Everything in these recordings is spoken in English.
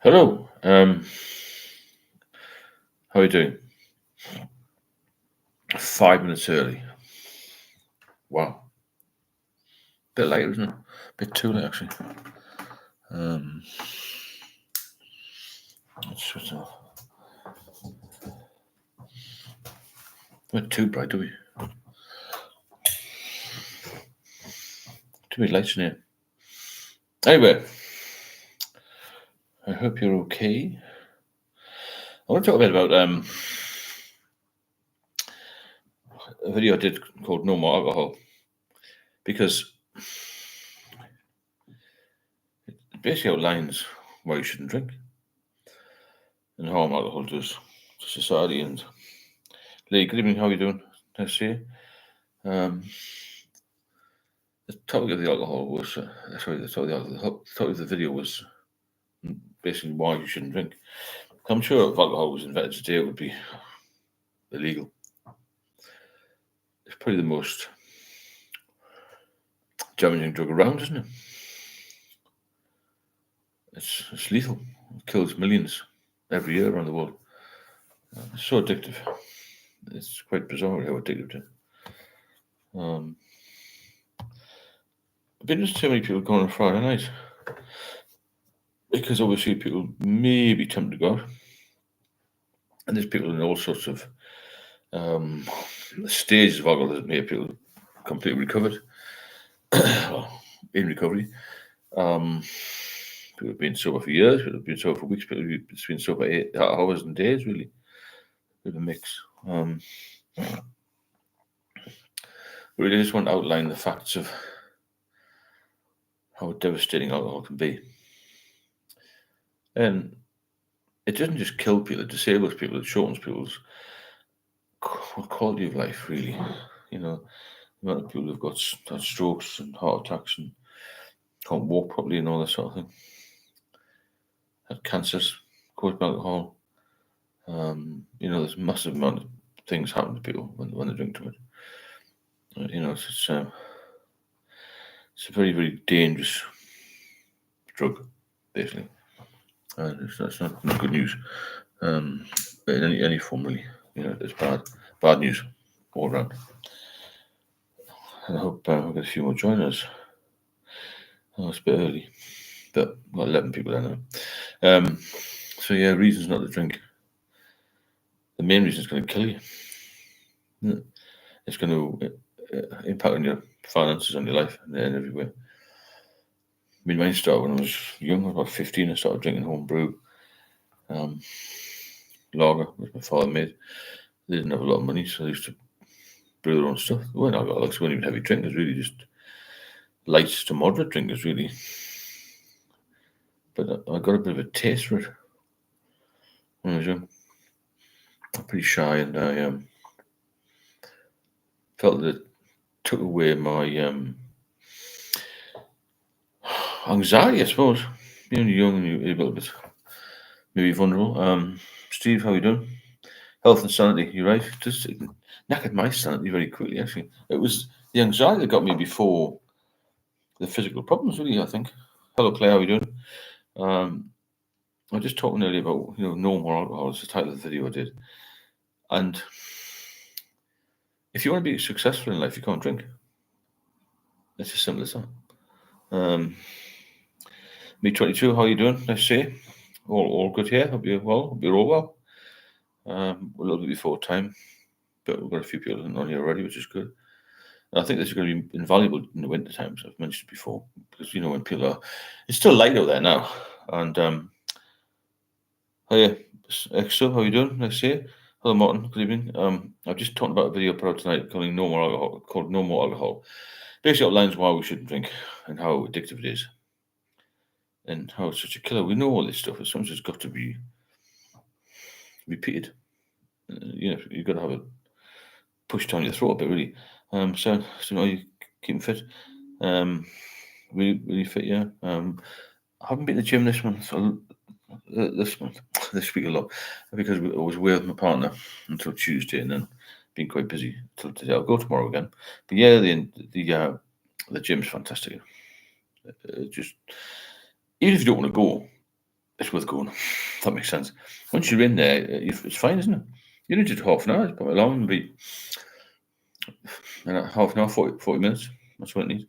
Hello. How are you doing? 5 minutes early. Wow. Bit late, isn't it? Bit too late, actually. Let's switch off. Not too bright, do we? Too many lights in here. Anyway, I hope you're okay. I want to talk a bit about a video I did called No More Alcohol, because it basically outlines why you shouldn't drink and harm alcohol does to society. And Lee, good evening. How are you doing? Nice to see you. The topic of the alcohol was the topic of the video was basically why you shouldn't drink. I'm sure if alcohol was invented today, it would be illegal. It's probably the most damaging drug around, isn't it? It's lethal. It kills millions every year around the world. It's so addictive. It's quite bizarre how addictive it is. I've been just too many people going on Friday night, because obviously people may be tempted to go out, and there's people in all sorts of stages of alcoholism here. People completely recovered, in recovery. People have been sober for years, people have been sober for weeks, people have been sober 8 hours and days, really. Bit of a mix. Really just want to outline the facts of how devastating alcohol can be. And it doesn't just kill people, it disables people, it shortens people's quality of life, really. You know, the amount of people who've got strokes and heart attacks and can't walk properly and all that sort of thing. Had cancers caused by alcohol. There's a massive amount of things happen to people when they drink too much. It's a very, very dangerous drug, basically. And that's not good news in any form, really. It's bad news all around. And I hope we'll get a few more joiners. It's a bit early, but got 11 people there now. So yeah, reasons not to drink. The main reason is going to kill you. It's going to impact on your finances, on your life, and every way. I mean, mine started when I was young. I was about 15. I started drinking home brew lager, which my father made. They didn't have a lot of money, so they used to brew their own stuff. They weren't alcoholics, they weren't even heavy drinkers, really, just light to moderate drinkers, really. But I got a bit of a taste for it when I was young. I'm pretty shy, and I felt that it took away my anxiety, I suppose. When you're young and you're a little bit maybe vulnerable. Steve, how are you doing? Health and sanity, you right? Just knackered my sanity very quickly, actually. It was the anxiety that got me before the physical problems, really, I think. Hello, Claire, how are you doing? I was just talking earlier about, no more alcohol. It's the title of the video I did. And if you want to be successful in life, you can't drink. It's as simple as that. Me 22, how are you doing? Nice to see you. All good here. Hope you're well. Hope you're all well. A little bit before time, but we've got a few people on here already, which is good. And I think this is going to be invaluable in the winter times. I've mentioned before, because when people are, it's still light out there now. And hiya, Exo, how are you doing? Nice to see you. Hello, Martin. Good evening. I've just talked about a video put out tonight called No More Alcohol. Basically outlines why we shouldn't drink and how addictive it is, and how it's such a killer. We know all this stuff. It's something that's got to be repeated. You've got to have it pushed down your throat a bit, really. So you keeping fit? Really fit, yeah. I haven't been to the gym this month. This week a lot, because I was away with my partner until Tuesday, and then been quite busy till today. I'll go tomorrow again. But yeah, the gym's fantastic. Just even if you don't want to go, it's worth going. If that makes sense. Once you're in there, it's fine, isn't it? You need to do half an hour. It's probably long, be half an hour, 40 minutes. That's what it needs.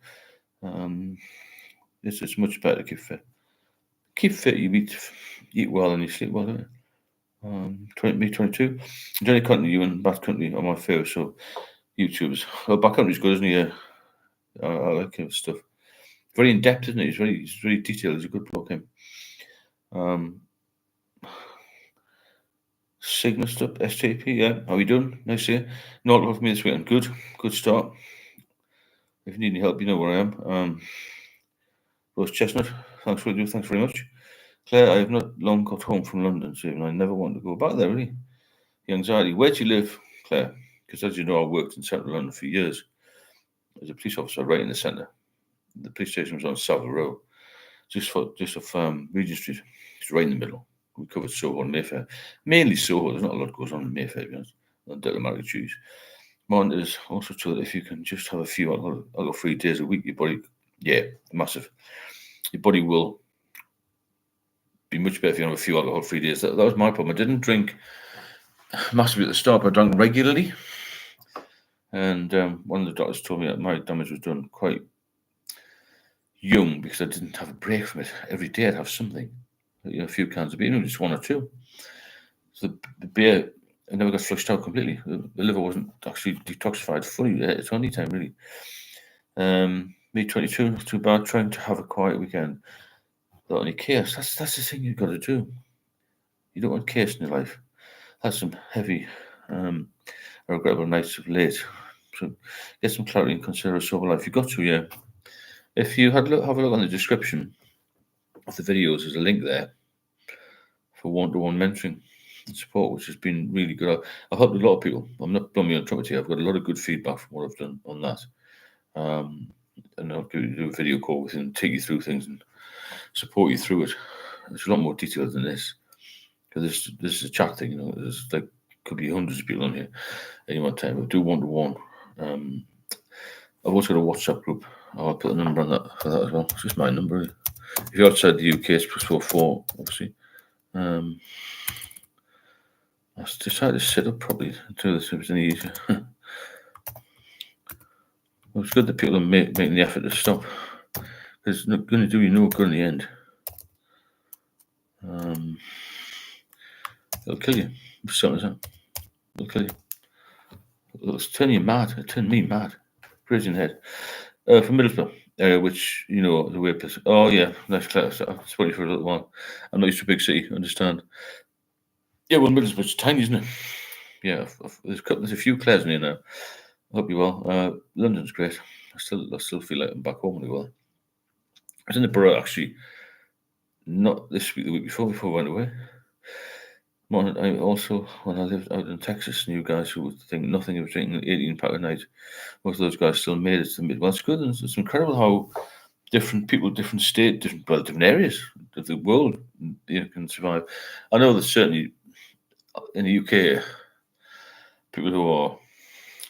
It's much better to keep fit. Keep fit, you eat well and you sleep well, don't you? 22. Johnny Country, you and Bath Country are my favourite, so YouTubers. Well, Bath Country's good, isn't he? Yeah. I like his stuff. Very in depth, isn't he? He's very detailed. He's a good bloke, him. Sigma stuff, SJP, yeah. How you doing? Nice to see you. Not love me this weekend. Good start. If you need any help, you know where I am. Rose Chestnut, thanks very much. Claire, I have not long got home from London, so I never want to go back there, really. The anxiety. Where do you live, Claire? Because as you know, I worked in central London for years as a police officer right in the centre. The police station was on Savile Row, just off Regent Street. It's right in the middle. We covered Soho and Mayfair. Mainly Soho. There's not a lot goes on in Mayfair, to be honest. On diplomatic duties. Mine is also true that if you can just have a few alcohol 3 days a week, your body, massive. Your body will be much better if you have a few alcohol 3 days. That was my problem. I didn't drink massively at the start, but I drank regularly. And one of the doctors told me that my damage was done quite young because I didn't have a break from it. Every day I'd have something. A few cans of beer, just one or two. So the beer, I never got flushed out completely. The liver wasn't actually detoxified fully. It's only time, really. Me 22, not too bad. Trying to have a quiet weekend without any chaos. That's the thing you've got to do. You don't want chaos in your life. That's some heavy, regrettable nights of late. So get some clarity and consider a sober life. You've got to, yeah. If you have a look on the description of the videos, there's a link there for one-to-one mentoring and support, which has been really good. I've helped a lot of people. I'm not blowing me on trumpet here. I've got a lot of good feedback from what I've done on that. And I'll do a video call with you and take you through things and support you through it. It's a lot more detailed than this. Because this is a chat thing, there's could be hundreds of people on here at any one time. We'll do one-to-one. I've also got a WhatsApp group. I'll put a number on that for that as well. It's just my number. If you're outside the UK, it's +44, obviously. I decided to sit up probably to do this if it was any easier. Well, it's good that people are making the effort to stop. Because it's not going to do you no good in the end. It'll kill you. It'll kill you. It'll turn you mad. It'll turn me mad. Crazy in the head. From Middlesbrough, which, the weird place. Oh, yeah. Nice, Claire. I've spoken for a little while. I'm not used to a big city, understand. Yeah, well, Middlesbrough's tiny, isn't it? Yeah, there's a few Claires in here now. I hope you're well. London's great. I still feel like I'm back home when I go there. I was in the borough, actually, not this week, the week before I went away. I also, when I lived out in Texas, knew guys who would think nothing of drinking 18 pack a night. Most of those guys still made it to the Midwest. Well, it's good, and it's incredible how different people, different state, different areas of the world, can survive. I know that certainly in the UK, people who are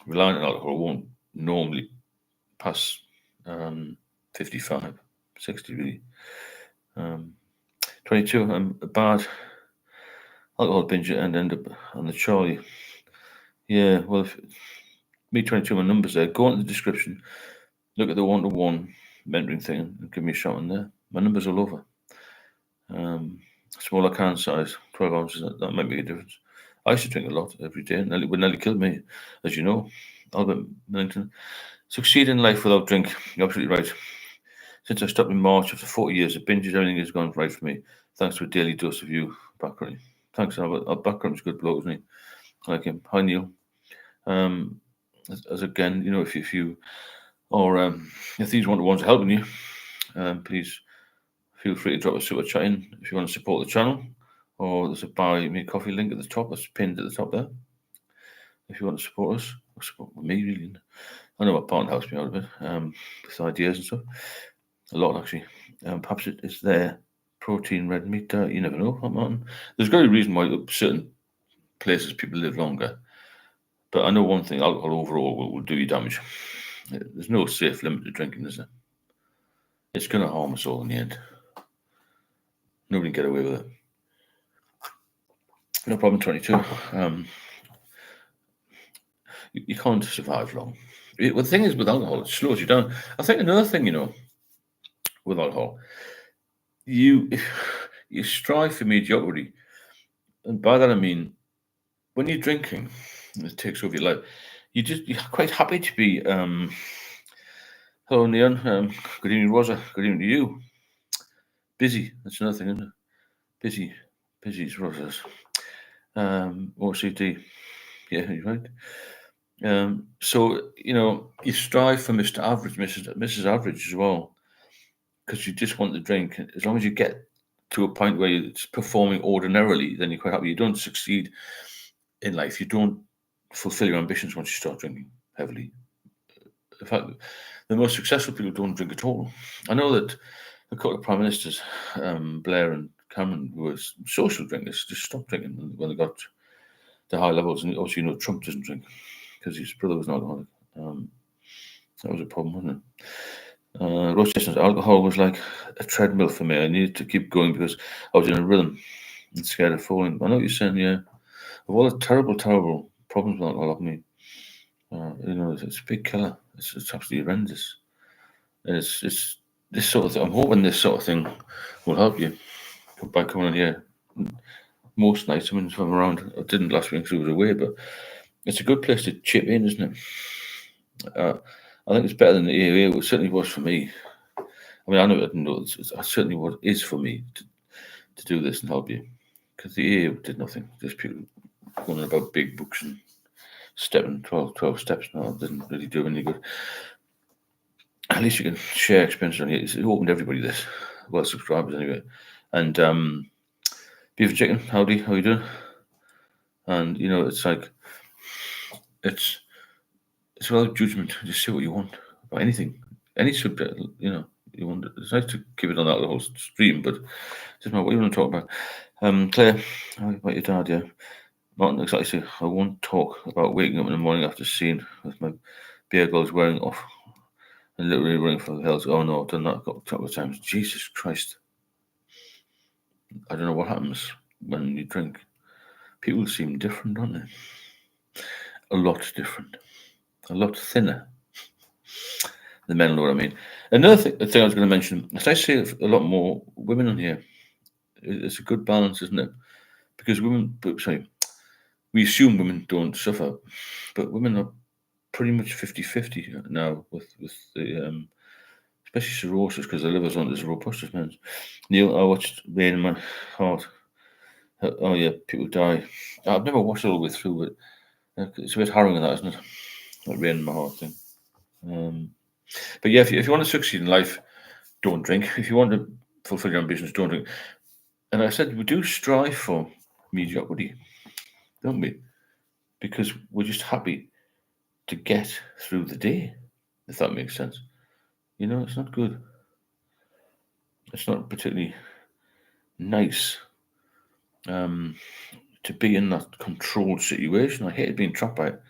reliant on alcohol won't normally pass 55, 60 really. 22, I'm a bad alcohol binge and end up on the Charlie. Yeah, well, me 22, my number's there. Go into the description, look at the one-to-one mentoring thing, and give me a shout in there. My number's all over. Smaller can size, 12 ounces, that might make a difference. I used to drink a lot every day. It nearly killed me, as you know. Albert Millington. Succeed in life without drink. You're absolutely right. Since I stopped in March, after 40 years of binges, everything has gone right for me. Thanks to a daily dose of you, background. Thanks, Albert. Our background's a good bloke, isn't he? I like him. Hi, Neil. As again, if you or if these one-to-ones are helping you, please feel free to drop a super chat in if you want to support the channel, or there's a buy me coffee link at the top. That's pinned at the top there. If you want to support us, or support me, really. I know my partner helps me out a bit with ideas and stuff. A lot, actually. Perhaps it's their protein red meat diet. You never know, Martin. There's got a reason why certain places people live longer. But I know one thing: alcohol overall will do you damage. There's no safe limit to drinking, is there? It's going to harm us all in the end. Nobody can get away with it. No problem, 22. You can't survive long. Well, the thing is with alcohol, it slows you down. I think another thing, with alcohol, you you strive for mediocrity, and by that I mean when you're drinking, and it takes over your life. You're quite happy to be. Hello, Neon. Good evening, Rosa. Good evening to you. Busy. That's another thing, isn't it? Busy. Busy is Rosa's. OCD. Yeah, you're right. So you strive for Mr. Average, Mrs. Average as well, because you just want to drink. As long as you get to a point where it's performing ordinarily, then you're quite happy. You don't succeed in life. You don't fulfill your ambitions once you start drinking heavily. In fact, the most successful people don't drink at all. I know that a couple of prime ministers, Blair and Cameron, who were social drinkers, just stopped drinking when they got to high levels. And obviously, Trump doesn't drink because his brother was an alcoholic. That was a problem, wasn't it? Rochester's alcohol was like a treadmill for me. I needed to keep going because I was in a rhythm and scared of falling. I know what you're saying, yeah. Of all the terrible, terrible problems with alcohol, it's a big killer. It's absolutely horrendous. And it's this sort of thing. I'm hoping this sort of thing will help you by coming on here most nights. I mean, if I'm around, I didn't last week because I was away, but it's a good place to chip in, isn't it? I think it's better than the AA. It certainly was for me. I mean, I know I didn't know this. It certainly what is for me to do this and help you, because the AA did nothing. Just people going about big books and stepping 12 steps. No, it didn't really do any good. At least you can share experiences on here. It's open to everybody. This, well, subscribers anyway. And Beaver Chicken, howdy, how you doing? And it's like it's without judgment. Just say what you want about anything, any subject. You want. It's nice to keep it on that little stream, but just what you want to talk about. Claire, how about your dad? Yeah, not exactly. I won't talk about waking up in the morning after seeing with my beer gloves wearing off and literally running for the hills. Oh no, I've done that a couple of times. Jesus Christ. I don't know what happens when you drink. People seem different, don't they? A lot different. A lot thinner. The men know what I mean. Another thing I was going to mention, as I see a lot more women on here, it's a good balance, isn't it? Because we assume women don't suffer, but women are pretty much 50-50 now with the especially cirrhosis, because the livers aren't as robust as men's. Neil, I watched Rain in My Heart. Oh yeah, people die. I've never watched it all the way through, but it's a bit harrowing, that, isn't it? That Rain in My Heart thing. But yeah, if you want to succeed in life, don't drink. If you want to fulfill your ambitions, don't drink. And I said we do strive for mediocrity, don't we? Because we're just happy to get through the day, if that makes sense. It's not good. It's not particularly nice to be in that controlled situation. I hated being trapped by it.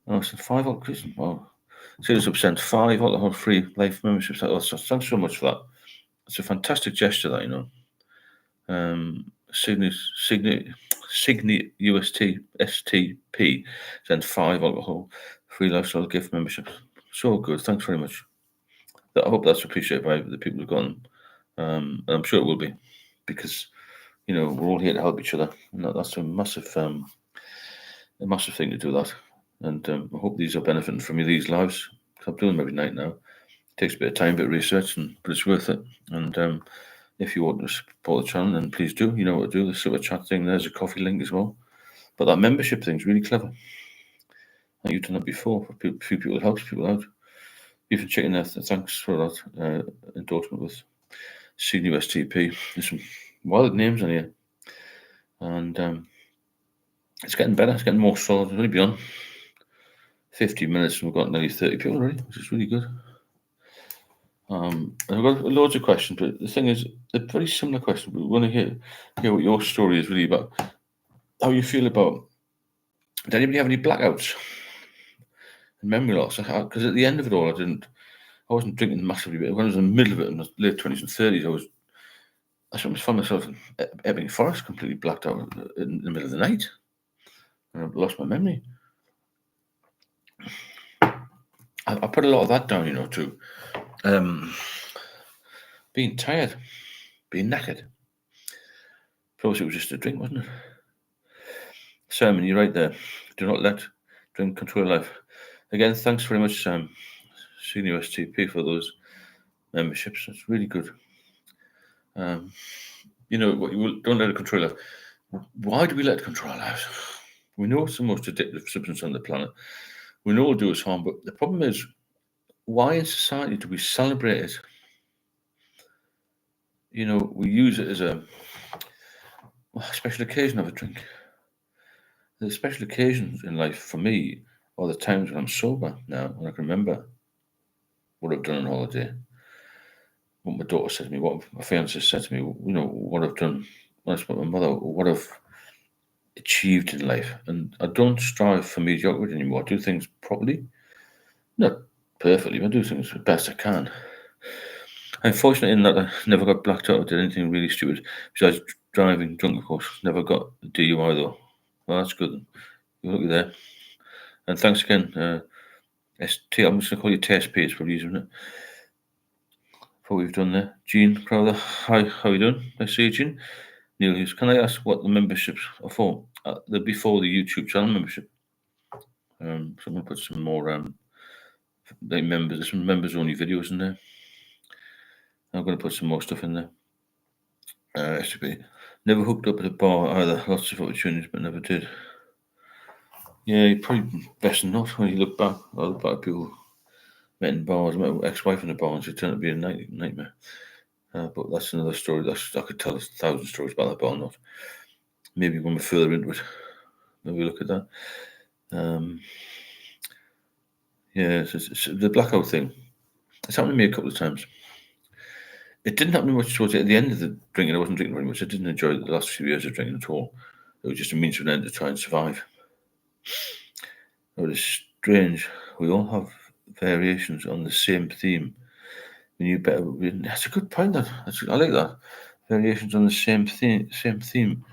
I said 5 alcohol. Well, seriously, percent 5 alcohol-free life memberships. Thanks so much for that. It's a fantastic gesture, that Signy UST STP sent 5 alcohol-free lifestyle gift memberships. So good. Thanks very much. I hope that's appreciated by the people who've got them. And I'm sure it will be, because we're all here to help each other, and that's a massive thing to do that. And I hope these are benefiting from you, these lives. I'm doing them every night now. It takes a bit of time, a bit of research, but it's worth it. And if you want to support the channel, then please do. You know what to do. The super chat thing, there's a coffee link as well. But that membership thing's really clever. And you've done that before for a few people. It helps people out. Even checking there, thanks for that endorsement with Senior STP. There's some wild names on here. And it's getting better. It's getting more solid. It's only been on 50 minutes and we've got nearly 30 people already, which is really good. I've got loads of questions, but the thing is, they're very similar questions. We want to hear what your story is really about. How you feel about. Did anybody have any blackouts and memory loss? Because at the end of it all, I wasn't drinking massively. But when I was in the middle of it in the late 20s and 30s, I was I sometimes found myself in Epping Forest completely blacked out in the middle of the night. And I've lost my memory. I put a lot of that down, to being tired, being knackered. Plus, it was just a drink, wasn't it? Simon, you're right there. Do not let drink control your life. Again, thanks very much, Senior STP, for those memberships. It's really good. Don't let it control your life. Why do we let it control our lives? We know it's the most addictive substance on the planet. We know it'll do us harm, but the problem is, why in society do we celebrate it? We use it as a special occasion of a drink. The special occasions in life for me are the times when I'm sober now, when I can remember what I've done on holiday, what my daughter said to me, what my fiance said to me, what I've done when I spoke to my mother, what I've achieved in life. And I don't strive for mediocrity anymore. I do things properly, not perfectly, but I do things the best I can. I'm fortunate in that I never got blacked out or did anything really stupid, besides driving drunk, of course. Never got a DUI though. Well, that's good. You're lucky there. And thanks again, ST. I'm just going to call you TSP, it's probably easier, isn't it? For what we've done there. Gene Crowther, hi, how are you doing? Nice to see you, Gene. Neil Hughes, can I ask what the memberships are for? They're before the YouTube channel membership. So I'm going to put some more there's some members only videos in there. I'm going to put some more stuff in there. STP. Never hooked up at a bar either. Lots of opportunities, but never did. Yeah, probably best not when you look back. I look back at people met in bars. I met my ex-wife in a bar and she turned out to be a nightmare. But that's another story. I could tell 1,000 stories about that bar. Not maybe when we're further into it, maybe look at that. Yeah, it's the blackout thing. It's happened to me a couple of times. It didn't happen much towards the end of the drinking. I wasn't drinking very much. I didn't enjoy the last few years of drinking at all. It was just a means to an end to try and survive. It was strange. We all have variations on the same theme. That's a good point. I like that. Variations on the same theme,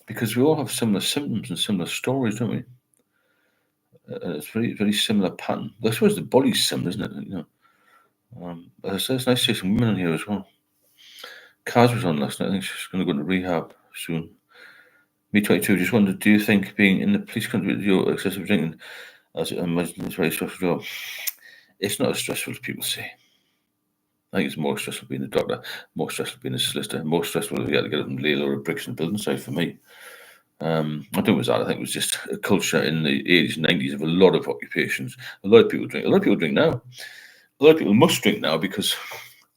because we all have similar symptoms and similar stories, don't we? It's very, very similar pattern. I suppose the body's similar, isn't it? It's nice to see some women in here as well. Kaz was on last night. I think she's going to go into rehab soon. Me 22. Just wondered, do you think being in the police contributed to your excessive drinking? As I imagine it's a very stressful job. It's not as stressful as people say. I think it's more stressful being a doctor, more stressful being a solicitor, more stressful if you had to get up and lay a load of bricks in the building site for me. I think it was that. I think it was just a culture in the 80s and 90s of a lot of occupations. A lot of people drink. A lot of people drink now. A lot of people must drink now because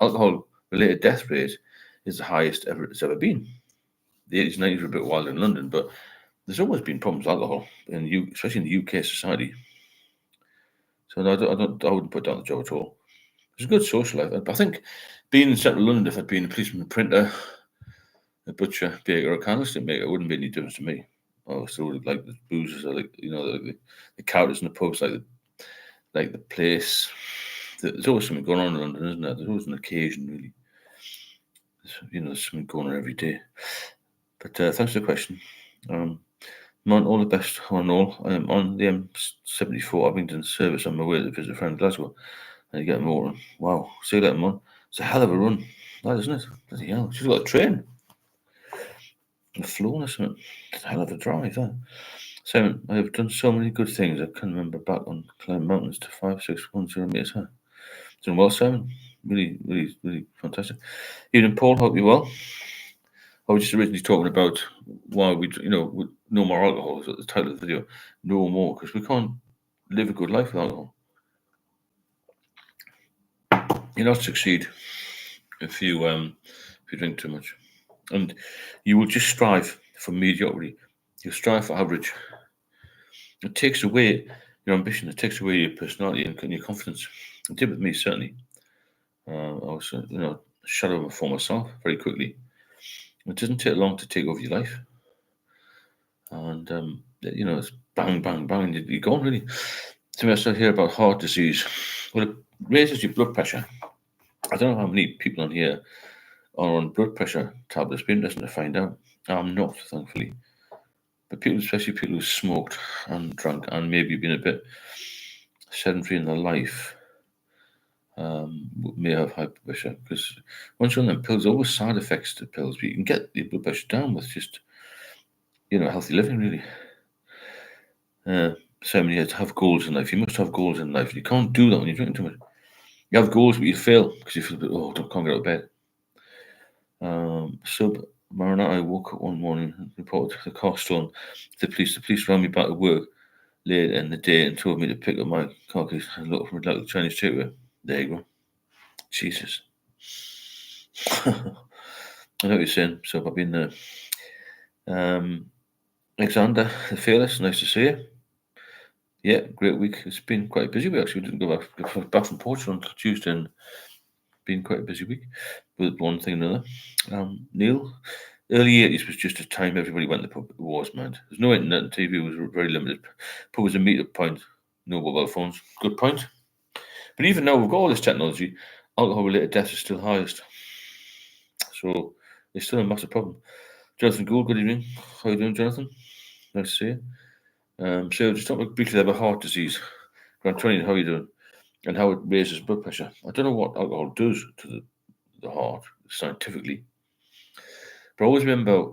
alcohol-related death rate is the highest it's ever been. The 80s and 90s were a bit wild in London, but there's always been problems with alcohol, especially in the UK society. So no, I wouldn't put down the job at all. It's a good social life. I think being in central London, if I'd been a policeman, a printer, a butcher, baker, or a candlestick maker, it wouldn't be any difference to me. I still would like the boozers, the characters in the pubs, like the place. There's always something going on in London, isn't there? There's always an occasion, really. There's something going on every day. But thanks for the question. Mon, all the best on all. I am on the M74 Abingdon service on my way to visit a friend in Glasgow. And you get more. Wow, see you later, Mon. It's a hell of a run, that isn't it? Bloody hell. She's got a train. A floor or something. It's a hell of a drive, that. Simon, I have done so many good things. I can remember back on climbing mountains to 5,610 meters high. Doing well, Simon. Really, really, really fantastic. Evening, Paul. Hope you're well. I was just originally talking about why no more alcohol is at the title of the video. No more, because we can't live a good life with alcohol. You'll not succeed if you drink too much, and you will just strive for mediocrity. You'll strive for average. It takes away your ambition. It takes away your personality and your confidence. It did with me, certainly. I was, shadow of my former self very quickly. It doesn't take long to take over your life. And, it's bang, bang, bang, you're gone, really. So I start hear about heart disease. Well, it raises your blood pressure. I don't know how many people on here on blood pressure tablets. It'd be interesting to find out. I'm not, thankfully. But people, especially people who smoked and drank and maybe been a bit sedentary in their life, may have high blood pressure, because once you're on them pills, there are always side effects to pills, but you can get the blood pressure down with just, healthy living, really. So many to have goals in life. You must have goals in life. You can't do that when you're drinking too much. You have goals, but you fail because you feel a bit, can't get out of bed. Marinata, I woke up one morning and reported the car stolen to the police. The police ran me back to work late in the day and told me to pick up my car keys and look for like the Chinese takeaway. There you go. Jesus. I know what you're saying. So I've been there. Alexander, the Fearless, nice to see you. Yeah, great week. It's been quite a busy week actually. We didn't go back from Portugal on Tuesday, and been quite a busy week with one thing and another. Neil, early 80s was just a time everybody went to the pub. It was mad. There's no internet and TV, was very limited. Pub was a meet-up point, no mobile phones. Good point. But even now, we've got all this technology, alcohol-related deaths are still highest. So it's still a massive problem. Jonathan Gould, good evening. How are you doing, Jonathan? Nice to see you. So just talk briefly about heart disease. Grant Tony, how are you doing? And how it raises blood pressure. I don't know what alcohol does to the heart scientifically, but I always remember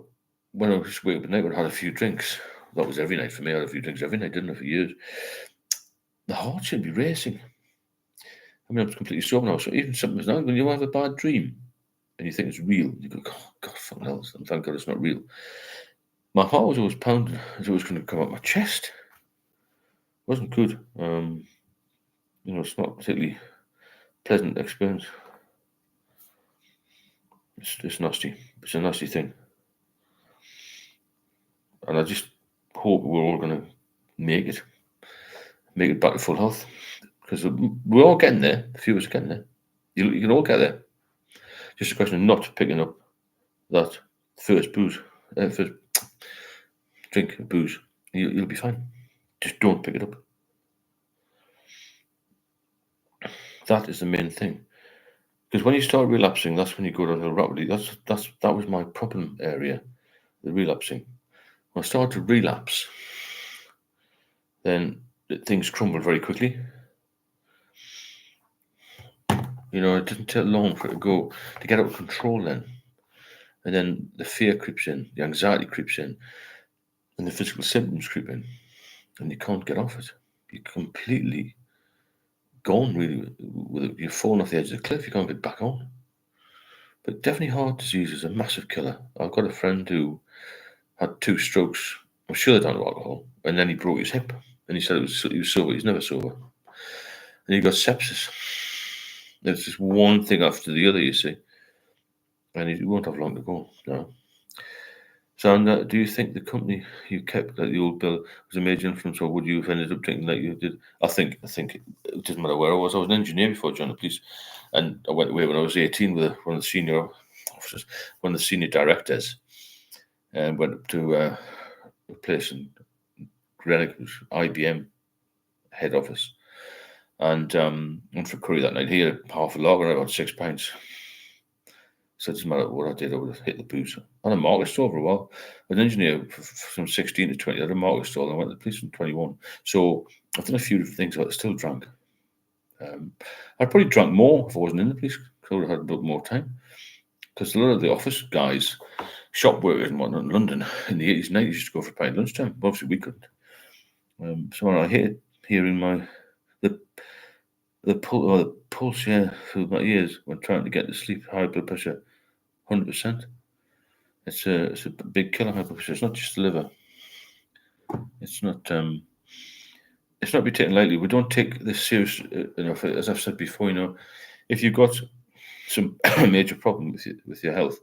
when I was just wake up at night when I had a few drinks. That was every night for me. I had a few drinks every night, didn't I, for years. The heart should be racing. I mean, I'm completely sober now, so even sometimes now, when you have a bad dream and you think it's real, you go, oh, God, fucking hell, and thank God it's not real. My heart was always pounding, it was always going to come out my chest. It wasn't good. It's not particularly pleasant experience. It's nasty. It's a nasty thing. And I just hope we're all going to make it back to full health. Because we're all getting there. A few of us are getting there. You can all get there. Just a question of not picking up that first drink of booze. You'll be fine. Just don't pick it up. That is the main thing. Because when you start relapsing, that's when you go downhill rapidly. That was my problem area, the relapsing. When I started to relapse, then things crumbled very quickly. It didn't take long for it to get out of control then. And then the fear creeps in, the anxiety creeps in, and the physical symptoms creep in, and you can't get off it. You're completely gone, really. You're falling off the edge of the cliff, you can't get back on. But definitely heart disease is a massive killer. I've got a friend who had 2 strokes. I'm sure they're down to alcohol, and then he broke his hip, and he said he was sober. He's never sober. And he got sepsis. It's just one thing after the other, you see. And he won't have long to go now. So, do you think the company you kept, like the old bill, was a major influence, or would you have ended up drinking like you did? I think it doesn't matter where I was. I was an engineer before I joined the police, and I went away when I was 18 with one of the senior officers, one of the senior directors, and went up to a place in Greenwich, IBM head office, and went for curry that night. He had half a lager and I got 6 pints. So it doesn't matter what I did, I would have hit the booze. I had a market stall for a while. I was an engineer from 16 to 20. I had a market stall and I went to the police from 21. So I've done a few different things, but I still drank. I'd probably drunk more if I wasn't in the police, because I would have had a bit more time. Because a lot of the office guys, shop workers and whatnot in London in the 80s and 90s used to go for a pint at lunchtime. Obviously we couldn't. So I hate hearing the pulse, through my ears when trying to get to sleep, high blood pressure. 100%. It's a big killer, high blood pressure. It's not just the liver. It's not be taken lightly. We don't take this serious enough. As I've said before, if you've got some major problem with your health,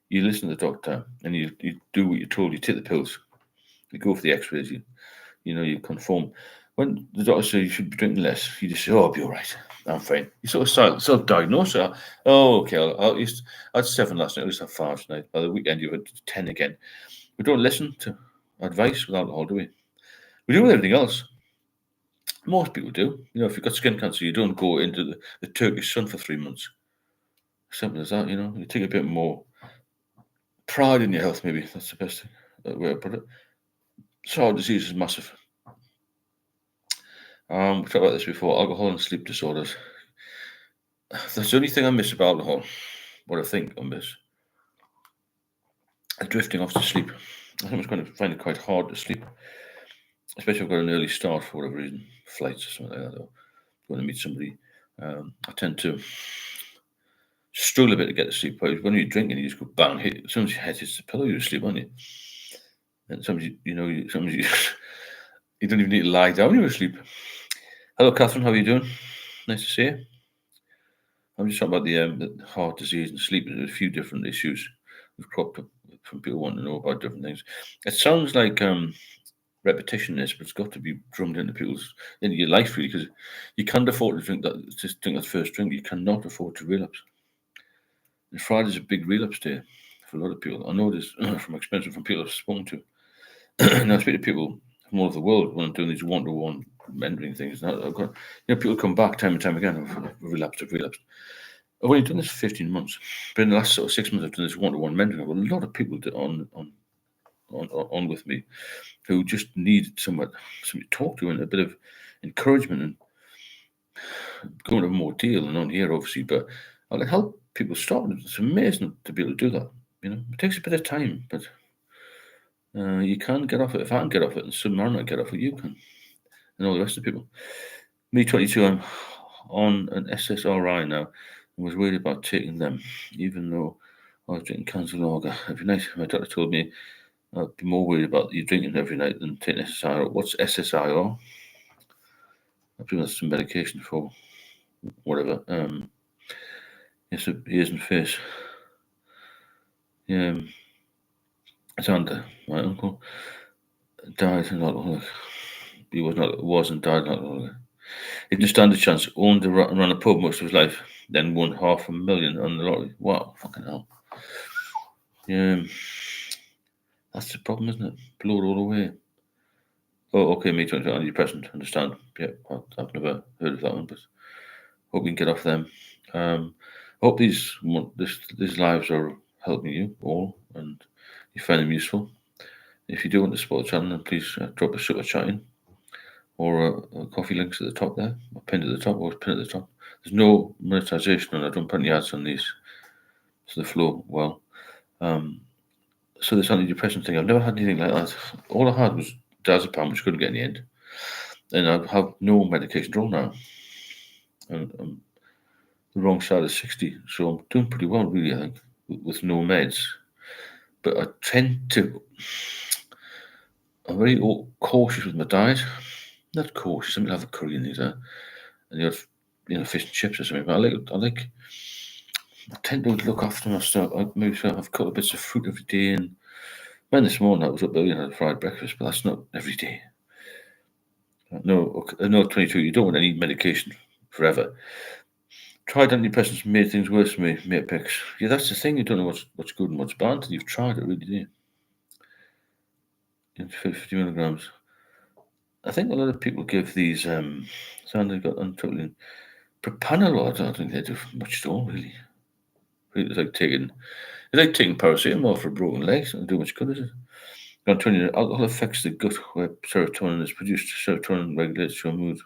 you listen to the doctor and you do what you're told. You take the pills. You go for the X-rays. You conform. When the doctor says you should be drinking less, you just say, "Oh, I'll be all right. I'm fine." You sort of self-diagnose it. Oh, okay. I had 7 last night. I'll just have 5 tonight. By the weekend, you have 10 again. We don't listen to advice with alcohol, do we? We do with everything else. Most people do. If you've got skin cancer, you don't go into the Turkish sun for 3 months. Simple as that, You take a bit more pride in your health, maybe. That's the best way to put it. Heart disease is massive. We talked about this before, alcohol and sleep disorders. That's the only thing I miss about alcohol, what I think I miss. Drifting off to sleep. I think I was going to find it quite hard to sleep, especially if I've got an early start for whatever reason, flights or something like that, or going to meet somebody. I tend to struggle a bit to get to sleep. But when you're drinking, you just go bang, hit. As soon as your head hits the pillow, you're asleep, aren't you? And sometimes sometimes you don't even need to lie down, you're asleep. Hello, Catherine, how are you doing? Nice to see you. I'm just talking about the heart disease and sleep. There's a few different issues we've cropped up from people wanting to know about different things. It sounds like repetition is, but it's got to be drummed into your life, really, because you can't afford to drink that first drink. You cannot afford to relapse. And Friday's a big relapse day for a lot of people. I know this from experience from people I've spoken to. And I speak to people from all over the world when I'm doing these one-to-one mentoring things. And I've got, people come back time and time again. I've relapsed. I've only done this for 15 months, but in the last sort of 6 months, I've done this one-to-one mentoring. I've got a lot of people on with me who just need somebody to talk to and a bit of encouragement and going to more deal and on here, obviously. But I can help people start. It's amazing to be able to do that. It takes a bit of time, but you can get off it. If I can get off it, and some are not get off it, you can, and all the rest of the people. Me, 22, I'm on an SSRI now. I was worried about taking them, even though I was drinking cans of lager every night. My doctor told me I'd be more worried about you drinking every night than taking SSRI. What's SSRI? I think that's some medication for whatever. Yes, ears and face. Yeah, Xander, my uncle, died an alcoholic. He wasn't died an alcoholic. He didn't stand a chance. Owned and ran a pub most of his life. Then won $500,000 on the lottery. Wow, fucking hell. Yeah, that's the problem, isn't it? Blow it all away. Oh, okay, me too. Antidepressant. Understand? Yeah, I've never heard of that one, but hope we can get off them. Hope these lives are helping you all and you find them useful. If you do want to support the channel, then please drop a super chat in or a coffee links at the top there, or pinned at the top, or pinned at the top. There's no monetization, and I don't put any ads on these, so they flow well. So this antidepressant thing, I've never had anything like that. All I had was diazepam, which I couldn't get in the end, and I have no medication at all now. And I'm the wrong side of 60, so I'm doing pretty well, really, I think, with no meds. But I tend to, I'm very cautious with my diet. Not cautious, I mean, I have a curry in there, and you have, fish and chips or something. But I tend to look after myself. I maybe have a couple of bits of fruit every day. And this morning I was up early and had a fried breakfast, but that's not every day. No, 22. You don't want any medication forever. Tried antidepressants, made things worse for me. Mate picks. Yeah, that's the thing. You don't know what's good and what's bad until you've tried it, really, do you? In 50 milligrams. I think a lot of people give these. Sounded got untotally propanolol. I don't think they do much at all, really. It's like taking paracetamol for a broken leg. It doesn't do much good, is it? Alcohol affects the gut where serotonin is produced. Serotonin regulates your mood.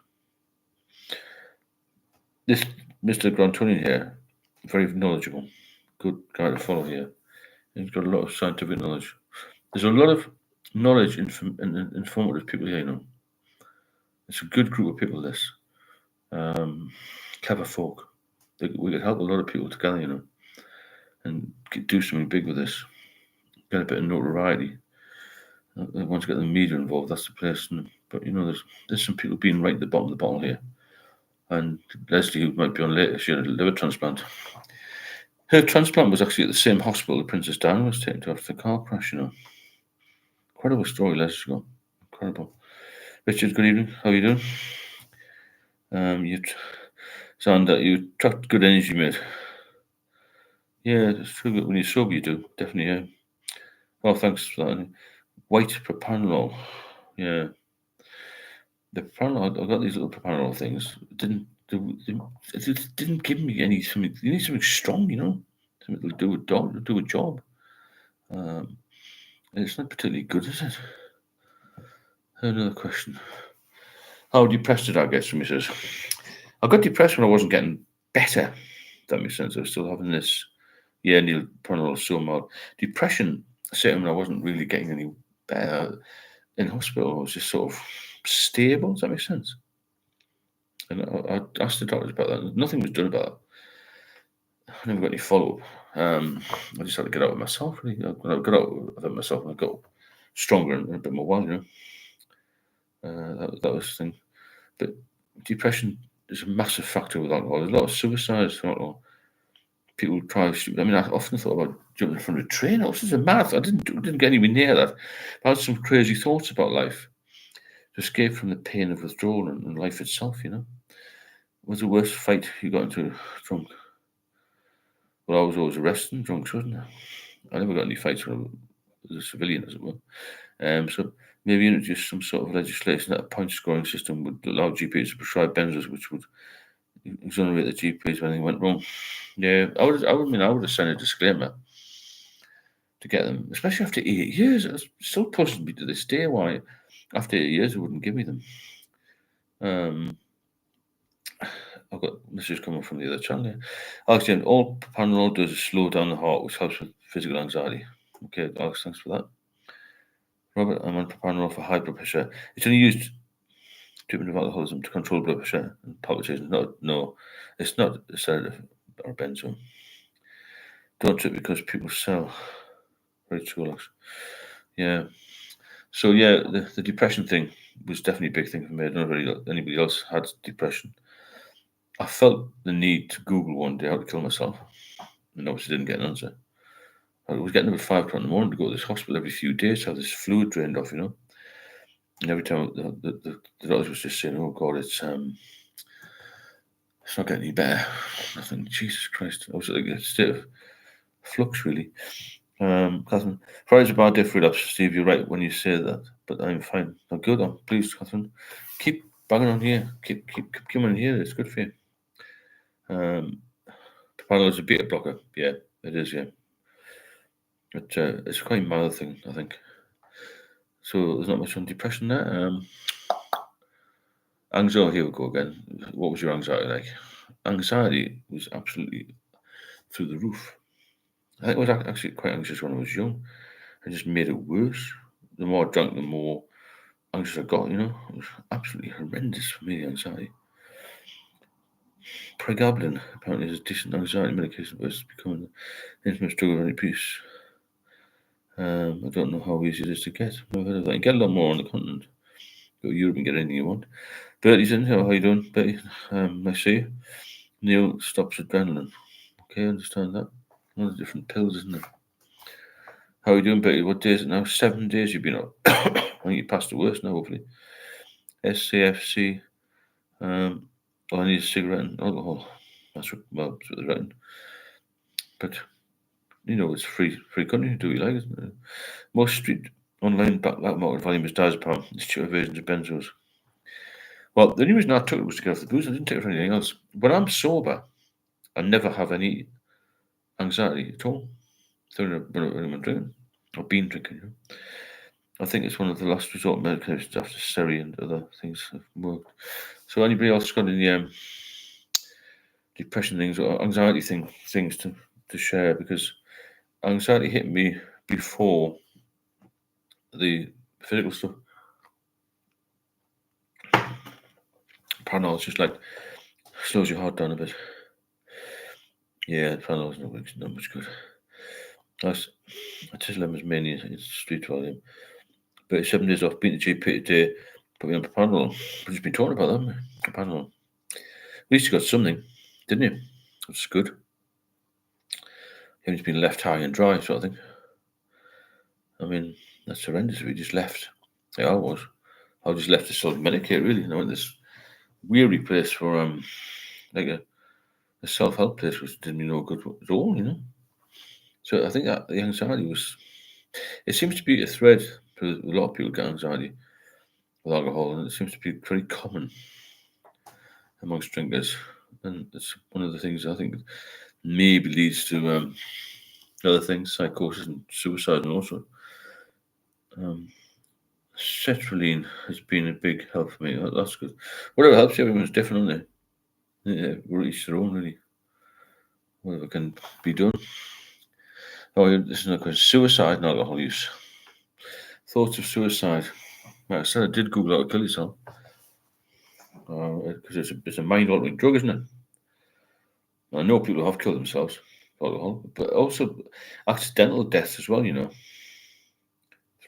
This Mr. Grantonian here, very knowledgeable, good guy to follow here. He's got a lot of scientific knowledge. There's a lot of knowledge and informative people here, It's a good group of people, this. Clever folk. We could help a lot of people together, and do something big with this. Get a bit of notoriety. Once you get the media involved, that's the place. But there's some people being right at the bottom of the bottle here. And Leslie, who might be on later, she had a liver transplant. Her transplant was actually at the same hospital that Princess Diana was taken to after the car crash. Incredible story, Leslie's got. Incredible. Richard, good evening. How are you doing? You sound that you attract good energy, mate. Yeah, it's true. When you're sober, you do definitely. Yeah. Well, thanks for that. White propanolol. Yeah. The propanolol, I got these little propanolol things. It didn't they didn't give me any something. You need something strong, something that'll do a job. And it's not particularly good, is it? Another question. How depressed did I get? Somebody says. I got depressed when I wasn't getting better. That makes sense. I was still having this, Neil Pernell so mild. Depression set in when I wasn't really getting any better in hospital. I was just sort of stable. Does that make sense? And I asked the doctors about that. Nothing was done about it. I never got any follow up. I just had to get out of myself. Really, I got out of myself and I got stronger and a bit more wild. That was the thing. But depression is a massive factor with alcohol. There's a lot of suicides from alcohol. People try. I mean, I often thought about jumping from a train. I was just a mad. I didn't get anywhere near that. I had some crazy thoughts about life to escape from the pain of withdrawal and life itself. Was the worst fight you got into drunk? Well, I was always arresting drunks, wasn't I? I never got any fights when I was a civilian, as it were. So maybe introduce some sort of legislation that a point scoring system would allow GPs to prescribe benzos, which would exonerate the GPs when anything went wrong. Yeah, I would have sent a disclaimer to get them, especially after 8 years. It still puzzles me to this day why after 8 years they wouldn't give me them. I've got messages coming from the other channel here. Alex James, all propranolol does is slow down the heart, which helps with physical anxiety. Okay, Alex, thanks for that. Robert, I'm on propranolol for high blood pressure. It's only used treatment of alcoholism to control blood pressure and palpitations. No, it's not a sedative or benzo. Don't trip because people sell. Very true, Alex. Yeah. So yeah, the depression thing was definitely a big thing for me. I don't know if anybody else had depression. I felt the need to Google one day how to kill myself, and obviously didn't get an answer. I was getting up at 5 o'clock in the morning to go to this hospital every few days to have this fluid drained off, And every time the doctor was just saying, "Oh God, it's not getting any better." Nothing. Jesus Christ, I was like a state of flux, really. Catherine, Friday's a bad day for relapse. Steve, you're right when you say that, but I'm fine. I'm good. I'm pleased, Catherine. Keep banging on here. Keep coming here. It's good for you. Panel is a beta blocker. Yeah, it is. Yeah, it's quite a mild thing, I think. So there's not much on depression there. Anxiety. Here we go again. What was your anxiety like? Anxiety was absolutely through the roof. I think I was actually quite anxious when I was young. I just made it worse. The more I drank, the more anxious I got. It was absolutely horrendous for me. The anxiety. Pregabalin apparently is a decent anxiety medication, but it's becoming an infamous drug of any peace. I don't know how easy it is to get. Never heard of that. You get a lot more on the continent. Go to Europe and get anything you want. Bertie's in here. How you doing, Bertie? I see you. Neil stops adrenaline. Okay, I understand that. One of the different pills, isn't it? How are you doing, Bertie? What day is it now? 7 days you've been up. I think you passed the worst now, hopefully. SCFC. All I need is cigarette and alcohol. That's what they're writing. But it's free country. Do we like it? Most street online black market volume is diazepam. It's cheaper versions of benzos. Well, the only reason I took it was to get off the booze. I didn't take it for anything else. When I'm sober, I never have any anxiety at all. When I'm drinking, or been drinking. I think it's one of the last resort medications after Seri and other things have worked. So anybody else got any depression things or anxiety things to share? Because anxiety hit me before the physical stuff. Paranoia is just like slows your heart down a bit. Yeah, paranoia is not much good. I just lemons mainly in street volume. But 7 days off, being the GP today, put me on propanol. We've just been talking about that, haven't we? Propanol. At least you got something, didn't you? That's good. You haven't been left high and dry, sort of thing. I mean, that's horrendous if you just left. Yeah, I was. I just left to sort of medicate, really. I went this weary place for like a self-help place, which did me no good at all, So I think that the anxiety was. It seems to be a thread for a lot of people get anxiety with alcohol, and it seems to be pretty common. amongst drinkers, and it's one of the things I think maybe leads to other things, psychosis and suicide, and also sertraline has been a big help for me. That's good. Whatever helps you, everyone's different, aren't they? Yeah, we're each their own, really. Whatever can be done. Oh, this is another question. Suicide and alcohol use. Thoughts of suicide. Like I said, I did Google how to kill yourself. Because it's a mind-altering drug, isn't it? I know people have killed themselves with alcohol, but also accidental deaths as well, through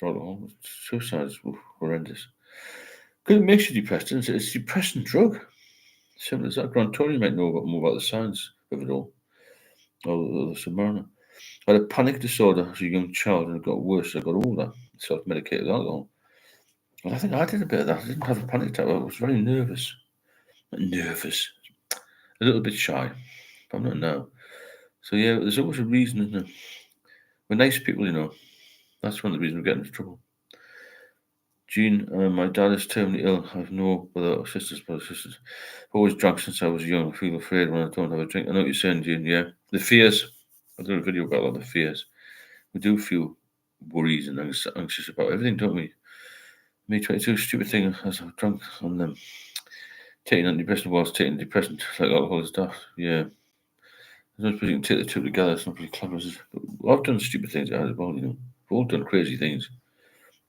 alcohol. Suicide is horrendous. Because it makes you depressed, isn't it? It's a depressing drug. Simple as that. Grant Tony might know more about the science of it all. Or the submariner. I had a panic disorder as a young child, and it got worse as I got older. Self-medicated alcohol. And I think I did a bit of that. I didn't have a panic attack. I was very nervous. Nervous. A little bit shy. But I'm not now. So yeah, there's always a reason, isn't there? We're nice people. That's one of the reasons we get into trouble. Jean, my dad is terminally ill. I have no brother or sisters, I've always drunk since I was young. I feel afraid when I don't have a drink. I know what you're saying, Jean, yeah. The fears. I did a video about all the fears. We do feel worries and anxious about everything, don't we? Me 22, stupid thing as I've drunk on them. Taking antidepressant whilst taking depressant, like alcohol and stuff. Yeah. There's no suppose you can take the two together. It's not really clever, is it? But I've done stupid things as well, We've all done crazy things.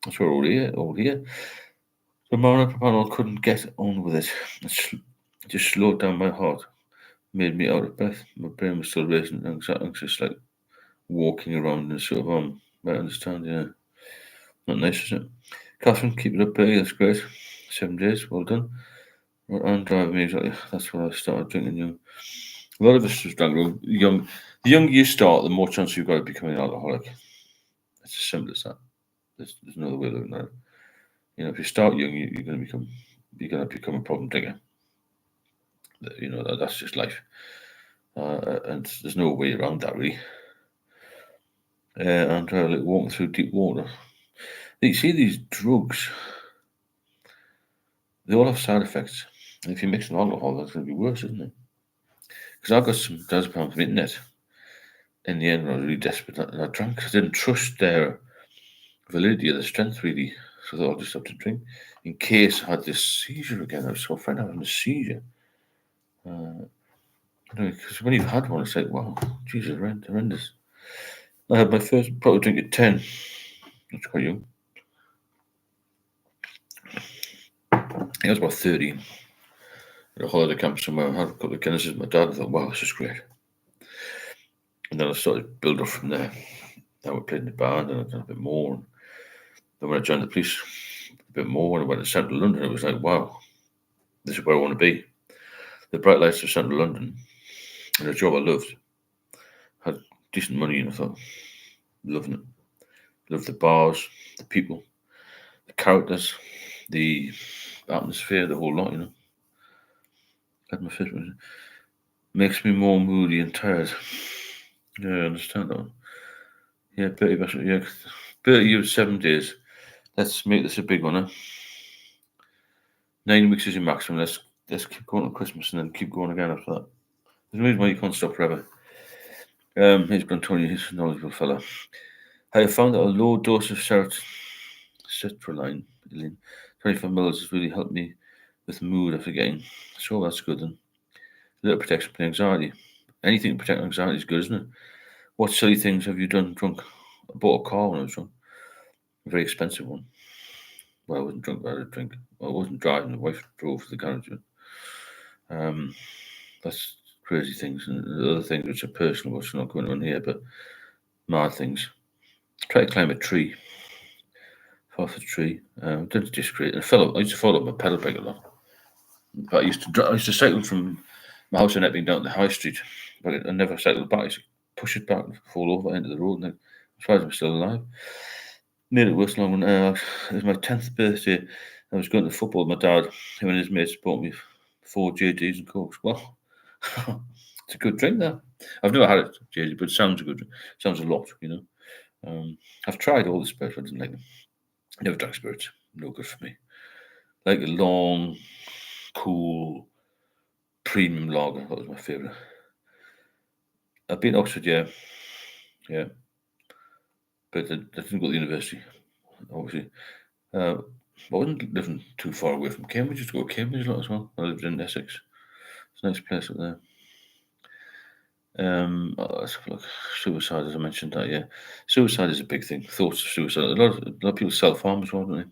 That's why we're all here. So Propanol couldn't get on with it. It just slowed down my heart, made me out of breath. My brain was still racing, anxious, like walking around in a sort of I understand, yeah. Not nice, is it? Catherine, keep it up, baby. That's great. 7 days, well done. And driving me exactly. That's when I started drinking young. A lot of us just drank young. The younger you start, the more chance you've got of becoming an alcoholic. It's as simple as that. There's no other way of looking at it. If you start young, you're going to become a problem drinker. That's just life, and there's no way around that really. And like walking through deep water. You see these drugs, they all have side effects. And if you mix an alcohol, that's going to be worse, isn't it? Because I got some diazepam from the internet. In the end, I was really desperate, and I drank. I didn't trust their validity or the strength really, so I thought I'll just have to drink in case I had this seizure again. I was so afraid of having a seizure. Because when you've had one, it's like, wow, Jesus, horrendous. I had my first proper drink at 10. That's quite young. I think I was about 13. At a holiday camp somewhere, I had a couple of Guinnesses with my dad. I thought, wow, this is great. And then I started to build up from there. Then we played in the band and I done a bit more. And then when I joined the police, a bit more. When I went to central London, it was like, wow, this is where I want to be. The bright lights of central London and a job I loved. Had decent money and I thought, loving it. Loved the bars, the people, the characters, the atmosphere, the whole lot, Had my first one. Makes me more moody and tired. Yeah, I understand that one. Yeah, 30 yeah. 30 years, 7 days. Let's make this a big one, 9 weeks is your maximum. Let's keep going to Christmas and then keep going again after that. There's no reason why you can't stop forever. Here's Brantoni, he's a knowledgeable fella. I have found that a low dose of sertraline, 25 mils, has really helped me with mood after getting. So that's good then. A little protection for anxiety. Anything to protect anxiety is good, isn't it? What silly things have you done drunk? I bought a car when I was drunk. A very expensive one. Well, I wasn't drunk, but I had a drink. Well, I wasn't driving, the wife drove to the garage. That's crazy things. And the other things which are personal, which are not going on here, but mad things. Try to climb a tree. Fell off a tree. Didn't just great. And I used to fall off my pedal bike a lot. But I used to cycle from my house in Epping down to the high street. But I never cycled back. I used to push it back and fall over into the road. And I'm surprised I'm still alive. Made it worse long. It was my 10th birthday. I was going to football with my dad. Him and his mates bought me 4 JDs and Cokes. Well, it's a good drink, that. I've never had it, JD, but it sounds a good drink. Sounds a lot, I've tried all the spirits, I didn't like them. Never drank spirits. No good for me. Like a long, cool, premium lager. That was my favourite. I've been to Oxford, yeah, but I didn't go to university, obviously. I wasn't living too far away from Cambridge. Just go to Cambridge a lot as well. I lived in Essex. It's a nice place up there. Let's have a look. Suicide, as I mentioned that, yeah. Suicide is a big thing. Thoughts of suicide. A lot of people self-harm as well, don't they?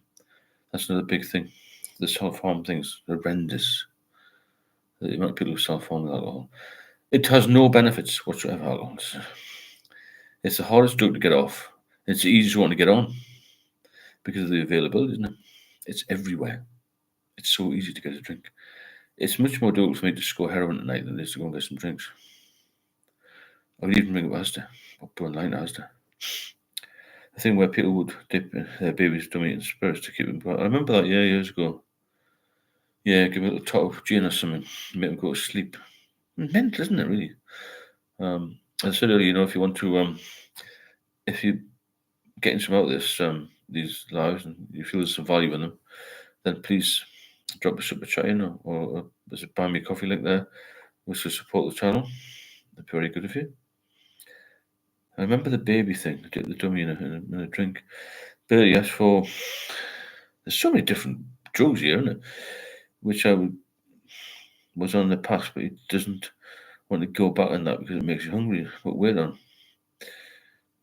That's another big thing. The self-harm thing's horrendous. The amount of people who self-harm with alcohol. It has no benefits whatsoever, alcohol. It's the hardest drug to get off. It's the easiest one to get on because of the availability, isn't it? It's everywhere. It's so easy to get a drink. It's much more doable for me to score heroin tonight than it is to go and get some drinks. I would even ring up Asda or go online to Asda. The thing where people would dip their baby's tummy in spirits to keep them quiet. I remember that years ago. Yeah, give a little tot of gin or something, make them go to sleep. Mental, isn't it, really? As I said earlier, if you want to, if you're getting some out of this, these lives, and you feel there's some value in them, then please drop a super chat in, or there's a buy me coffee link there, which will support the channel. That'd be very good of you. I remember the baby thing, get the dummy in a drink. But yes, there's so many different drugs here, isn't it? Which was on the past, but it doesn't want to go back on that because it makes you hungry. But wait on.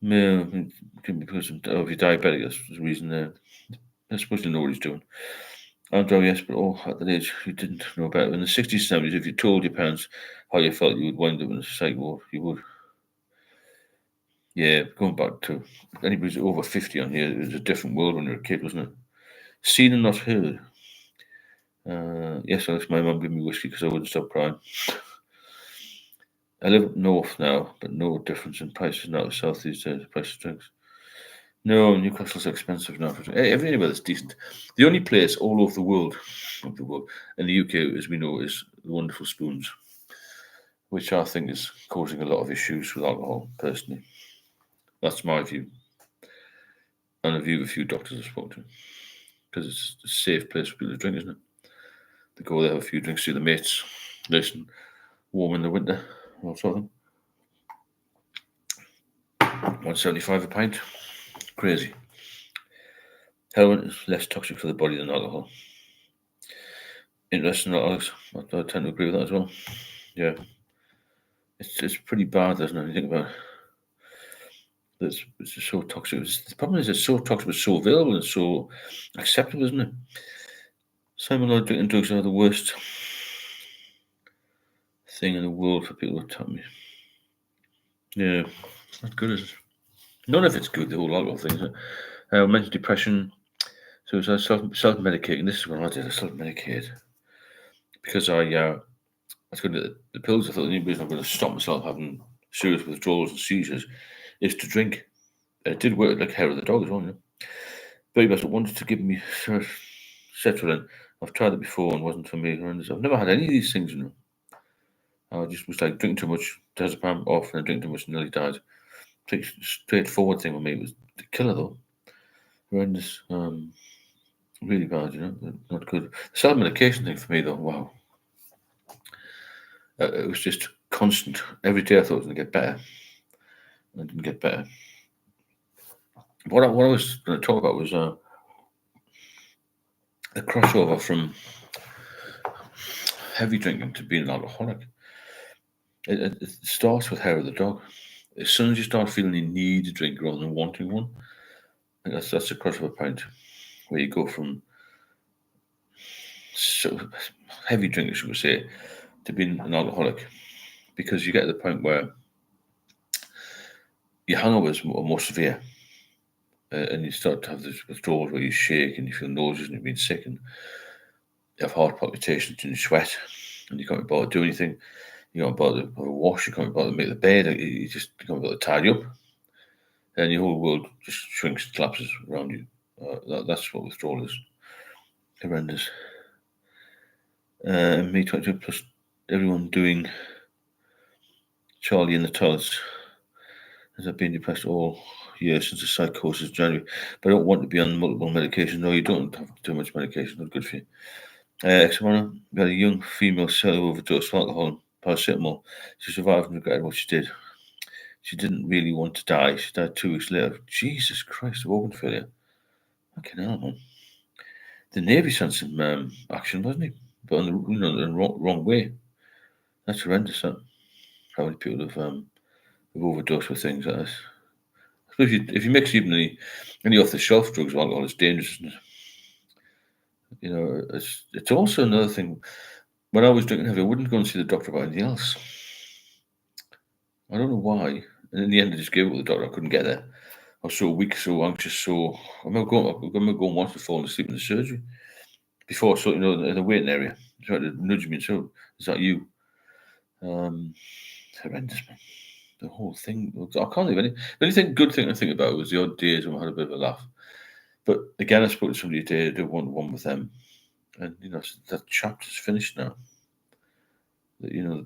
No, it can be because if you're diabetic, that's the reason there. They're supposed to know what he's doing. Andrew, yes, but at that age, you didn't know better. In the 60s, 70s, if you told your parents how you felt, you would wind up in a psych ward. You would. Yeah, going back to anybody's over 50 on here, it was a different world when you were a kid, wasn't it? Seen and not heard. Yes, Alex, my mum gave me whiskey because I wouldn't stop crying. I live up north now, but no difference in prices now. South these days, price of drinks. No, Newcastle's expensive now. Everywhere that's decent. The only place all over the world, in the UK, as we know, is the wonderful spoons, which I think is causing a lot of issues with alcohol, personally. That's my view. And the view of a few doctors I've spoken to. Because it's a safe place for people to drink, isn't it? They go there, have a few drinks, see the mates, listen, warm in the winter, all sort of thing. $1.75 a pint. Crazy. Heroin is less toxic for the body than alcohol. Interesting, Alex. I tend to agree with that as well. Yeah. It's pretty bad, isn't it? You think about it. It's just so toxic. The problem is it's so toxic, it's so available, and so acceptable, isn't it? Simon Lloyd drinking drugs are the worst thing in the world for people to tell me. Yeah, it's not good, is it? None of it's good, the whole alcohol thing, is it? Mental depression. So it's self-medicating. This is what I did. I self-medicated because I was going to the pills. I thought the only reason I'm going to stop myself having serious withdrawals and seizures is to drink. And it did work like hair of the dog as well. Very best wanted to give me sertraline. I've tried it before and wasn't for me. I've never had any of these things. I just was like drinking too much, diazepam off, and I drink too much and nearly died. Straightforward thing with me. It was the killer though. Horrendous. Really bad, not good. The self-medication thing for me though, wow. It was just constant. Every day I thought it was going to get better. And it didn't get better. What I was going to talk about was the crossover from heavy drinking to being an alcoholic. It starts with hair of the dog. As soon as you start feeling you need a drink rather than wanting one, I think that's the crossover point where you go from heavy drinking, should we say, to being an alcoholic, because you get to the point where your hangovers are more severe, and you start to have this withdrawals where you shake and you feel nauseous and you've been sick and you have heart palpitations and you sweat and you can't be bothered to do anything. You can't bother to have a wash. You can't bother to make the bed. You can't bother to tidy up, and your whole world just shrinks, collapses around you. That's what withdrawal is. Horrendous. Me 22 plus everyone doing Charlie in the toilets, as I've been depressed all year since the psychosis January. But I don't want to be on multiple medications. No, you don't have too much medication. Not good for you. Ex-partner, we had a young female sailor overdose of alcohol and paracetamol. She survived and regretted what she did. She didn't really want to die. She died 2 weeks later. Jesus Christ, of organ failure. Fucking hell, man. The Navy sent some action, wasn't he? But on the wrong way. That's horrendous, that. How many people have overdosed with things like this. If you mix even any off the shelf drugs with alcohol, it's dangerous, isn't it? You know, it's also another thing. When I was drinking heavy, I wouldn't go and see the doctor about anything else. I don't know why. And in the end, I just gave it with the doctor. I couldn't get there. I was so weak, so anxious, so I remember going once and falling asleep in the surgery before, so in the waiting area. He tried to nudge me and say, "Is that you?" Horrendous, man. The whole thing. I can't even. The only good thing I think about was the odd days when I had a bit of a laugh. But again, I spoke to somebody today. I did one with them, and that chapter's finished now. The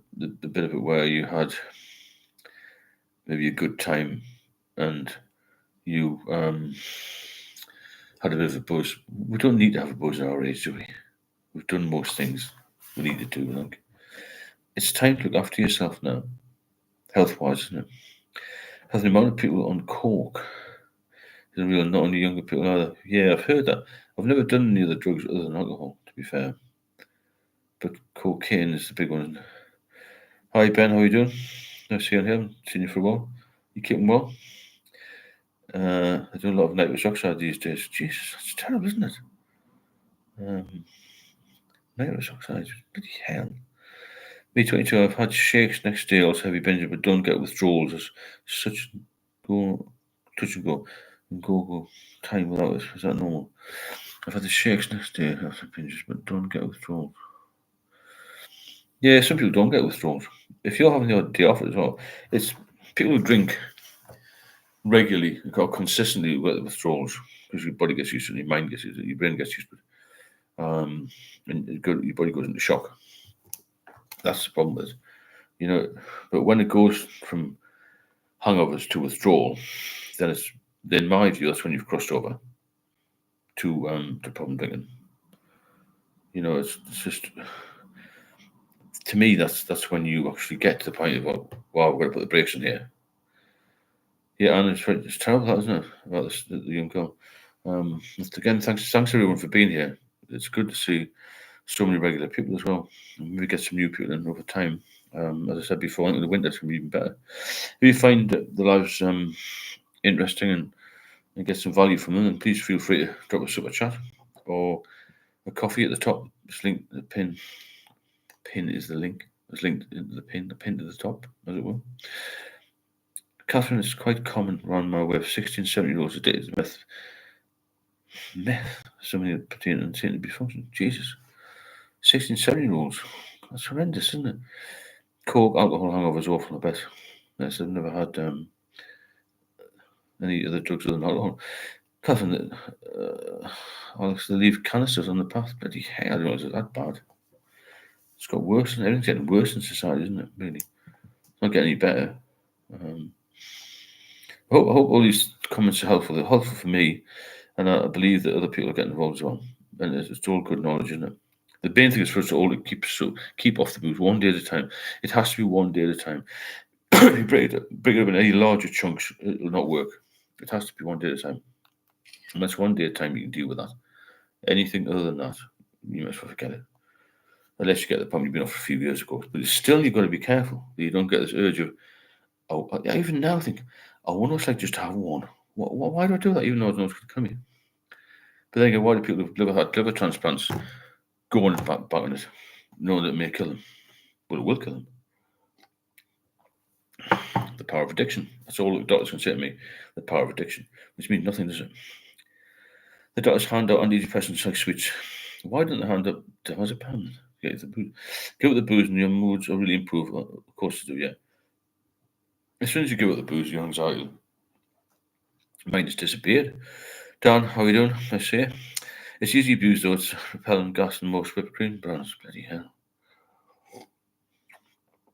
bit of it where you had maybe a good time, and you had a bit of a buzz. We don't need to have a buzz at our age, do we? We've done most things we needed to. Like, it's time to look after yourself now, health-wise, isn't it? Has the amount of people on coke is real, not only younger people either. Yeah, I've heard that. I've never done any other drugs other than alcohol, to be fair. But cocaine is the big one. Hi Ben, how you doing? Nice seeing you. Haven't seen you for a while. You keeping well? I do a lot of nitrous oxide these days. Jesus, that's terrible, isn't it? Nitrous oxide, bloody hell. Me 22. I've had shakes next day, also heavy binging, but don't get withdrawals. It's such touch and go time without it. Is that normal? I've had the shakes next day after binges, but don't get withdrawals. Yeah, some people don't get withdrawals. If you're having the odd day off as well, it's people who drink regularly or consistently get withdrawals because your body gets used to it, your mind gets used to it, your brain gets used to it, and your body goes into shock. That's the problem with it, But when it goes from hangovers to withdrawal, then in my view, that's when you've crossed over to problem drinking. It's just, to me, that's when you actually get to the point of, wow, we're going to put the brakes in here. Yeah, and it's terrible, that, isn't it? About the young girl. Again, thanks everyone for being here. It's good to see so many regular people as well. And maybe get some new people in over time. As I said before, I think in the winter it's going to be even better. If you find the lives interesting and get some value from them, then please feel free to drop a super chat or a coffee at the top. Just link the pin. Pin is the link. It's linked into the pin to the top, as it were. Catherine, is quite common around my way of 16, 17-year-olds addicted to meth. So many protein and seem to be functioning. Jesus. 16, 17-year-olds. That's horrendous, isn't it? Coke, alcohol, hangovers, awful, I bet. Yes, I've never had any other drugs other than alcohol. Catherine, Alex, they leave canisters on the path. Bloody hell, I don't know, is it that bad? It's got worse, and everything's getting worse in society, isn't it? Really, it's not getting any better. I hope all these comments are helpful. They're helpful for me, and I believe that other people are getting involved as well. And it's all good knowledge, isn't it? The main thing is for us to all keep off the booze one day at a time. It has to be one day at a time. If you break it up in any larger chunks, it will not work. It has to be one day at a time. And that's one day at a time you can deal with that. Anything other than that, you must forget it. Unless you get the problem you've been off a few years ago. But still, you've got to be careful that you don't get this urge of, I even now think, I wonder what it's like just to have one. Why do I do that even though I know it's going to come in? But then again, why do people who've had liver transplants go on back on it, knowing that it may kill them? But it will kill them. The power of addiction. That's all the doctors can say to me. The power of addiction. Which means nothing, does it? The doctors hand out antidepressants like sweets. Why don't they hand out diazepam? Get the booze and your moods will really improve. Of course they do, yeah. As soon as you give up the booze, your anxiety mind has disappeared. Dan, how are you doing? I say. It's easy abuse though, it's repellent gas and most whipped cream brands. Bloody hell.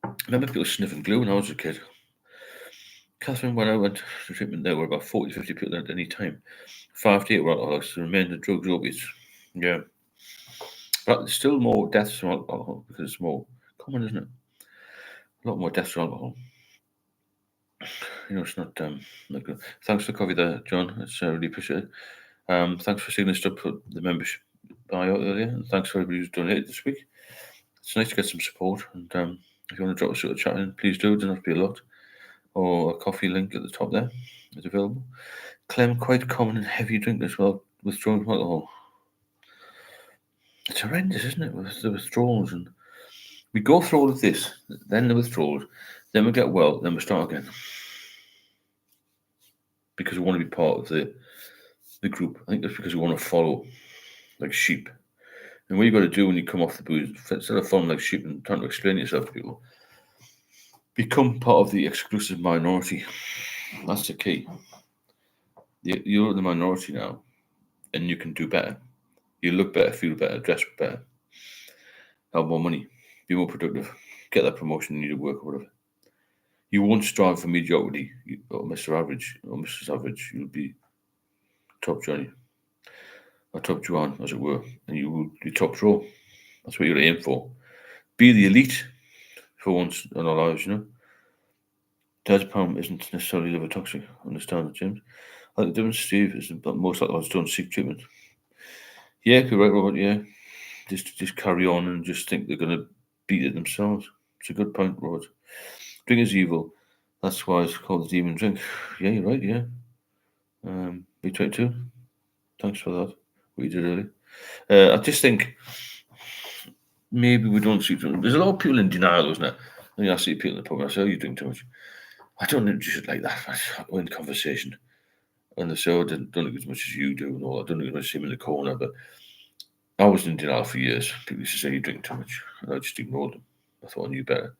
I remember people sniffing glue when I was a kid. Catherine, when I went to treatment, there were about 40 50 people at any time. 5 to 8 were alcoholics, the remainder drugs, opiates. Yeah. But there's still more deaths from alcohol because it's more common, isn't it? A lot more deaths from alcohol. It's not good. Thanks for the coffee there, John. It's really appreciated. Thanks for signing up for the membership bio earlier, and thanks for everybody who's donated this week. It's nice to get some support, and if you want to drop a sort of chat in, please do. It doesn't have to be a lot. Or a coffee link at the top there is available. Clem, quite common in heavy drinkers, well, withdrawing from alcohol. It's horrendous, isn't it, with the withdrawals? And we go through all of this, then the withdrawals, then we get well, then we start again. Because we want to be part of the group. I think that's because we want to follow like sheep. And what you've got to do when you come off the booze, instead of following like sheep and trying to explain yourself to people, become part of the exclusive minority. That's the key. You're the minority now, and you can do better. You look better, feel better, dress better, have more money, be more productive, get that promotion you need to work or whatever. You won't strive for mediocrity or Mr. Average or Mrs. Average. You'll be top Johnny or top Joanne, as it were, and you will be top draw. That's what you're aim for. Be the elite for once in our lives, Diazepam isn't necessarily liver toxic. Understand it, James? I think the difference, Steve, is that most alcoholics don't seek treatment. Yeah, correct, Robert. Yeah, just carry on and just think they're going to beat it themselves. It's a good point, Robert. Drink is evil. That's why it's called the demon drink. Yeah, you're right. Yeah. B22. Thanks for that. What you did earlier. I just think maybe we don't see. There's a lot of people in denial, isn't there? I see people in the pub and I say, "Oh, you drink too much." I don't think you should like that. We're in conversation. And they say, "Oh, I don't drink as much as you do," and all. I don't drink as much as him in the corner. But I was in denial for years. People used to say, "You drink too much." And I just ignored them. I thought I knew better.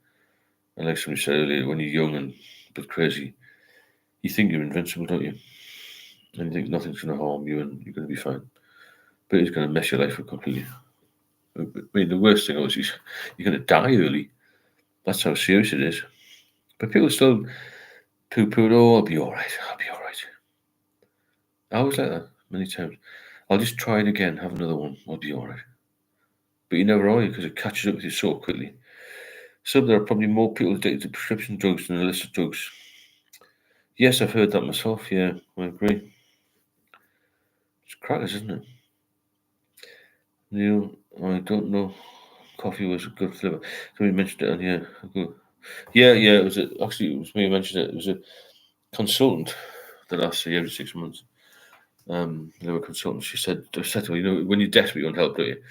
And like somebody said earlier, when you're young and a bit crazy, you think you're invincible, don't you? And you think nothing's going to harm you and you're going to be fine. But it's going to mess your life up completely. I mean, the worst thing is you're going to die early. That's how serious it is. But people still poo-pooed, "Oh, I'll be all right. I'll be all right." I was like that many times. I'll just try it again, have another one. I'll be all right. But you never are, because it catches up with you so quickly. So there are probably more people addicted to prescription drugs than illicit drugs. Yes, I've heard that myself. Yeah, I agree. It's crackers, isn't it? Neil, I don't know. Coffee was a good flavour. Somebody mentioned it on here. Yeah. It was actually it was me who mentioned it. It was a consultant that I see every 6 months. They were consultants. She said to me, when you're desperate, you want help, don't you?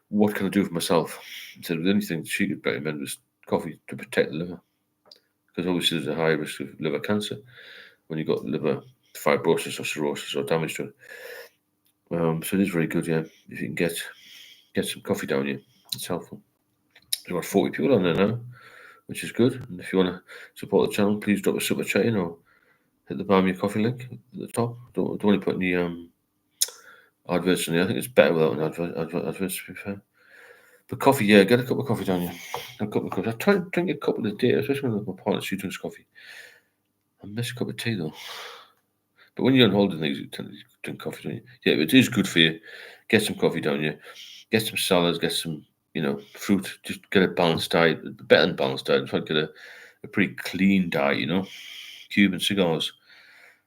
What can I do for myself? I said, the only thing she could recommend was coffee to protect the liver. Because obviously there's a high risk of liver cancer when you've got liver fibrosis or cirrhosis or damage to it. So it is very good, yeah. If you can get some coffee down you, it's helpful. There's about 40 people on there now, which is good. And if you want to support the channel, please drop a super chat in or hit the Buy Me a Coffee link at the top. Don't want to put any adverts in there. I think it's better without an adverts, to be fair. But coffee, yeah, get a cup of coffee down you. A cup of coffee. I try to drink a couple a day, especially when my partner, she drinks coffee. I miss a cup of tea though. But when you're on holiday, you tend to drink coffee, don't you? Yeah, it is good for you. Get some coffee down you. Get some salads, get some, fruit. Just get a balanced diet. Better than balanced diet. Try to get a pretty clean diet, Cuban cigars.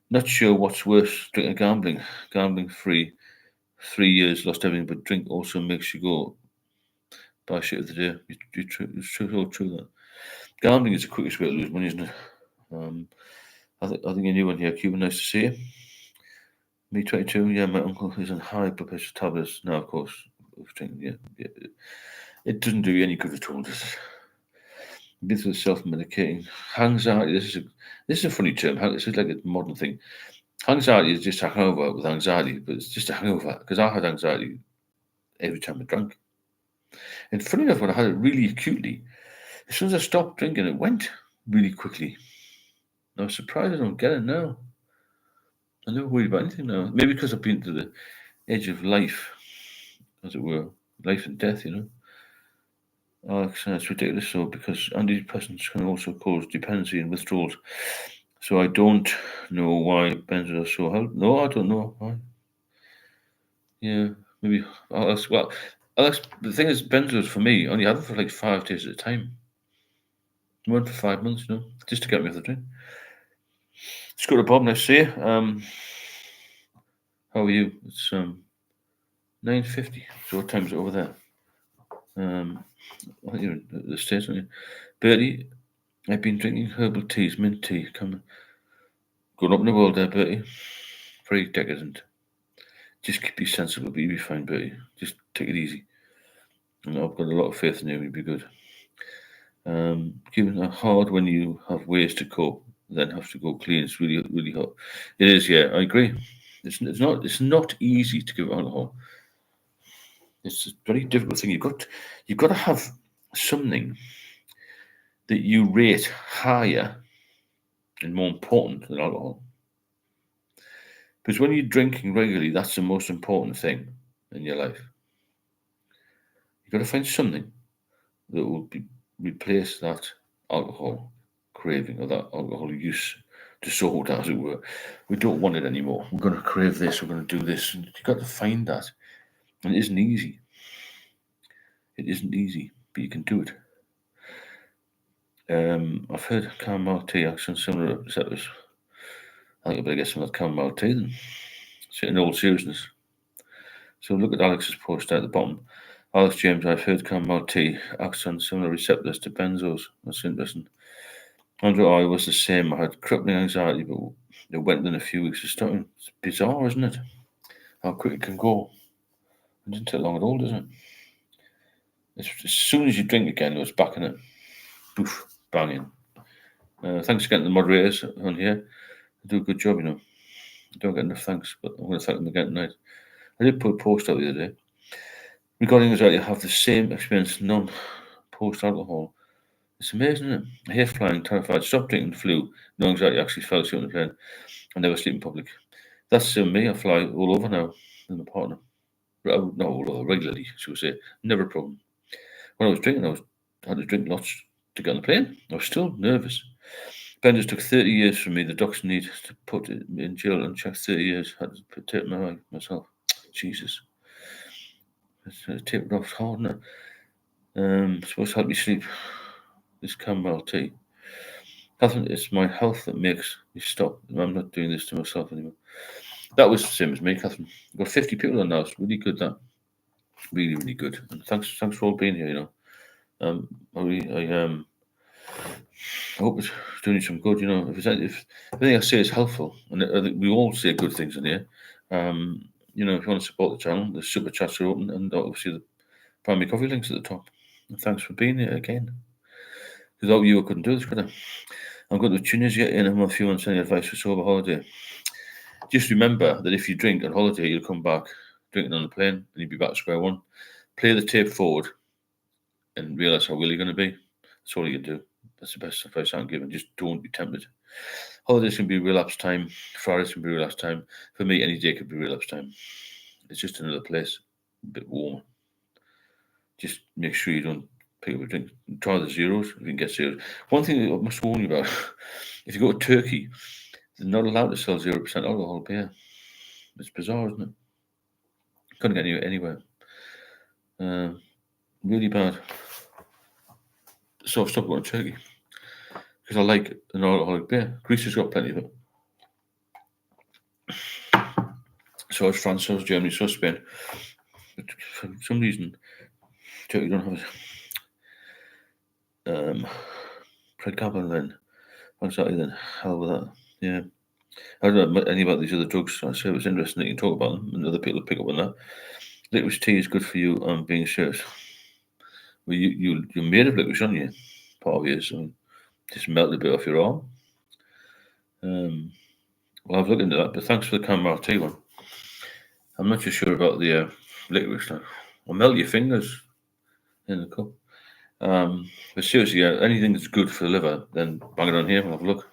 Not sure what's worse, drinking or gambling. Gambling free. 3 years, lost everything, but drink also makes you go buy shit of the day. It's true that. Gambling is the quickest way to lose money, isn't it? I think a new one here. Cuban, nice to see you. Me 22. Yeah, my uncle is on high blood pressure tablets now. Of course, yeah. It doesn't do you any good at all. Does it? Been through self-medicating. Anxiety. This is a funny term. This is like a modern thing. Anxiety is just a hangover with anxiety, but it's just a hangover because I had anxiety every time I drank. And funny enough, when I had it really acutely, as soon as I stopped drinking, it went really quickly. I was surprised I don't get it now. I never worry about anything now. Maybe because I've been to the edge of life, as it were, life and death, Alex, it's ridiculous, so because antidepressants can also cause dependency and withdrawals. So I don't know why benzos are so helpful. No, I don't know why. Yeah, maybe I'll ask. Well, Alex, the thing is, benzos for me, only had them for like 5 days at a time. I went for 5 months, just to get me off the drink. Let's go to Bob, nice to see you. How are you? It's 9:50. So what time is it over there? I think you're in the States, aren't you? Bertie, I've been drinking herbal teas, mint tea. Come, going up in the world there, Bertie. Very decadent. Just be sensible, but you'll be fine, Bertie. Just take it easy. And I've got a lot of faith in you, you'll be good. Given it hard when you have ways to cope, then have to go clean. It's really, really hard. It is, yeah, I agree. It's not easy to give alcohol. It's a very difficult thing. You've got to have something that you rate higher and more important than alcohol. Because when you're drinking regularly, that's the most important thing in your life. You've got to find something that will replace that alcohol craving or that alcohol use disorder, as it were. We don't want it anymore. We're going to crave this. We're going to do this. And you've got to find that. And it isn't easy. It isn't easy, but you can do it. I've heard chamomile tea action similar receptors. I think I better get some of that chamomile tea then. In all seriousness. So look at Alex's post at the bottom. Alex James, I've heard chamomile tea acts on similar receptors to benzos. That's interesting. Andrew, I was the same. I had crippling anxiety, but it went within a few weeks of starting. It's bizarre, isn't it? How quick it can go. It didn't take long at all, does it? As soon as you drink again, it's back in it. Boof, banging. Thanks again to the moderators on here. They do a good job, I don't get enough thanks, but I'm going to thank them again tonight. I did put a post out the other day. Regarding anxiety, I have the same experience non-post alcohol. It's amazing, isn't it? I hate flying, terrified. Stopped drinking, flew. No anxiety, actually fell asleep on the plane. I never sleep in public. That's me. I fly all over now with my partner. Not all over, regularly, should we say. Never a problem. When I was drinking, I had to drink lots to get on the plane. I was still nervous. Ben just took 30 years from me. The doctors need to put it in jail and check 30 years. I had to take my life myself. Jesus. It's taped off hard, isn't it? Supposed to help me sleep. This chamomile tea. Catherine, it's my health that makes me stop. I'm not doing this to myself anymore. That was the same as me, Catherine. We've got 50 people on now. It's really good, that. Really, really good. And thanks for all being here, I hope it's doing you some good, If anything I say is helpful, and I think we all say good things in here, if you want to support the channel, the super chats are open, and obviously the primary coffee links at the top. And thanks for being here again. Without you, I couldn't do this, could I? I'm going to Tunisia in a month. If you want any advice for sober holiday, just remember that if you drink on holiday, you'll come back drinking on the plane, and you'll be back to square one. Play the tape forward, and realise how will you're going to be. That's all you can do. That's the best advice I'm giving. Just don't be tempted. Holidays can be relapse time. Fridays can be relapse time. For me, any day could be relapse time. It's just another place, a bit warmer. Just make sure you don't pick up a drink. Try the zeros if you can get zeros. One thing I must warn you about: if you go to Turkey, they're not allowed to sell 0% alcohol beer. It's bizarre, isn't it? Couldn't get you anywhere. Really bad. So I've stopped going to Turkey because I like an alcoholic beer. Greece has got plenty of it. So has France, so has Germany, so has Spain. But for some reason, Turkey don't have it. Craig Cameron then. Exactly then. Hell with that. Yeah. I don't know any about these other drugs. So it was interesting that you can talk about them and other people pick up on that. Licorice tea is good for you. I'm being serious. Well, you're made of licorice, aren't you? Part of you. So just melt a bit off your arm. Well, I've looked into that, but thanks for the chamomile tea one. I'm not too sure about the licorice now. I'll melt your fingers in the cup. But seriously, anything that's good for the liver, then bang it on here and have a look.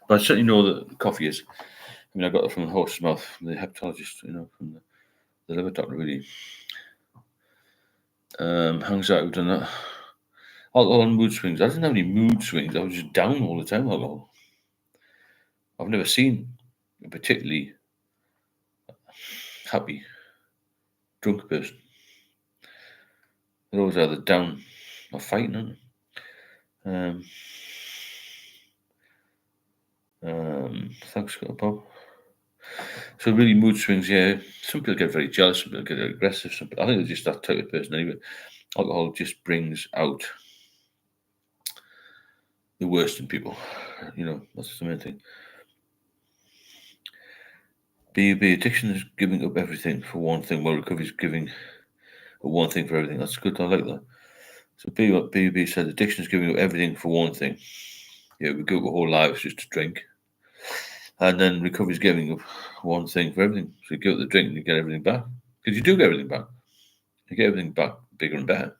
But I certainly know that coffee is. I mean, I got it from the horse's mouth, from the hepatologist, from the liver doctor, really. Hangs out, we've done that. Alcohol and mood swings. I didn't have any mood swings. I was just down all the time, alcohol. I've never seen a particularly happy drunk person. They're always either down or fighting, aren't they? Thanks, Scott Bob. So really, mood swings. Yeah, some people get very jealous. Some people get aggressive. Some people, I think they're just that type of person anyway. Alcohol just brings out the worst in people. That's the main thing. BUB, addiction is giving up everything for one thing, while recovery is giving up one thing for everything. That's good. I like that. So BUB said addiction is giving up everything for one thing. Yeah, we give up our whole lives just to drink. And then recovery is giving up one thing for everything. So you give up the drink and you get everything back. Because you do get everything back. You get everything back bigger and better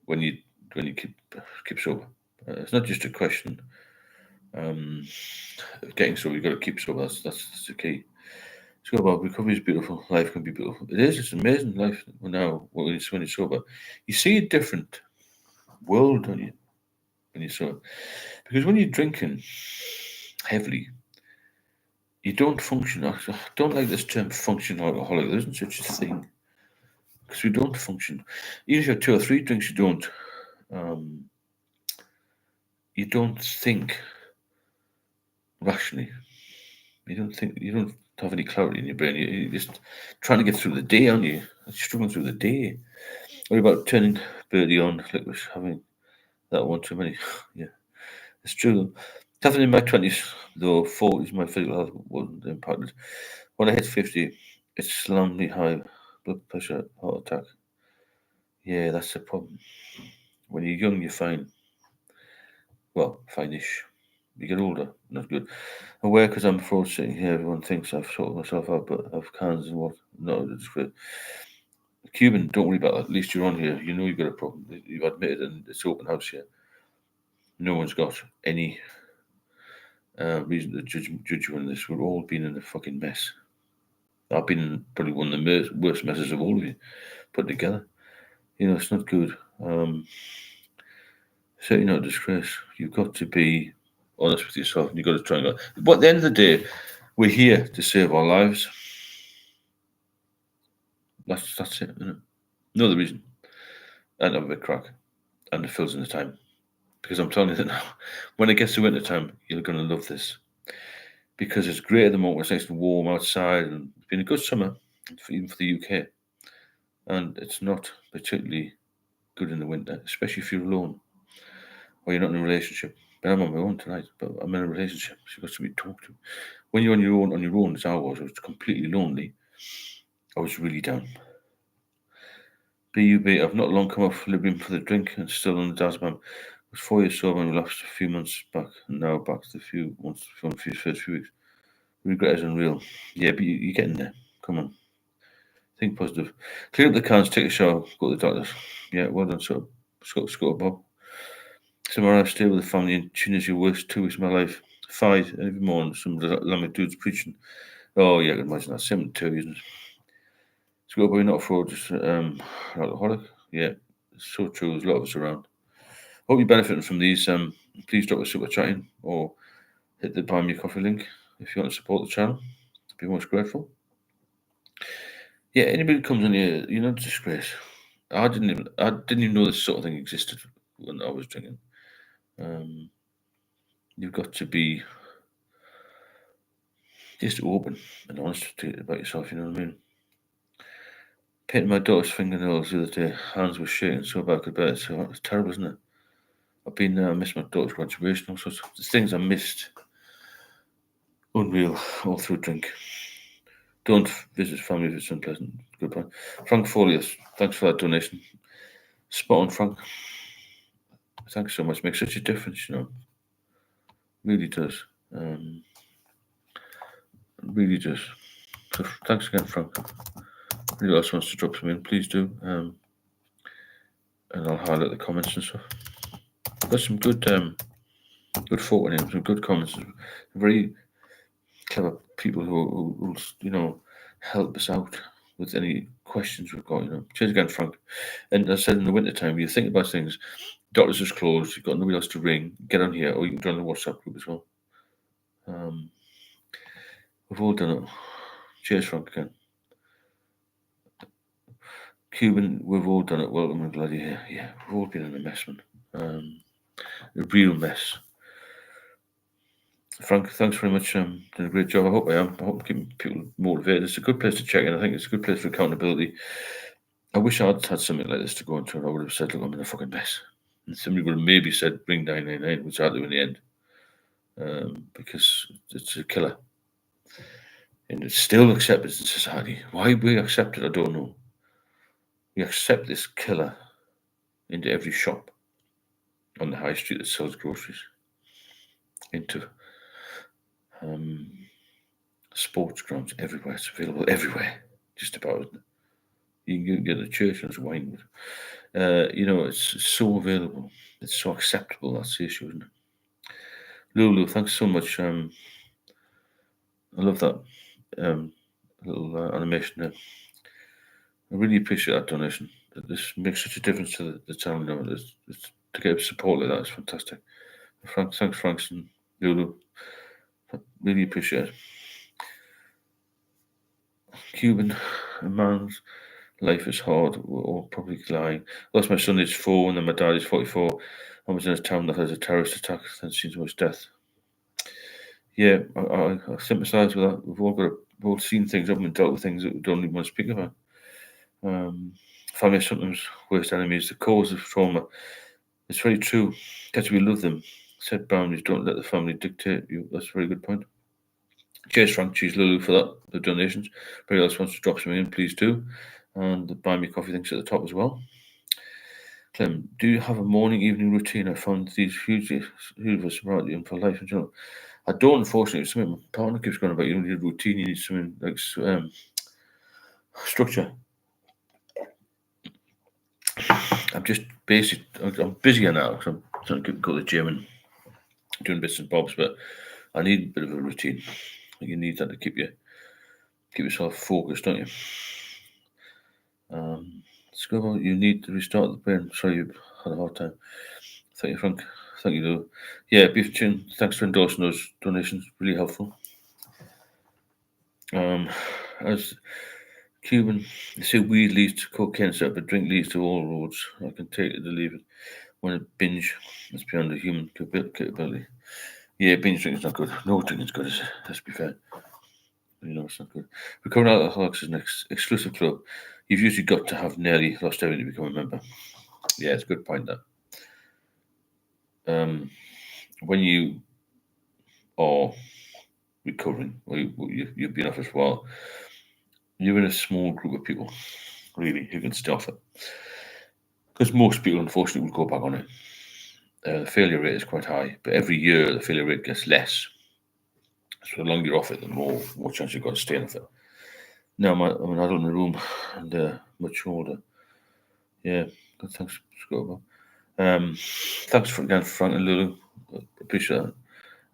when you keep sober. It's not just a question of getting sober. You've got to keep sober. That's the key. So about recovery is beautiful. Life can be beautiful. It is. It's amazing life now when you're sober. You see a different world, don't you, when you're sober? Because when you're drinking heavily, you don't function. I don't like this term functional alcoholic. There isn't such a thing. Because we don't function. Even if you have 2 or 3 drinks, um, you don't think rationally. You don't have any clarity in your brain. You're just trying to get through the day, aren't you? You're struggling through the day. What about turning Birdie on, like was having that one too many? Yeah, it's true. Definitely in my 20s, though 40s, my physical health wasn't impacted. When I hit 50, it slammed me high blood pressure, heart attack. Yeah, that's the problem. When you're young, you're fine. Well, fine-ish. You get older, not good. Aware because I'm fraud sitting here, everyone thinks I've sorted myself out, but I've cans and what? No, it's great. Cuban, don't worry about that. At least you're on here. You know you've got a problem. You've admitted, and it's open house here. No one's got any reason to judge you on this. We're all been in a fucking mess. I've been in probably one of the worst messes of all of you put together. It's not good. Certainly not a disgrace. You've got to be honest with yourself, and you've got to try and go. But at the end of the day, we're here to save our lives. That's it. No other reason. And have a bit crack, and it fills in the time. Because I'm telling you that now, when it gets to winter time, you're going to love this. Because it's great at the moment. It's nice and warm outside, and it's been a good summer, even for the UK. And it's not particularly good in the winter, especially if you're alone or you're not in a relationship. But I'm on my own tonight, but I'm in a relationship, so you've got to be talked to. When you're on your own, as I was completely lonely. I was really down. BUB, I've not long come off Librium for the drink and still on the Dazbam. I was 4 years sober and relapsed a few months back, and now back to the few months from the first few weeks. Regret is unreal. Yeah, but you're getting there. Come on. Think positive. Clear up the cans, take a shower, go to the doctors. Yeah, well done, Scott Bob. Tomorrow I stay with the family in Tunisia, worst 2 weeks of my life. Fight every morning, some Islamic dudes preaching. Oh, yeah, I can imagine that. 72, isn't it? Scott Bob, you're not a fraud, just alcoholic. Yeah, it's so true. There's a lot of us around. Hope you're benefiting from these. Please drop a super chat in or hit the Buy Me a Coffee link if you want to support the channel. I'd be most grateful. Yeah, anybody who comes on here, disgrace. I didn't even know this sort of thing existed when I was drinking. You've got to be just open and honest about yourself. You know what I mean? Painting my daughter's fingernails the other day. Hands were shaking so bad I could bear it. So it's terrible, isn't it? I've been there. I missed my daughter's graduation. All sorts of things I missed. Unreal. All through drink. Don't visit family if it's unpleasant. Goodbye. Frank Folius, thanks for that donation. Spot on, Frank. Thanks so much. Makes such a difference, Really does. Really does. So thanks again, Frank. Anybody else wants to drop some in, please do. And I'll highlight the comments and stuff. Got some good folk in here, some good comments. Very clever people who help us out with any questions we've got. Cheers again, Frank. And as I said, in the winter time, you think about things. Doctors is closed. You've got nobody else to ring. Get on here, or you can join the WhatsApp group as well. We've all done it. Cheers, Frank, again. Cuban, we've all done it. Welcome and bloody yeah, we've all been in a mess, man. A real mess. Frank, thanks very much. Done a great job. I hope I am. I hope I'm keeping people motivated. It's a good place to check in. I think it's a good place for accountability. I wish I'd had something like this to go into, and I would have said, look, I'm in a fucking mess. And somebody would have maybe said, ring 999, which I'll do in the end. Because it's a killer. And it's still accepted in society. Why we accept it, I don't know. We accept this killer into every shop on the high street that sells groceries, into sports grounds everywhere. It's available everywhere, just about, isn't it? You can get a church and it's wine. It's so available. It's so acceptable. That's the issue, isn't it? Lulu, thanks so much. I love that little animation there. I really appreciate that donation. This makes such a difference to the channel now. It's to get support like that is fantastic. Thanks, Franks and Lulu. Really appreciate it. Cuban, a man's life is hard. We're all probably lying. Lost my son is 4, and then my dad is 44. I was in a town that has a terrorist attack, then seen so much death. Yeah, I sympathise with that. We've all seen things, haven't we? Dealt with things that we don't even want to speak about. Family is sometimes worst enemies. The cause of trauma. It's very true. Because we love them. Set boundaries. Don't let the family dictate you. That's a very good point. Cheers, Frank. Cheers, Lulu, for that. The donations. If anybody else wants to drop something in, please do. And the buy me coffee things at the top as well. Clem, do you have a morning evening routine? I found these hugely smartly and for life in general. I don't, unfortunately. It's something my partner keeps going about. You don't need a routine. You need something like structure. I'm just basic. I'm busier now because I'm trying to go to the gym and doing bits and bobs, but I need a bit of a routine. You need that to keep yourself focused, don't you? Scribble, you need to restart the brain. Sorry, you had a hard time. Thank you, Frank. Thank you, Lou. Yeah, Beef Chin, thanks for endorsing those donations. Really helpful. As Cuban, they say weed leads to cocaine, so but drink leads to all roads. I can take it or leave it. When it binge, it's beyond the human capability. Yeah, binge drinking's not good. No drinking's good, is it? Let's be fair. It's not good. Recovering Alcoholics is an exclusive club. You've usually got to have nearly lost everything to become a member. Yeah, it's a good point, that. When you are recovering, or you've been off it for a while, you're in a small group of people, really, who can stay off it. Because most people, unfortunately, will go back on it. The failure rate is quite high, but every year the failure rate gets less. So the longer you're off it, the more chance you've got to stay off it. Now I'm an adult in the room and much older. Yeah, good. Thanks, Scott. Thanks again, Frank and Lulu. Appreciate that.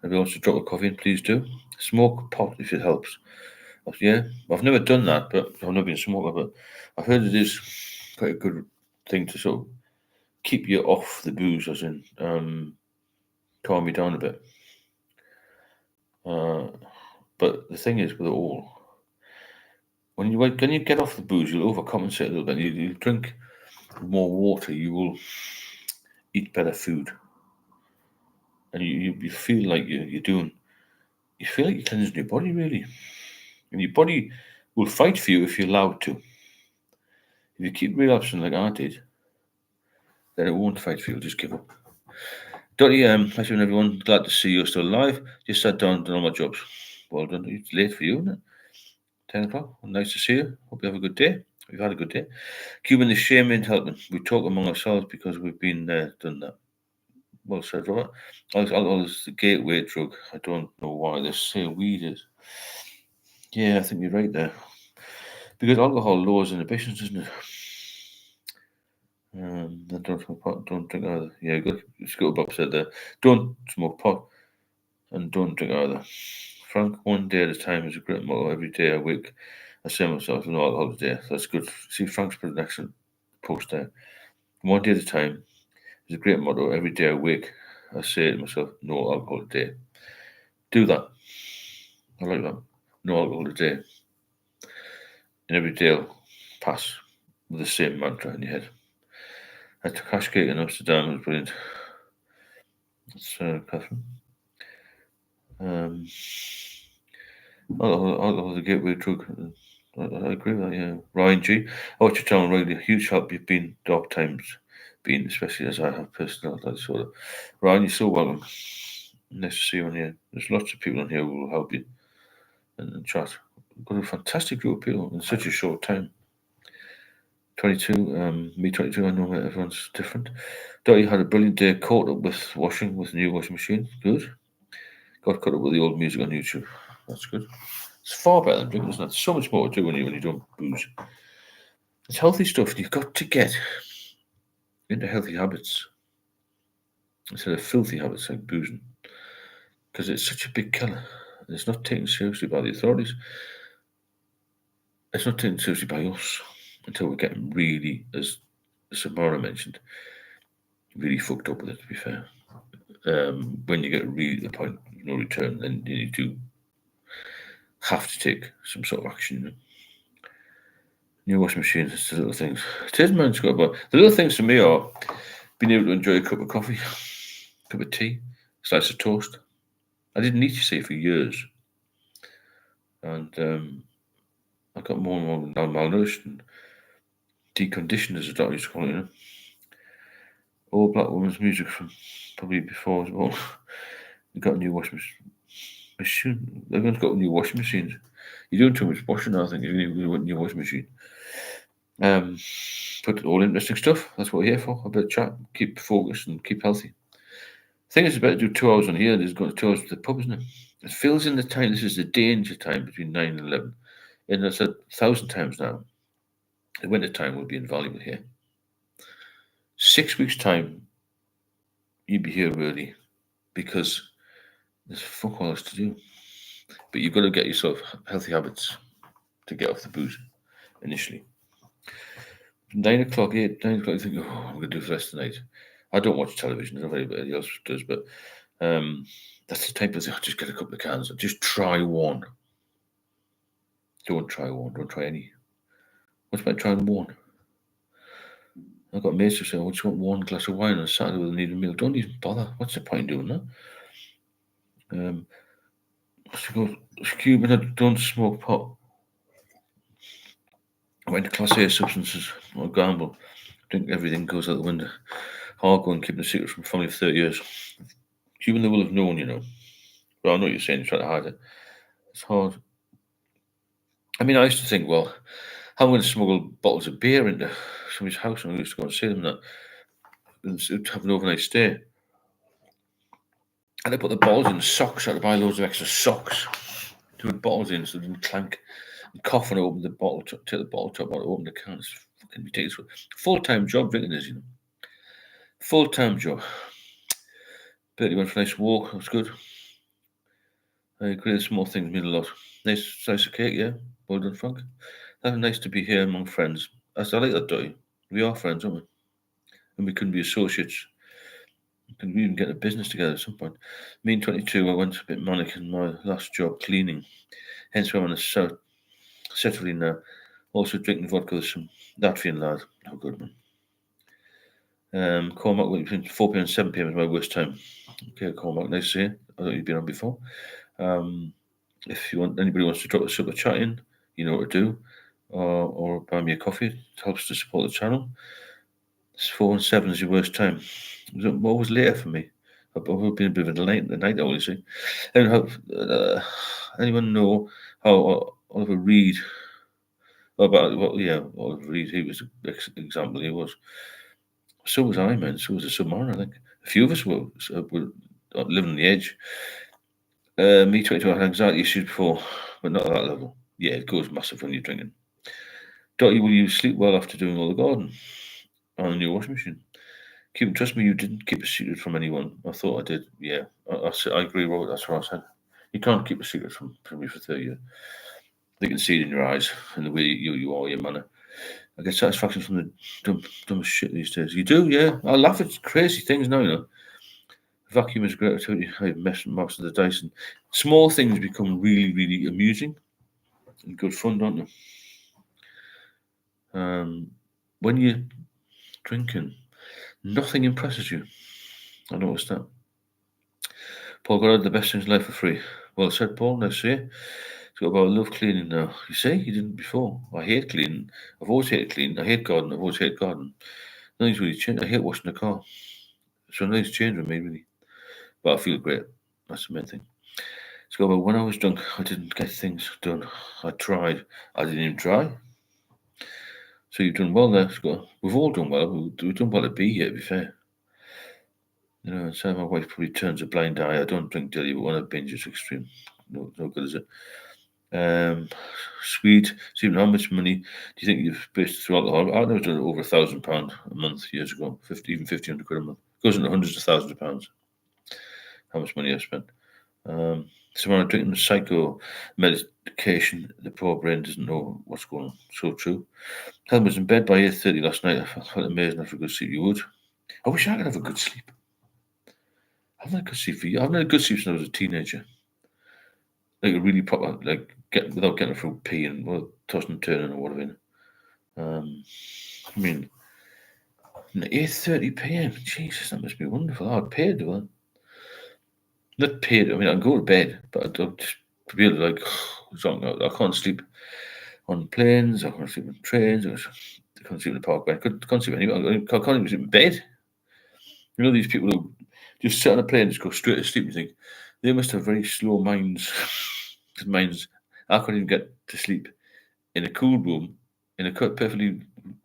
If you want to drop a coffee in, please do. Smoke pot if it helps. Yeah, I've never done that, but I've never been a smoker. But I've heard it is quite a good thing to sort of keep you off the booze, as in calm you down a bit. But the thing is, with it all, when you get off the booze, you'll overcompensate a little bit. You drink more water. You will eat better food, and you feel like you're doing. You feel like you're cleansing your body, really, and your body will fight for you if you're allowed to. If you keep relapsing like I did, then it won't fight for you. It'll just give up. Dottie, nice evening, everyone. Glad to see you're still alive. Just sat down and done all my jobs. Well done. It's late for you, isn't it? 10 o'clock. Well, nice to see you. Hope you have a good day. We've had a good day. Cuban, the shame ain't helping. We talk among ourselves because we've been done that. Well said, Robert. Alcohol is the gateway drug. I don't know why they say weed is. Yeah, I think you're right there. Because alcohol lowers inhibitions, doesn't it? Then don't smoke pot, don't drink either. Yeah, good. Scott Bob said there. Don't smoke pot and don't drink either. Frank, one day at a time is a great motto. Every day I wake, I say to myself, no alcohol today. That's good. See, Frank's put an excellent post there. One day at a time is a great motto. Every day I wake, I say to myself, no alcohol today. Do that. I like that. No alcohol today. And every day will pass. with the same mantra in your head. I took hash cake in Amsterdam. It was brilliant. That's Catherine. I'll the gateway drug. I agree with that. Yeah, Ryan G. I watch your channel regularly. A huge help. You've been dark times, especially as I have personal that disorder. Ryan, you're so welcome. Nice to see you on here. There's lots of people on here who will help you and chat. We've got a fantastic group of people in such a short time. 22, me 22, I know everyone's different. Dottie had a brilliant day, caught up with washing with the new washing machine. Good. Got caught up with the old music on YouTube. That's good. It's far better than drinking, isn't it? There's so much more to do when you don't booze. It's healthy stuff. You've got to get into healthy habits instead of filthy habits like boozing. Because it's such a big killer. And it's not taken seriously by the authorities. It's not taken seriously by us until we're getting really, as Samara mentioned, really fucked up with it, to be fair. When you get really to the point of no return, then you do have to take some sort of action. You know? New washing machines, it's the little things. It is, man, Scott, but the little things to me are being able to enjoy a cup of coffee, a cup of tea, a slice of toast. I didn't eat, you see, for years. And I got more and more malnourished and deconditioned, as the doctor used to call it, you know. All black women's music from probably before as well. They got a new washing machine. Everyone's got new washing machines. You're doing too much washing now, I think. You need a new washing machine. But all interesting stuff. That's what we're here for. A bit of chat, keep focused and keep healthy. The thing is, it's better to do 2 hours on here. There's going to 2 hours to the pub, isn't it? It fills in the time. This is the danger time between 9 and 11. And I said 1,000 times now. The winter time will be invaluable here. 6 weeks' time, you'd be here early because there's fuck all else to do. But you've got to get yourself healthy habits to get off the booze initially. 9 o'clock, 9 o'clock, you think, oh, I'm going to do for the rest of the night. I don't watch television, I don't know if anybody else does, but that's the type of thing. I just get a couple of cans. Just try one. Don't try one. Don't try any. What's about trying one? I've got mates who say, I just want one glass of wine on a Saturday with a needed meal. Don't even bother. What's the point doing that? Cuban, I don't smoke pot. I went to Class A substances. I gamble. I think everything goes out the window. Hard going, keeping a secret from family for 30 years. Cuban, they will have known, you know. But I know what you're saying, you're trying to hide it. It's hard. I mean, I used to think, well, how am I going to smuggle bottles of beer into somebody's house? And I used to go and see them that and have an overnight stay. And I put the bottles in socks. I had to buy loads of extra socks to put bottles in so they didn't clank. And cough and open the bottle, take the bottle top out, open the can. It's fucking ridiculous. Full-time job drinking this, you know. Full-time job. Bertie went for a nice walk. It was good. I agree. The small things mean a lot. Nice slice of cake, yeah. Well done, Frank. That's nice to be here among friends. I like that, Dottie. We are friends, aren't we? And we couldn't be associates. We can even get a business together at some point. Me and 22, I went a bit manic in my last job cleaning. Hence why I'm on a settling now. Also drinking vodka with some Latvian lad. Oh, good, man. Cormac, between 4 p.m. and 7 p.m. is my worst time. Okay, Cormac, nice to see you. I thought you'd been on before. If anybody wants to drop a super chat in, you know what to do. Or buy me a coffee. It helps to support the channel. 4 and 7 is your worst time. What was later for me? I've been a bit of a night owl, you see. Anyone know how Oliver Reed? Oliver Reed. He was an example. He was. So was I, man. So was a submariner. I think a few of us were living on the edge. Me 22. I had anxiety issues before, but not at that level. Yeah, it goes massive when you're drinking. Dottie, will you sleep well after doing all the garden on the new washing machine? Trust me, you didn't keep a secret from anyone. I thought I did. Yeah, I agree, Robert. That's what I said. You can't keep a secret from me for 30 years. They can see it in your eyes and the way you are, your manner. I get satisfaction from the dumbest shit these days. You do, yeah. I laugh at crazy things now, you know. Vacuum is a great activity. I mess most of the dice. And small things become really, really amusing and good fun, don't they? when you're drinking, nothing impresses you. I noticed that. Paul got out the best things in life for free. Well said, Paul. Nice to see you. He's got about I love cleaning now. You see, you didn't before. I hate cleaning. I've always hated cleaning. I hate gardening. I've always hated gardening. Nothing's really changed. I hate washing the car. So nothing's changed with me, really. But I feel great. That's the main thing. He's got about when I was drunk, I didn't get things done. I tried. I didn't even try. So you've done well there, Scott. We've all done well. We've done well to be here, to be fair. You know, so my wife probably turns a blind eye. I don't drink jelly, but when I binge, it's extreme. No good, is it? Sweet. Stephen, how much money do you think you've based through alcohol? I was doing over £1,000 a month years ago, even 1,500 quid a month. It goes into hundreds of thousands of pounds. How much money I've spent. So when I'm drinking psycho medication, the poor brain doesn't know what's going on. So true. Helen was in bed by 8:30 last night. I felt amazing after a good sleep. You would. I wish I could have a good sleep. I haven't had a good sleep for you. I haven't had a good sleep since I was a teenager. Like a really proper, like without getting through pee and tossing and turning or whatever. I mean, 8:30 p.m. Jesus, that must be wonderful. I'd pay to do that. Not paid. I mean, I can go to bed, but I don't just feel like I can't sleep on planes. I can't sleep on trains. I can't sleep in the park. I can't sleep anywhere. I can't even sleep in bed. You know these people who just sit on a plane and just go straight to sleep. You think they must have very slow minds. Minds. I couldn't even get to sleep in a cool room in a perfectly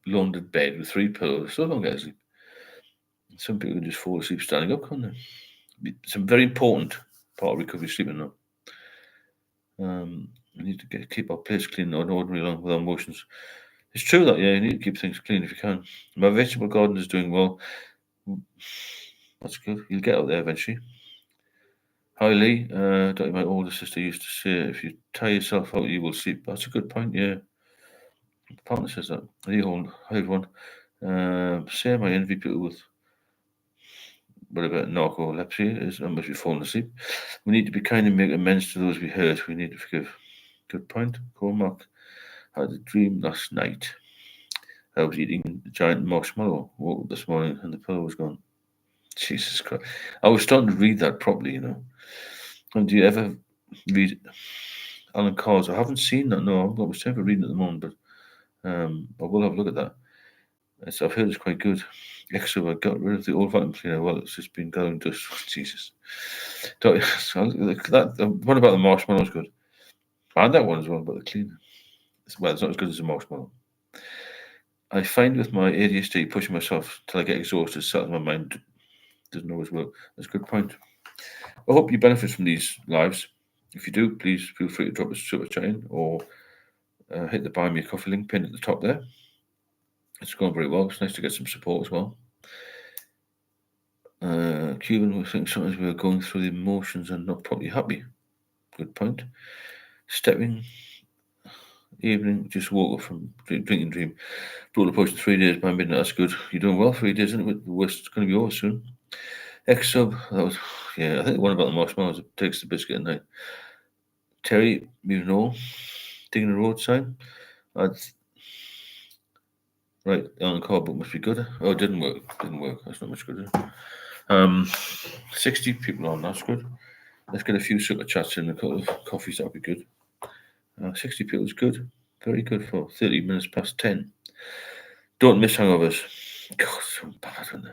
laundered bed with 3 pillows. So I don't get to sleep. Some people can just fall asleep standing up, can't they? It's a very important part of recovery sleeping now. We need to keep our place clean on ordinary long with our emotions. It's true that, yeah, you need to keep things clean if you can. My vegetable garden is doing well. That's good. You'll get out there eventually. Hi, Lee. My older sister used to say, if you tire yourself out, you will sleep. That's a good point, yeah. My partner says that. Hi, everyone. Same, I envy people with whatever narcolepsy is, and must be falling asleep. We need to be kind and make amends to those we hurt. We need to forgive. Good point. Cormac had a dream last night. I was eating a giant marshmallow. Woke up this morning and the pillow was gone. Jesus Christ. I was starting to read that properly, you know. And do you ever read Alan Carr's? I haven't seen that, no. I was never reading at the moment, but I will have a look at that. I've heard it's quite good. Extra, I got rid of the old vacuum cleaner. Well, it's just been going dust. Jesus. That one about the marshmallow is good. I had that one as well about the cleaner. Well, it's not as good as a marshmallow. I find with my ADHD, pushing myself till I get exhausted, settles my mind doesn't always work. That's a good point. I hope you benefit from these lives. If you do, please feel free to drop us a super chat in or hit the buy me a coffee link pinned at the top there. It's going very well. It's nice to get some support as well. Cuban, we think sometimes we are going through the emotions and not properly happy. Good point. Stepping evening, just woke up from drinking dream. Brought the potion 3 days by midnight. That's good. You're doing well. 3 days, isn't it? The worst is going to be over soon. X sub. That was, yeah. I think the one about the marshmallows takes the biscuit at night. Terry, you know, digging the road sign. Right, Alan Carr book must be good. Oh, it didn't work. Didn't work. That's not much good. 60 people on. That's good. Let's get a few super chats in, a couple of coffees. That'll be good. 60 people is good. Very good for 30 minutes past 10. Don't miss hangovers. God, so bad, aren't they?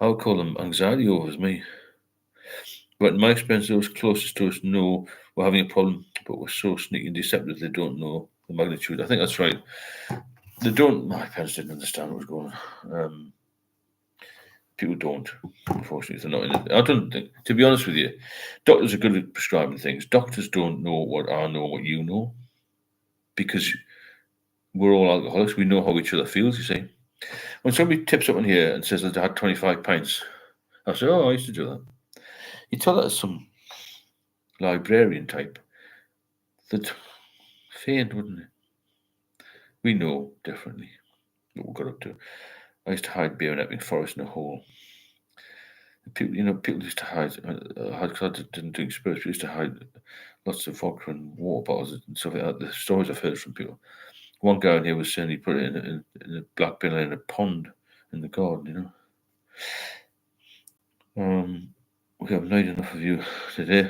I would call them anxiety overs, me. But in my experience, those closest to us know we're having a problem, but we're so sneaky and deceptive they don't know the magnitude. I think that's right. They don't. My parents didn't understand what was going on. People don't, unfortunately, if they're not in it. I don't think, to be honest with you, doctors are good at prescribing things. Doctors don't know what I know, what you know, because we're all alcoholics. We know how each other feels, you see. When somebody tips up in here and says that they had 25 pints, I say, oh, I used to do that. You tell that to some librarian type, that faint, wouldn't it? We know differently what we got up to. I used to hide beer in Epping Forest in a hole. People used to hide. Because I didn't drink spirits, we used to hide lots of vodka and water bottles and stuff like that. The stories I've heard from people. One guy in here was saying he put it in a black bin in a pond in the garden, We have not enough of you today.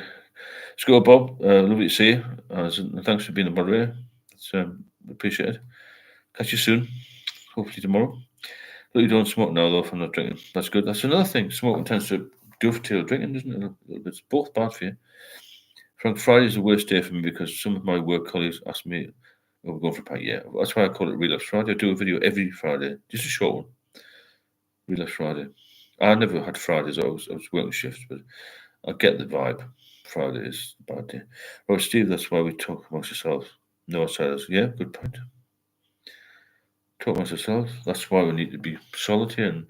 Scott Bob, lovely to see you. And thanks for being the moderator. It's appreciated. Catch you soon. Hopefully tomorrow. Look, you don't smoke now though if I'm not drinking. That's good. That's another thing. Smoking tends to dovetail drinking, doesn't it? It's both bad for you. Frank, Friday's the worst day for me because some of my work colleagues ask me, "Oh, we're going for a pint." Yeah, that's why I call it Relapse Friday. I do a video every Friday, just a short one. Relapse Friday. I never had Fridays. I was working shifts, but I get the vibe. Friday is a bad day. Well, Steve, that's why we talk amongst ourselves. No outsiders. Yeah, good point. Talk amongst ourselves. That's why we need to be solid here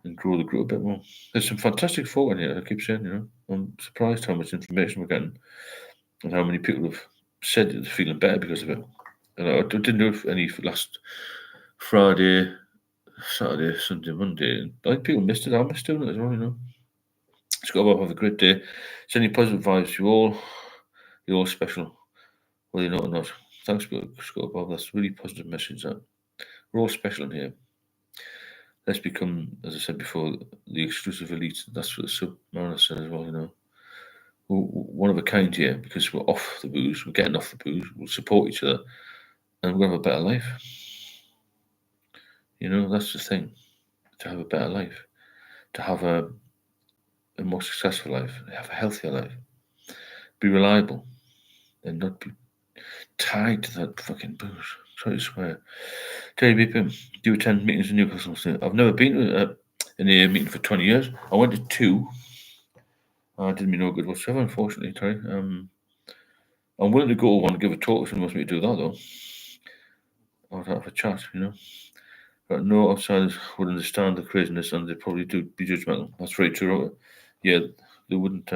and grow the group a bit more. There's some fantastic folk in here, I keep saying, I'm surprised how much information we're getting and how many people have said that they're feeling better because of it. And I didn't do any last Friday, Saturday, Sunday, Monday. I think people missed it. I missed doing it as well, Scott Bob, have a great day. Sending positive vibes to you all. You're all special, whether you know it or not. Thanks, Scott Bob. That's a really positive message. That we're all special in here. Let's become, as I said before, the exclusive elite. That's what the Submariner said as well, We're one of a kind here because we're off the booze. We're getting off the booze. We'll support each other and we'll have a better life. That's the thing. To have a better life. To have a more successful life. Have a healthier life. Be reliable. And not be tied to that fucking booze. Sorry to swear. Terry Beepin, do you attend meetings in Newcastle? I've never been to an AA meeting for 20 years. I went to 2. I didn't mean no good whatsoever, unfortunately, Terry. I'm willing to go to one and give a talk if someone wants me to do that, though. I'll have a chat, But no outsiders would understand the craziness and they'd probably be judgmental. That's very true. Yeah, they wouldn't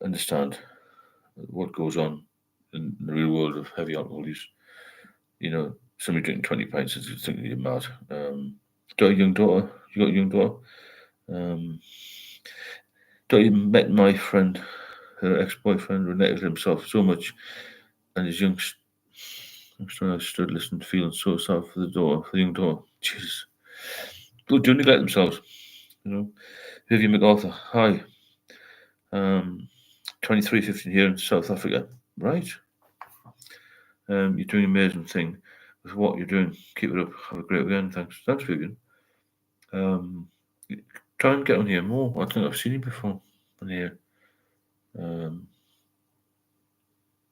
understand what goes on in the real world of heavy alcohol use. Somebody drinking 20 pints is thinking you're mad. Got a young daughter. You got a young daughter? Don't you met my friend, her ex-boyfriend, reneged himself so much, and his young. I stood listening, feeling so sad for the young daughter. Jesus, people do neglect themselves. Vivian MacArthur. Hi. 23, 15 here in South Africa. Right. You're doing an amazing thing with what you're doing. Keep it up. Have a great weekend. Thanks. Thanks, Vivian. Try and get on here more. I think I've seen you before on here.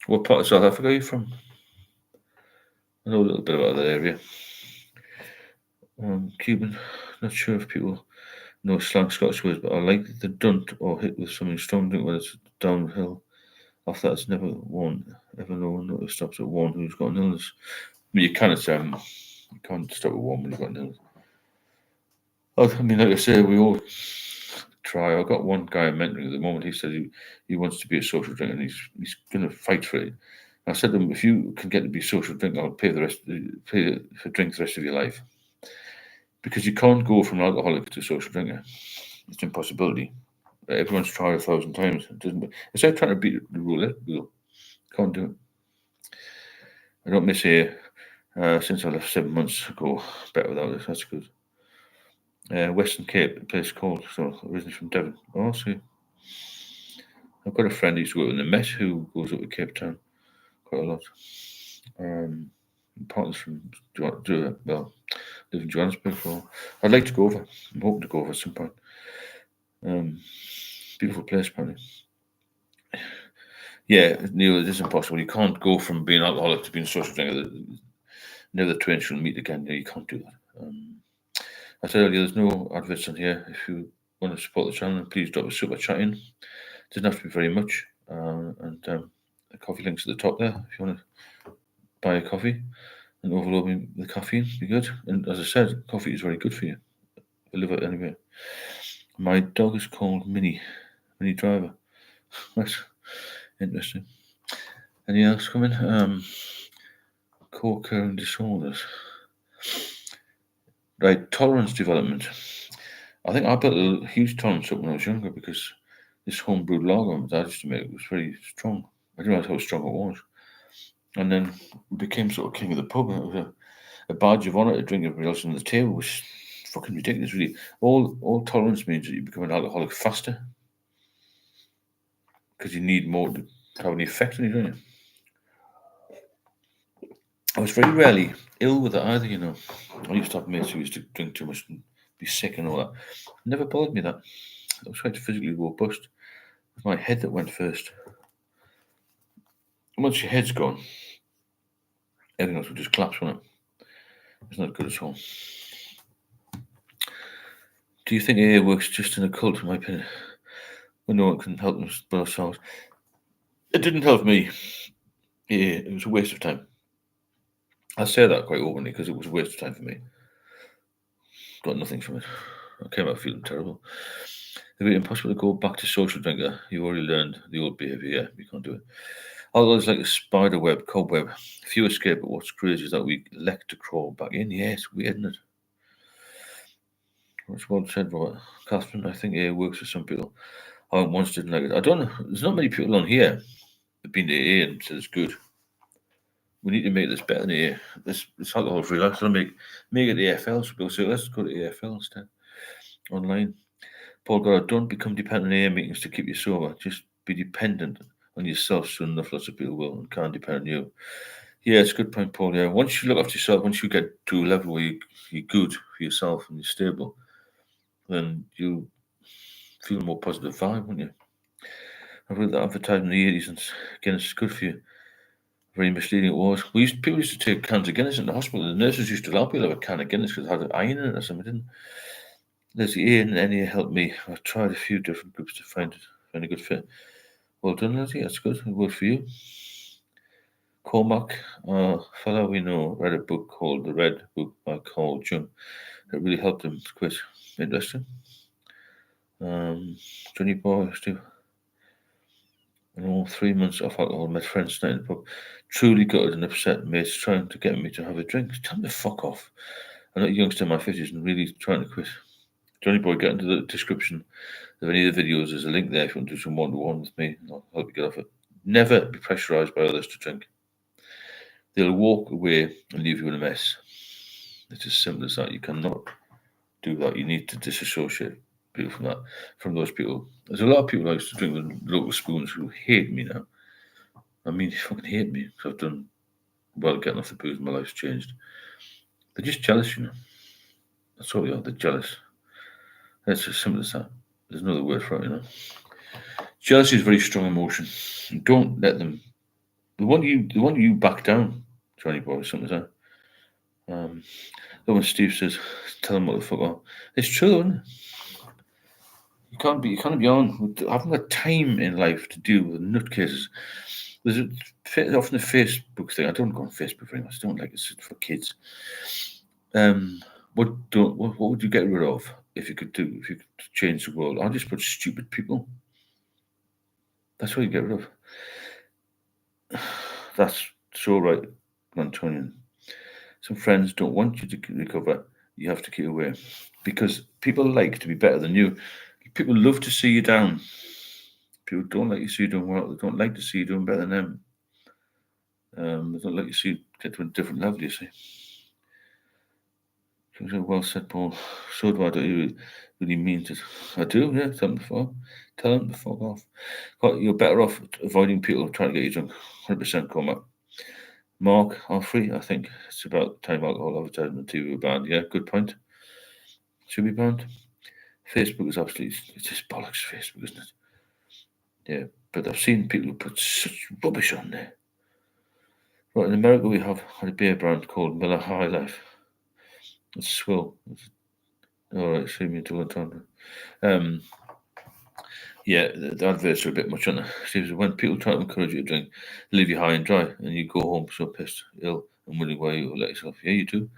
What part of South Africa are you from? I know a little bit about that area. Cuban. Not sure if people know slang Scottish words, but I like the dunt or hit with something strong drink when it's downhill. After that, it's never no stops at one who's got an illness. I mean, you can't stop at one when you've got an illness. I mean, like I say, we all try. I've got one guy I'm mentoring at the moment. He said he wants to be a social drinker and he's going to fight for it. I said to him, if you can get to be a social drinker, I'll pay for drinks the rest of your life. Because you can't go from an alcoholic to a social drinker. It's an impossibility. Everyone's tried 1,000 times. It's like trying to beat the roulette wheel. Can't do it. I don't miss here since I left 7 months ago. Better without this. That's good. Western Cape, a place called, so originally from Devon. Oh, see. I've got a friend who used to work in the Met who goes up to Cape Town quite a lot. Partners from live in Johannesburg. So I'd like to go over. I'm hoping to go over at some point. Beautiful place, apparently. Yeah, Neil, it is impossible. You can't go from being alcoholic to being a social drinker. Never the twain shall meet again. You can't do that. I said earlier, there's no adverts on here. If you want to support the channel, please drop a super chat in. It doesn't have to be very much. The coffee link's at the top there. If you want to buy a coffee and overload me with caffeine, be good. And as I said, coffee is very good for you. I live it anyway. My dog is called Mini Driver. That's interesting. Anything else coming? Co-occurring disorders. Right, tolerance development. I think I built a huge tolerance up when I was younger because this homebrewed lager my dad used to make was very strong. I didn't realize how strong it was. And then became sort of king of the pub. It was a badge of honour to drink everybody else on the table, which is fucking ridiculous, really. All tolerance means that you become an alcoholic faster because you need more to have any effect on you, don't you? I was very rarely ill with it either, you know. I used to have mates who used to drink too much and be sick and all that. It never bothered me that. I was quite physically robust. It was my head that went first. And once your head's gone, everything else will just collapse on it. It's not good at all. Do you think AA works just in a cult, in my opinion? When no one can help them but ourselves? It didn't help me. AA, it was a waste of time. I say that quite openly because it was a waste of time for me. Got nothing from it. I came out feeling terrible. It'd be impossible to go back to social drinker. You already learned the old behaviour. Yeah, you can't do it. Although it's like a spider web, cobweb. If you escape it, what's crazy is that we elect to crawl back in. Yeah, it's weird, isn't it? That's well said, Robert. Catherine, I think AA works for some people. I once didn't like it. I don't know. There's not many people on here who've been to AA and said it's good. We need to make this better than AA. This alcohol free life. So make it AFL. So people say, let's go to AFL instead. Online. Paul Goddard, don't become dependent on AA meetings to keep you sober. Just be dependent on yourself soon enough. Lots of people will and can't depend on you. Yeah, it's a good point, Paul. Yeah, once you look after yourself, once you get to a level where you're good for yourself and you're stable, then you feel more positive vibe, won't you? I've read that advertised in the 80s, and again, it's good for you. Very misleading it was. People used to take cans of Guinness in the hospital. The nurses used to allow people to have a can of Guinness because it had iron in it or something, didn't it? There's the A and NA helped me. I've tried a few different groups to find a good fit. Well done, Lizzie. That's good. It worked for you. Cormac, a fellow we know, read a book called The Red Book by Carl Jung. It really helped him to quit. Interesting. Johnny Boy, Steve. 3 months off alcohol, met friends tonight in the pub. Truly gutted and upset, mates trying to get me to have a drink. Tell them to fuck off. I'm not a youngster in my 50s and really trying to quit. Johnny Boy, get into the description of any of the videos. There's a link there if you want to do some one-to-one with me. I'll help you get off it. Never be pressurised by others to drink. They'll walk away and leave you in a mess. It's as simple as that. You cannot do that. You need to disassociate people from those people. There's a lot of people who used to drink with local spoons who hate me now. I mean, they fucking hate me because I've done well getting off the booze and my life's changed. They're just jealous, you know. That's all they are. They're jealous. It's as simple as that. There's no other word for it, you know. Jealousy is a very strong emotion. And don't let them. They want you back down, Johnny Boy, something like that. Then when Steve says, "Tell them what the fuck on," it's true, isn't it? You can't be on. I haven't got time in life to deal with nutcases. There's often a Facebook thing. I don't go on Facebook very much. I don't like it. It's for kids. What would you get rid of if you could change the world? I'll just put stupid people. That's what you get rid of. That's so right, Antonian. Some friends don't want you to recover. You have to keep away because people like to be better than you. People love to see you down. People don't like to see you doing well. They don't like to see you doing better than them. They don't like to see you get to a different level, you see. Well said, Paul. So do I. Do you really mean it? I do, yeah. Tell them to fuck off. You're better off avoiding people trying to get you drunk. 100% Cormac. Mark Alfrey, I think it's about time alcohol advertising on TV were banned. Yeah, good point. Should be banned. Facebook is absolutely, it's just bollocks, Facebook, isn't it? Yeah, but I've seen people who put such rubbish on there. Right, in America we have a beer brand called Miller High Life. It's swill. Alright, see me to one time. Yeah, the adverts are a bit much on it. When people try to encourage you to drink, they leave you high and dry, and you go home so pissed, ill, and wondering why you let yourself. Yeah, you do.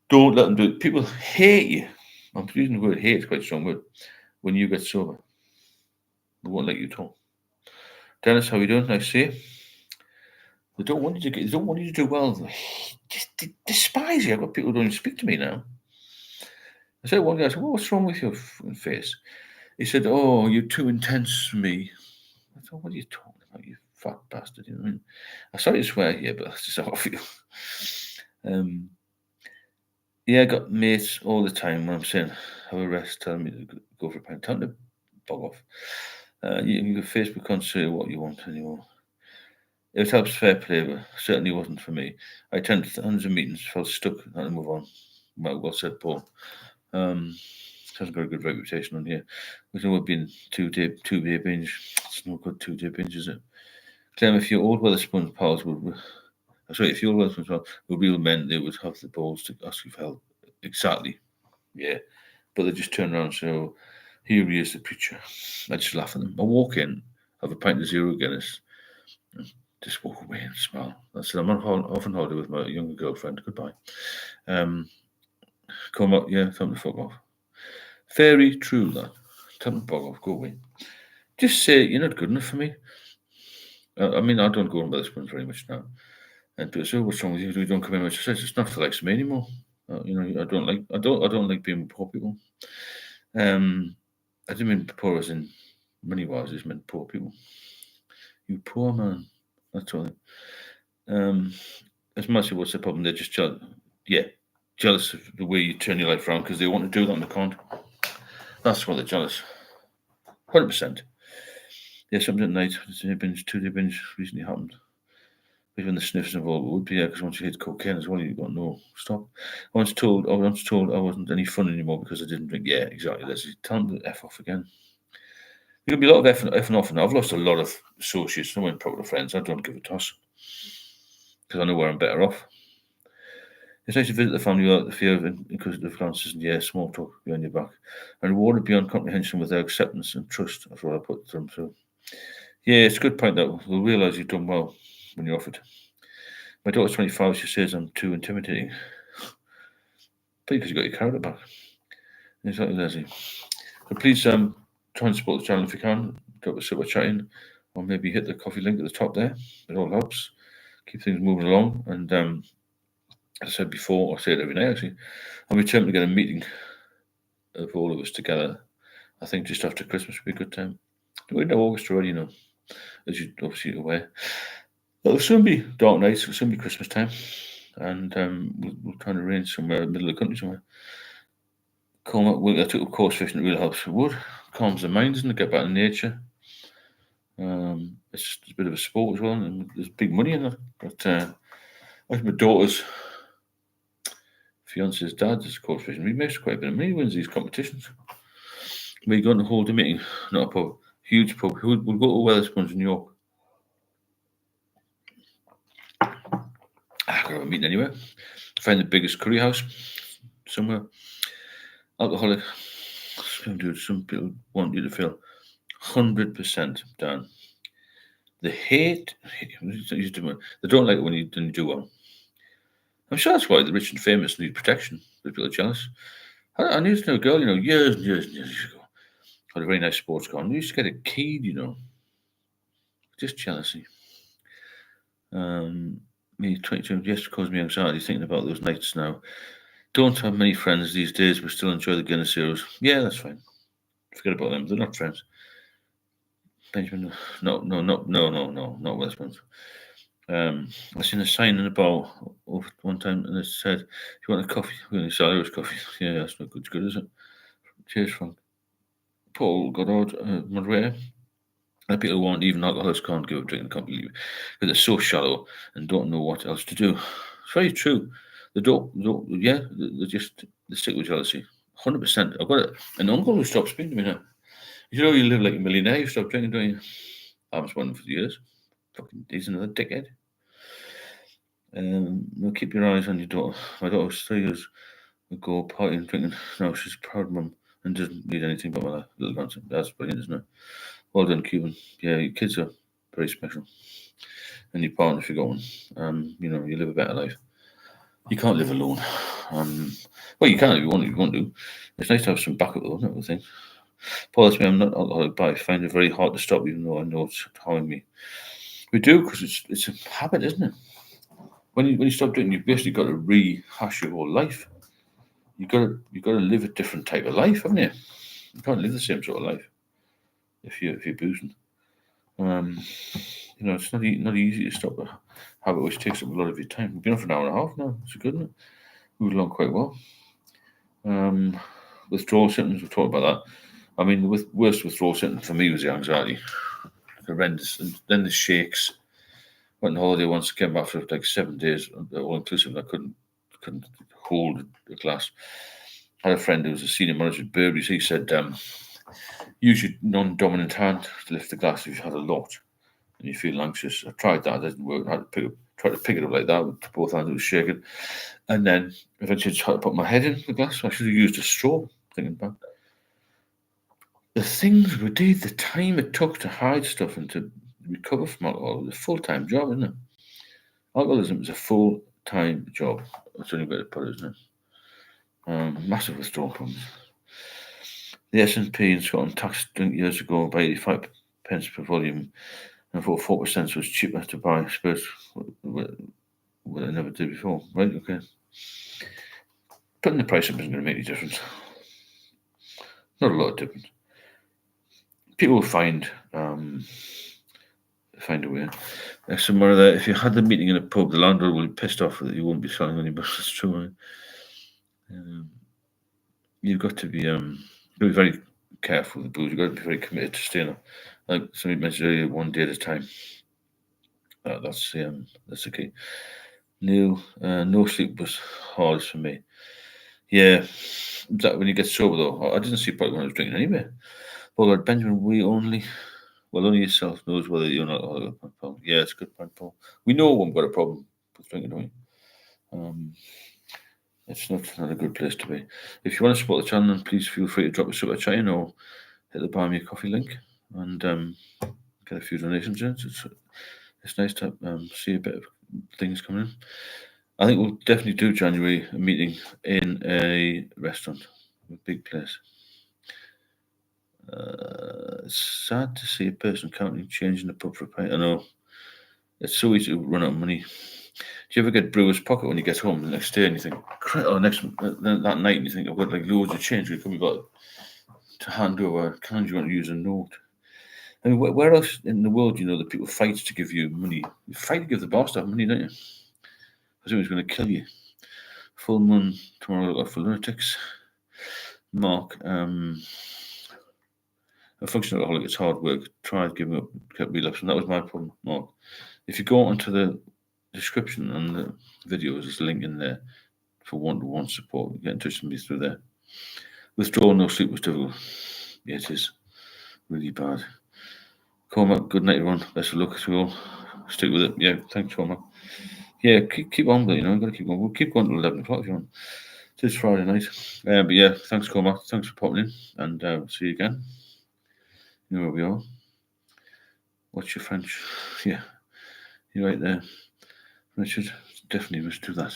Don't let them do it. People hate you. I'm using the word hate, it's quite a strong word. When you get sober, they won't let you talk. Dennis, how you doing? Nice to see you. They don't want you to get. They don't want you to do well. They just despise you. I've got people who don't even speak to me now. I said one guy, I said, "What's wrong with your face?" He said, "Oh, you're too intense for me." I thought, "What are you talking about? You fat bastard. You know what I mean? I'm sorry to swear here, but that's just how I feel. Yeah, I got mates all the time when I'm saying have a rest, telling me to go for a pint. Time to bog off. You Facebook can't say what you want anymore. It helps fair play, but certainly wasn't for me. I attended hundreds of meetings, felt stuck, and had to move on. Well said, Paul. Hasn't got a good reputation on here. We know we've been two-day binge. It's no good 2-day binge, is it? Clem, if your old Weatherspoons pals if your old Weatherspoons pals were real men, they would have the balls to ask you for help. Exactly. Yeah. But they just turn around and say, oh, here he is, the preacher. I just laugh at them. I walk in, have a pint of zero Guinness, and just walk away and smile. I said, I'm off on holiday with my younger girlfriend. Goodbye. Come up, yeah, time to fuck off. Very true, that. Time to bog off, go away. Just say, you're not good enough for me. I mean, I don't go on Weatherspoons very much now. And people say, what's wrong with you? You don't come in much. I said, it's not for likes of me anymore. I don't like being with poor people. I didn't mean poor as in money wise, I just meant poor people. You poor man. That's all. As much as what's the problem, they're just jealous. Yeah, jealous of the way you turn your life around because they want to do that and they can't. That's why they're jealous. 100%. Yeah, something at night, 2-day binge recently happened. Even the sniffs involved would be, because once you hit cocaine as well, you've got no stop. I was told I wasn't any fun anymore because I didn't drink. Yeah, exactly. Let's tell them to F off again. There'll be a lot of effing off, and I've lost a lot of associates. I went proper friends. I don't give a toss because I know where I'm better off. It's nice to visit the family without the fear of inquisitive glances and small talk behind your back, and rewarded beyond comprehension with their acceptance and trust. That's what I put them through. Yeah, it's a good point that they'll realise you've done well when you're offered. My daughter's 25. She says I'm too intimidating. Because you got your character back. Exactly, Leslie. So please try and support the channel if you can. Drop a super chat in, or maybe hit the coffee link at the top there. It all helps. Keep things moving along. And as I said before, I say it every night actually, I'm determined to get a meeting of all of us together. I think just after Christmas would be a good time. We're in August already, as you're obviously aware. It'll soon be dark nights, it'll soon be Christmas time. And we'll try and arrange somewhere in the middle of the country somewhere. I took up course fishing, it really helps with wood. Calms the mind, doesn't it? Get back in nature. It's a bit of a sport as well, and there's big money in it. But my daughter's fiance's dad is course fishing. He makes quite a bit of money, he wins these competitions. We're going to hold a meeting, not a pub, huge pub. We'll go to Weatherspoons in New York. I could have a meeting anywhere. Find the biggest curry house somewhere. Alcoholic. Dude, some people want you to feel 100% down. They hate. They don't like it when you didn't do well. I'm sure that's why the rich and famous need protection. People are jealous. I knew a girl, years and years ago. Had a very nice sports car. And we used to get it keyed, Just jealousy. Me, 22, yes, caused me anxiety thinking about those nights now. Don't have many friends these days, but still enjoy the Guinness Zeros. Yeah, that's fine. Forget about them. They're not friends. Benjamin, no, not Weatherspoons. I seen a sign in the bar one time, and it said, "If you want a coffee, we only sell Irish coffee." Yeah, that's not good, is it? Cheers, Frank. Paul Goddard, moderator. And people who want even alcoholics can't give up drinking completely because they're so shallow and don't know what else to do. It's very true. They stick with jealousy. 100%. I've got an uncle who stopped speaking to me now. You live like a millionaire, you stop drinking, don't you? I was one for years. Fucking, he's another dickhead. Keep your eyes on your daughter. My daughter was 3 years ago partying, drinking. Now she's a proud mum and doesn't need anything but my little grandson. That's brilliant, isn't it? Well done, Cuban. Yeah, your kids are very special. And your partner, if you got one, you live a better life. You can't live alone. Well, you can if you want to. It's nice to have some backup, though, isn't it? I think. Paul, that's me. I'm not alcoholic, but I find it very hard to stop, even though I know it's harming me. We do because it's a habit, isn't it? When you stop drinking, you've basically got to rehash your whole life. You got to live a different type of life, haven't you? You can't live the same sort of life if you're boozing. It's not easy to stop a habit which takes up a lot of your time. We've been on for an hour and a half now. It's good, isn't it? Moved along quite well. Withdrawal symptoms, we've talked about that. I mean, the worst withdrawal symptom for me was the anxiety. Horrendous. And then the shakes. Went on holiday once, came back for like 7 days, all inclusive. I couldn't hold a glass. I had a friend who was a senior manager at Burberry's. He said, use your non-dominant hand to lift the glass if you've had a lot and you feel anxious. I tried that, it didn't work. I had to try to pick it up like that with both hands. It was shaking. And then eventually I tried to put my head in the glass. I should have used a straw, thinking back. The things we did, the time it took to hide stuff and to recover from alcohol was a full-time job, isn't it? Alcoholism is a full-time job. That's the only way to put it, isn't it? Massive withdrawal problems. The S&P in Scotland taxed drink years ago by 85 pence per volume, and for 4% was cheaper to buy spirits what I never did before. Right, okay. Putting the price up isn't going to make any difference. Not a lot of difference. People will find a way. Somewhere there, if you had the meeting in a pub, the landlord will be pissed off that you won't be selling any books. It's true. Right? You've got to be very careful with the booze. You've got to be very committed to staying up. Like somebody mentioned earlier, one day at a time. That's the key. Neil, no sleep was hardest for me. Yeah, that when you get sober though, I didn't sleep right when I was drinking anyway. Well, Lord Benjamin, only yourself knows whether you're not a problem. Yeah, it's a good point, Paul. We know when we've got a problem with drinking, don't we? It's not a good place to be. If you want to support the channel, then please feel free to drop a super chat in or hit the Buy Me a Coffee link and get a few donations in. It's nice to see a bit of things coming in. I think we'll definitely do January a meeting in a restaurant, a big place. It's sad to see a person counting change in the pub for a pint. I know it's so easy to run out of money. Do you ever get brewer's pocket when you get home the next day and you think, or that night, and you think, I've got like loads of change? We could be got to hand over. Can you want to use a note? I mean, where else in the world do you know that people fight to give you money? You fight to give the boss that money, don't you? Because he was going to kill you. Full moon tomorrow for lunatics. Mark, a functional alcoholic, it's hard work. Try giving up, kept relapse, and that was my problem, Mark. If you go onto the description and the videos, there's a link in there for one-to-one support. Get in touch with me through there. Withdrawal, no sleep was difficult. Yeah, it is really bad. Cormac, good night, everyone. Best of luck to you all. Stick with it. Yeah, thanks, Cormac. Yeah, keep on with it. I've got to keep on. We'll keep going till 11 o'clock if you want. It's Friday night. But yeah, thanks, Cormac. Thanks for popping in, and see you again. You know where we are. What's your French? Yeah, you're right there. Richard, definitely must do that.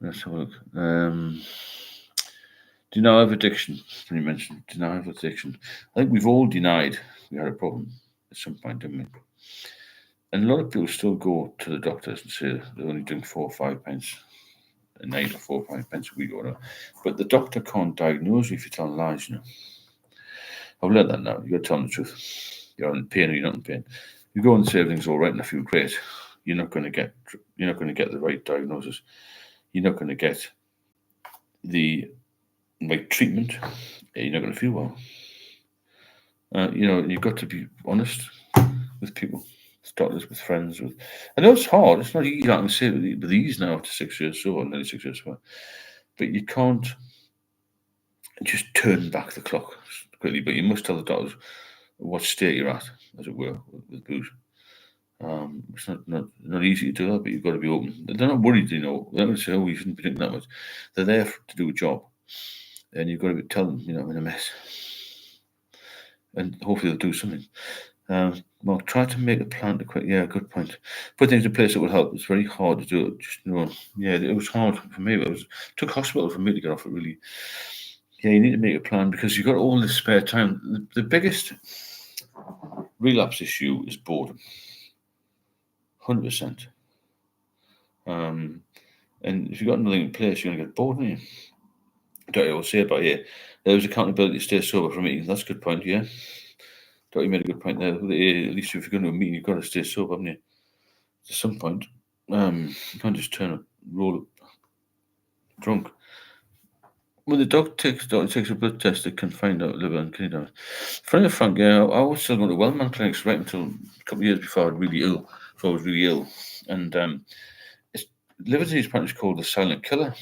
Let's have a look. Denial of addiction. Can you mention denial of addiction? I think we've all denied we had a problem at some point, didn't we? And a lot of people still go to the doctors and say they're only doing 4 or 5 pence a night or 4 or 5 pence a week or whatever. But the doctor can't diagnose you if you're telling lies, you know. I've learned that now. You've got to tell them the truth. You're in pain or you're not in pain. You go and say everything's all right and I feel great. You're not going to get the right diagnosis. You're not going to get the right treatment. You're not going to feel well. You've got to be honest with people, with doctors, with friends. I know it's hard. It's not easy. I can say with ease now after 6 years so, nearly 6 years so. But you can't just turn back the clock quickly. But you must tell the doctors what state you're at, as it were, with booze. It's not easy to do that, but you've got to be open. They're not worried, They're not going to say, "Oh, you shouldn't be drinking that much." They're there to do a job, and you've got to tell them, I'm in a mess, and hopefully they'll do something. Mark, try to make a plan to quit. Yeah, good point. Put things in place that will help. It's very hard to do it. Just it was hard for me. It took hospital for me to get off it. Really. Yeah, you need to make a plan because you've got all this spare time. The biggest relapse issue is boredom. 100%. And if you've got nothing in place, you're going to get bored, aren't you? Don't you always say about there was accountability to stay sober from eating. That's a good point, yeah. Thought you made a good point there. At least if you're going to a meeting, you've got to stay sober, haven't you? At some point, you can't just turn up, roll up drunk. When the doctor takes a blood test, they can find out liver and kidney damage. Funny enough, Frank, yeah, I was still going to Wellman clinics right until a couple of years before I was really ill. Before I was really ill, and it's, liver disease apparently is called the silent killer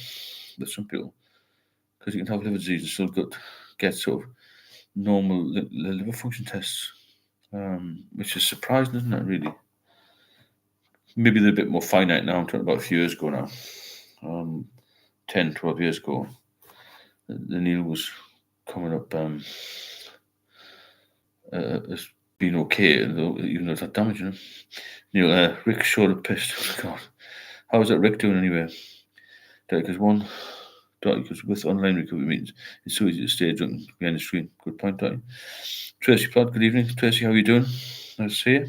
with some people, because you can have liver disease and still get sort of normal liver function tests, which is surprising, isn't it? Really, maybe they're a bit more finite now. I'm talking about a few years ago now, 10, 12 years ago. The needle was coming up as being okay, even though it's not damaging him. Rick showed up pissed. Oh, God, how is that Rick doing anyway? Because with online recovery meetings, it's so easy to stay drunk behind the screen. Good point, Dottie. Tracy Plod, good evening. Tracy, how are you doing? Nice to see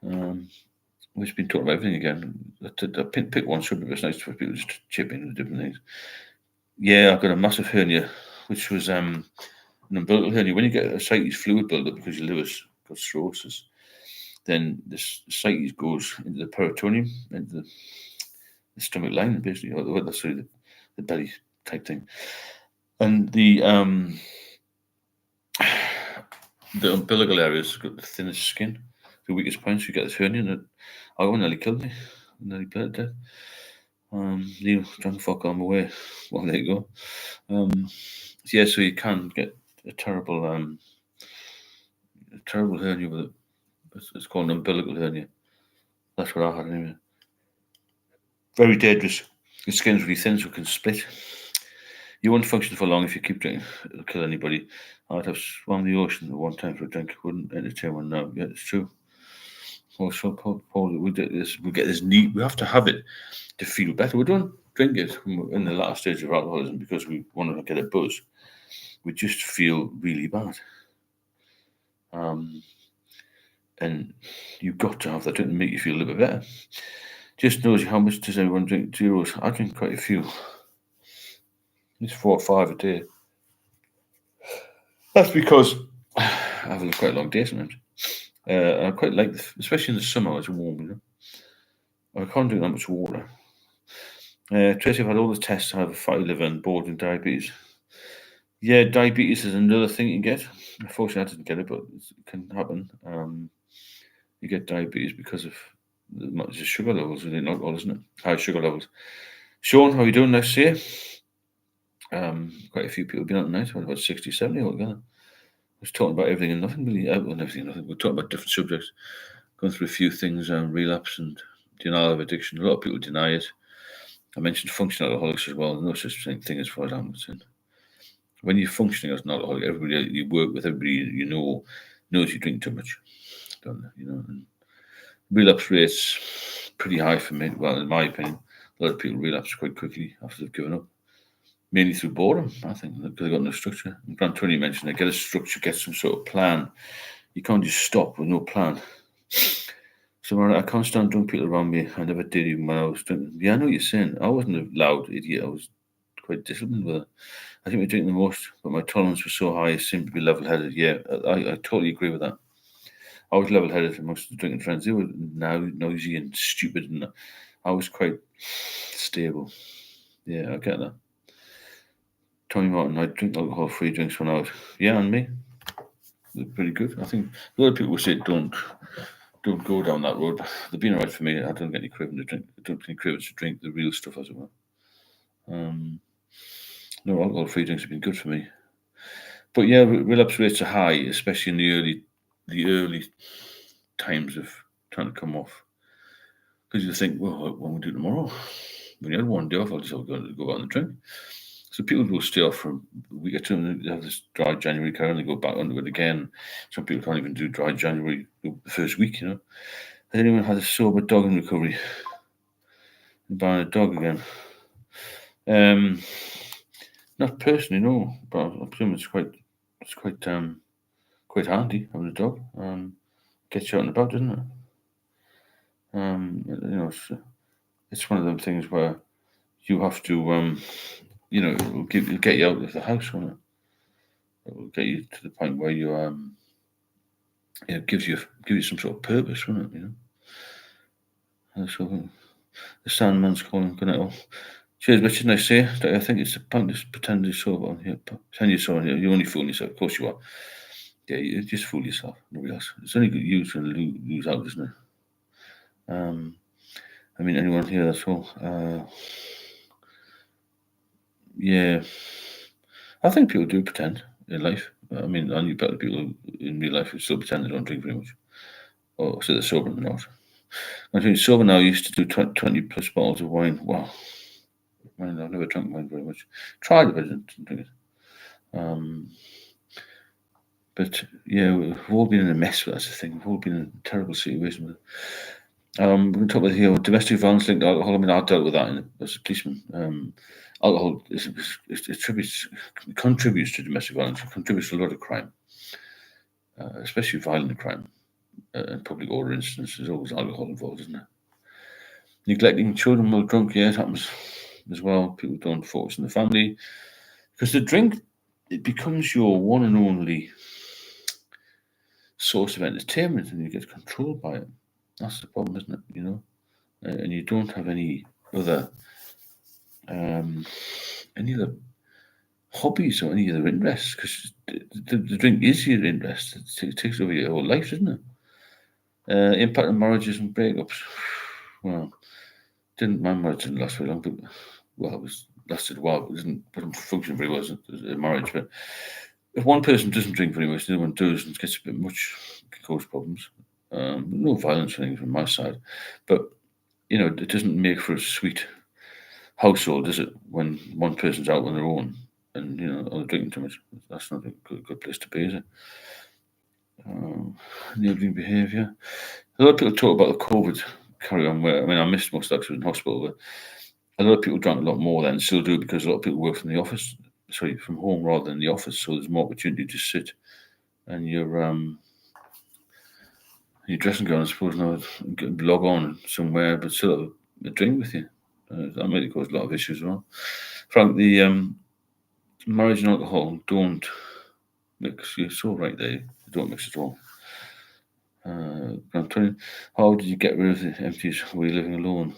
you. We've been talking about everything again. I pick one subject. It's nice for people just to chip in with different things. Yeah, I've got a massive hernia, which was an umbilical hernia. When you get a ascites fluid buildup because your liver's got cirrhosis, then the ascites goes into the peritoneum, into the stomach lining, basically, or the belly type thing. And the umbilical area's got the thinnest skin, the weakest point, so you get this hernia, and I nearly killed me. Nearly bled to death. Neil, trying to fuck on my way. Well, there you go. Yeah, so you can get a terrible hernia with it. It's called an umbilical hernia. That's what I had anyway. Very dangerous. The skin's really thin, so it can split. You won't function for long if you keep drinking. It'll kill anybody. I'd have swam the ocean at one time for a drink. Wouldn't entertain one now. Yeah, it's true. Also, Paul, we get this need. We have to have it to feel better. We don't drink it in the last stage of alcoholism because we want to get a buzz. We just feel really bad. And you've got to have that drink to make you feel a little bit better. Just knows how much does everyone drink? 2 euros. I drink quite a few. It's 4 or 5 a day. That's because I have quite a long day sometimes. I quite like, especially in the summer, it's warm, I can't drink that much water. Tracy, I've had all the tests. I have a fatty liver and bordering diabetes. Yeah, diabetes is another thing you get. Unfortunately, I didn't get it, but it can happen. You get diabetes because of the sugar levels within alcohol, isn't it? High sugar levels. Sean, how are you doing? Nice to see you. Quite a few people have been out tonight. About 60, 70 altogether. I was talking about everything and nothing, really. Everything and nothing. We're talking about different subjects. Going through a few things, relapse and denial of addiction. A lot of people deny it. I mentioned functional alcoholics as well. No such thing as far as I'm concerned. When you're functioning as an alcoholic, everybody you work with, everybody you know, knows you drink too much. Don't they? And relapse rates pretty high for me. Well, in my opinion, a lot of people relapse quite quickly after they've given up. Mainly through boredom, I think, because they've got no structure. And Grant Tony mentioned they get a structure, get some sort of plan. You can't just stop with no plan. So I can't stand drunk people around me. I never did even when I was drinking. Yeah, I know what you're saying. I wasn't a loud idiot. I was quite disciplined with it. I think we drink the most, but my tolerance was so high, I seemed to be level-headed. Yeah, I totally agree with that. I was level-headed amongst the drinking friends. They were now noisy and stupid, and I was quite stable. Yeah, I get that. Tony Martin, I drink alcohol-free drinks when I was... Yeah, and me. They're pretty good. I think a lot of people will say don't go down that road. They've been alright for me. I don't get any craving to drink. I don't get any cravings to drink the real stuff, as it were. No, alcohol-free drinks have been good for me. But yeah, relapse rates are high, especially in the early times of trying to come off. Because you think, well, what will we do tomorrow? When you had one day off, I'll just go out and drink. So people will stay off for a week or two and they have this dry January curve and they go back onto it again. Some people can't even do dry January the first week, Has anyone had a sober dog in recovery? Buying a dog again? Not personally, no. But I presume it's quite handy having a dog. Gets you out and about, doesn't it? It's one of them things where you have to, it'll get you out of the house, won't it? It will get you to the point where you it gives you some sort of purpose, doesn't it? So the Sandman's calling. Good night, all. Cheers, Richard. Nice to see you. I think it's the pointless pretend you're sober. Pretend you're sober. You're only fooling yourself. Of course you are. Yeah, you just fool yourself. Nobody else. It's only good you to lose out, isn't it? I mean, anyone here, that's all. Yeah. I think people do pretend in life. I mean, I knew better people in real life who still pretend they don't drink very much. Or say they're sober and not. I think sober now, I used to do 20 plus bottles of wine. Wow. Wine, I've never drunk wine very much. Tried it, but I didn't drink it. But yeah, we've all been in a mess with that thing. We've all been in a terrible situation with it. We're going to talk about here domestic violence linked to alcohol. I mean, I dealt with that as a policeman. Alcohol contributes to domestic violence. It contributes to a lot of crime, especially violent crime and public order incidents. There's always alcohol involved, isn't there? Neglecting children while drunk, yeah, it happens as well. People don't focus on the family because the drink, it becomes your one and only source of entertainment, and you get controlled by it. That's the problem, isn't it? And you don't have any other hobbies or any other interests because the drink is your interest. It takes over your whole life, doesn't it? Impact on marriages and breakups. Well, my marriage didn't last very long, but it lasted a while. It wasn't functioning very well as a marriage. But if one person doesn't drink very much, the other one does, and it gets a bit much, it can cause problems. No violence or anything from my side, but it doesn't make for a sweet household, is it? When one person's out on their own and or drinking too much, that's not a good place to be, is it? Enabling behaviour. A lot of people talk about the COVID carry on. Where I missed most of that because I was in hospital, but a lot of people drank a lot more then, still do because a lot of people work from the office, from home rather than the office, so there's more opportunity to sit and your dressing gown, I suppose, now log on somewhere, but still have a drink with you. That might cause a lot of issues as well. Frank, the marriage and alcohol don't mix. You're so right there. They don't mix at all. How did you get rid of the empties? Were you living alone?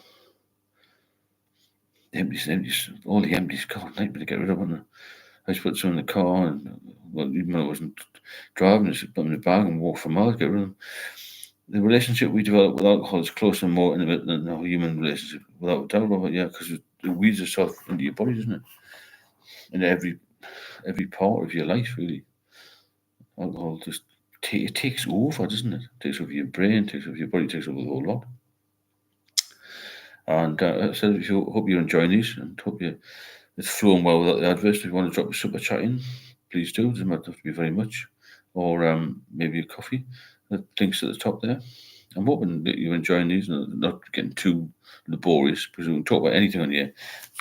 Empties, all the empties. God, nightmare to get rid of, wasn't it? I just put some in the car, and even though I wasn't driving, I just put them in the bag and walk for miles, get rid of them. The relationship we develop with alcohol is closer and more intimate than a human relationship, without a doubt about it, yeah, because it weeds itself into your body, doesn't it? In every part of your life, really. Alcohol just it takes over, doesn't it? It takes over your brain, takes over your body, takes over the whole lot. And so hope you're enjoying these, and hope it's flowing well without the adverts. If you want to drop a super chat in, please do. It doesn't have to be very much, or maybe a coffee. The links at the top there. I'm hoping that you're enjoying these and not getting too laborious, because we can talk about anything on here to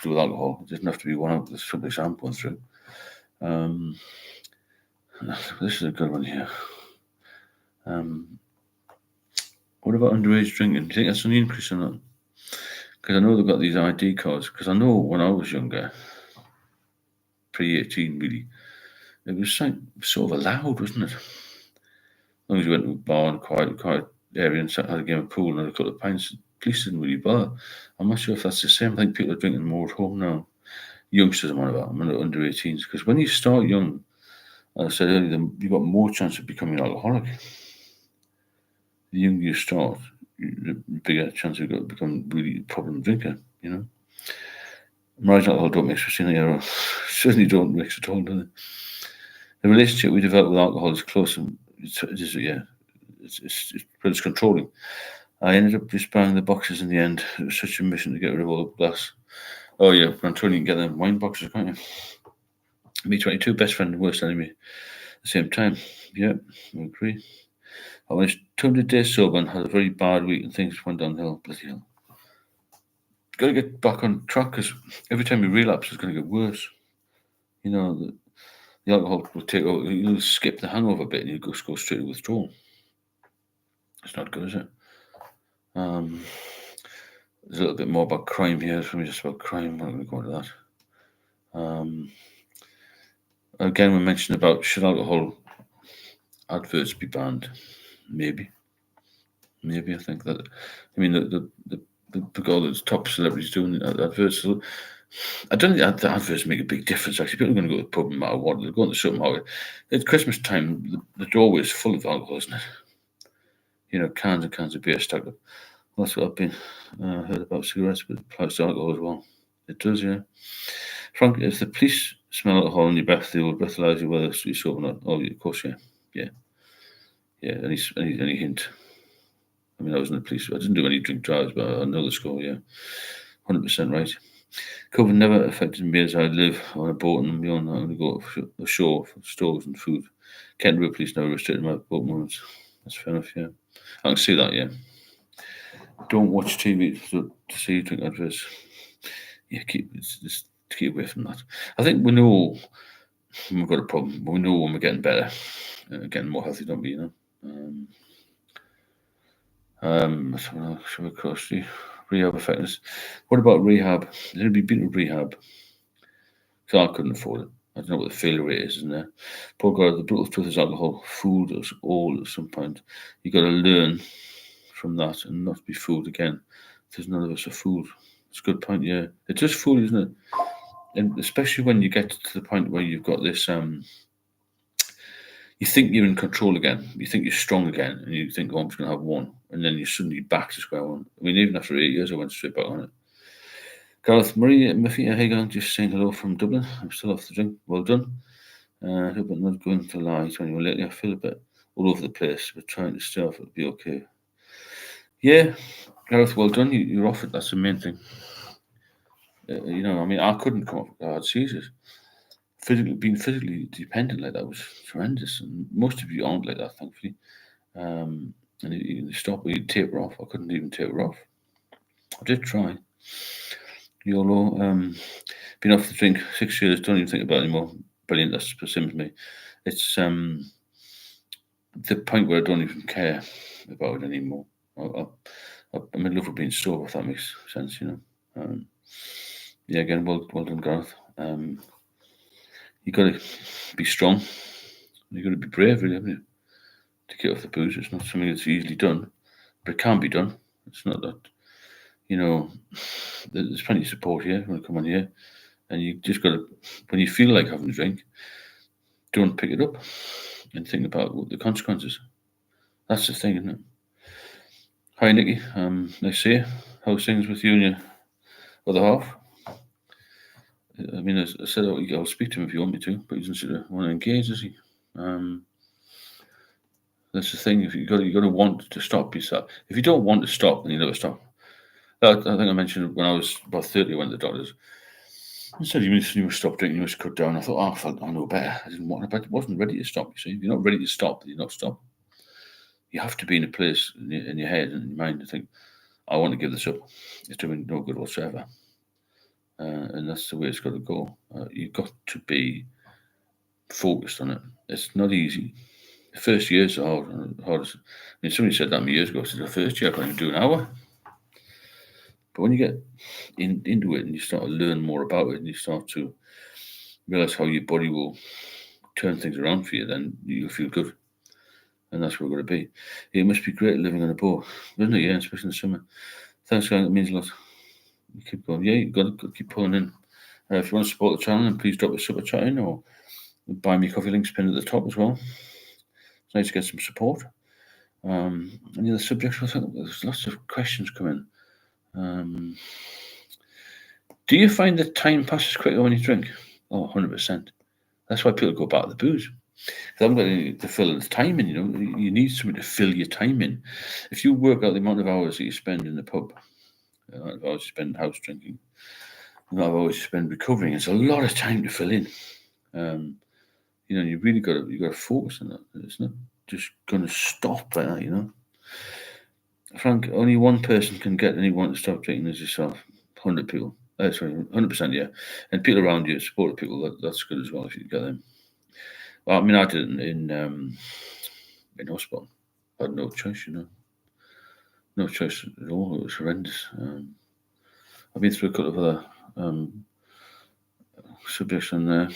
do with alcohol. It doesn't have to be one of the subjects I'm going through. This is a good one here. What about underage drinking? Do you think that's an increase or not? Because I know they've got these ID cards. Because I know when I was younger, pre-18 really, it was sort of allowed, wasn't it? As long as you went to a bar and quiet area and had a game of pool and had a couple of pints, police didn't really bother. I'm not sure if that's the same. I think people are drinking more at home now. Youngsters, I'm on about. I'm under 18s. Because when you start young, as I said earlier, you've got more chance of becoming an alcoholic. The younger you start, the bigger chance you've got to become really a problem drinker, Marriage and alcohol don't mix, certainly don't mix at all, do they? The relationship we develop with alcohol is close and it's controlling. I ended up just buying the boxes in the end. It was such a mission to get rid of all the glass. Oh yeah, I'm told you can get them wine boxes, can't you? Me 22, best friend and worst enemy at the same time. Yeah, I agree. I was 200 days sober and had a very bad week and things went downhill. Bloody hell. Got to get back on track because every time you relapse, it's going to get worse. The alcohol will take over. You'll skip the hangover bit and you'll go straight to withdrawal. It's not good, is it? There's a little bit more about crime here. It's just about crime. We're not going to go into that. Again, we mentioned about should alcohol adverts be banned. Maybe I think that. I mean, the all those top celebrities doing adverts. I don't think the adverts make a big difference. Actually, people are going to go to the pub no matter what. They're going to the supermarket. At Christmas time, the doorway is full of alcohol, isn't it? You know, cans and cans of beer stuck up. That's what I've been heard about cigarettes, but it applies to alcohol as well. It does, yeah. Frank, if the police smell alcohol in your breath, they will breathalyze you whether you're sober or not. Oh, of course, yeah. Any hint? I mean, I was in the police. I didn't do any drink drives, but I know the score. Yeah, 100% right. COVID never affected me as I live on a boat and beyond that. I'm going to go ashore for stores and food. Canterbury police never restricted my boat movements. That's fair enough. Yeah, I can see that. Yeah. Don't watch TV to see drink adverts. Yeah, just keep away from that. I think we know we've got a problem. We know when we're getting better, getting more healthy, don't we? You know. Should we cross the rehab effectiveness? What about rehab? It'd be beaten with rehab. So I couldn't afford it. I don't know what the failure rate is, isn't there? Poor God, the brutal truth is alcohol fooled us all at some point. You got to learn from that and not be fooled again. Because none of us are fooled. It's a good point, yeah. It's just fool, isn't it? And especially when you get to the point where you've got this, you think you're in control again. You think you're strong again, and you think, "Oh, I'm just going to have one," and then you're suddenly back to square one. I mean, even after 8 years, I went straight back on it. Gareth Murray, Miffy, how you going? Just saying hello from Dublin. I'm still off the drink. Well done. Hope I'm not going to lie to anyone lately. I feel a bit all over the place, but trying to stay off, it'll be okay. Yeah, Gareth, well done. You're off it. That's the main thing. You know, I mean, I couldn't come off it. God, Jesus. Being physically dependent like that was horrendous, and most of you aren't like that, thankfully. And you stop or you taper off. I couldn't even taper off. I did try. YOLO. Been off the drink 6 years. Don't even think about it anymore. Brilliant. That's what sims me. It's the point where I don't even care about it anymore. I'm in love with being sober. If that makes sense, you know. Yeah. Again, well done, Gareth. You got to be strong. You got to be brave, really, haven't you? To get off the booze. It's not something that's easily done, but it can be done. It's not that, you know, there's plenty of support here when I come on here, and you just got to, when you feel like having a drink, don't pick it up and think about what the consequences. That's the thing, isn't it? Hi, Nicky. Nice to see you. How's things with you and your other half? I mean, as I said, I'll speak to him if you want me to, but he doesn't seem to want to engage, does he? That's the thing. If you got to want to stop yourself. If you don't want to stop, then you never stop. I think I mentioned when I was about 30, I went to the doctors. I said, you must stop drinking, you must cut down. I thought, I know better. I didn't want to, but I wasn't ready to stop, you see. If you're not ready to stop, then you're not stop. You have to be in a place in your head and in your mind to think, I want to give this up. It's doing no good whatsoever. And that's the way it's got to go. You've got to be focused on it. It's not easy. The first year's the hardest. I mean, somebody said that years ago. I said, the first year I can't even do an hour. But when you get into it and you start to learn more about it and you start to realize how your body will turn things around for you, then you'll feel good. And that's where we're going to be. It must be great living on a boat, doesn't it? Yeah, especially in the summer. Thanks, guys. It means a lot. You keep going. Yeah, you've got to keep pulling in. If you want to support the channel, then please drop a super chat in or buy me coffee links pinned at the top as well. It's nice to get some support. Any other subjects? I think there's lots of questions coming. Do you find that time passes quicker when you drink? Oh, 100%. That's why people go back to the booze. They haven't got anything to fill the time in, you know. You need something to fill your time in. If you work out the amount of hours that you spend in the pub, the amount of hours you spend house drinking, the amount of hours you spend recovering, it's a lot of time to fill in. You know, you really got to focus on that. It's not just going to stop like that, you know. Frank, only one person can get anyone to stop drinking as yourself. 100 people. Sorry, 100%, yeah. And people around you, supportive people, that's good as well if you get them. Well, I mean, I did it in hospital. I had no choice, you know. No choice at all. It was horrendous. I've been through a couple of other subjects on there.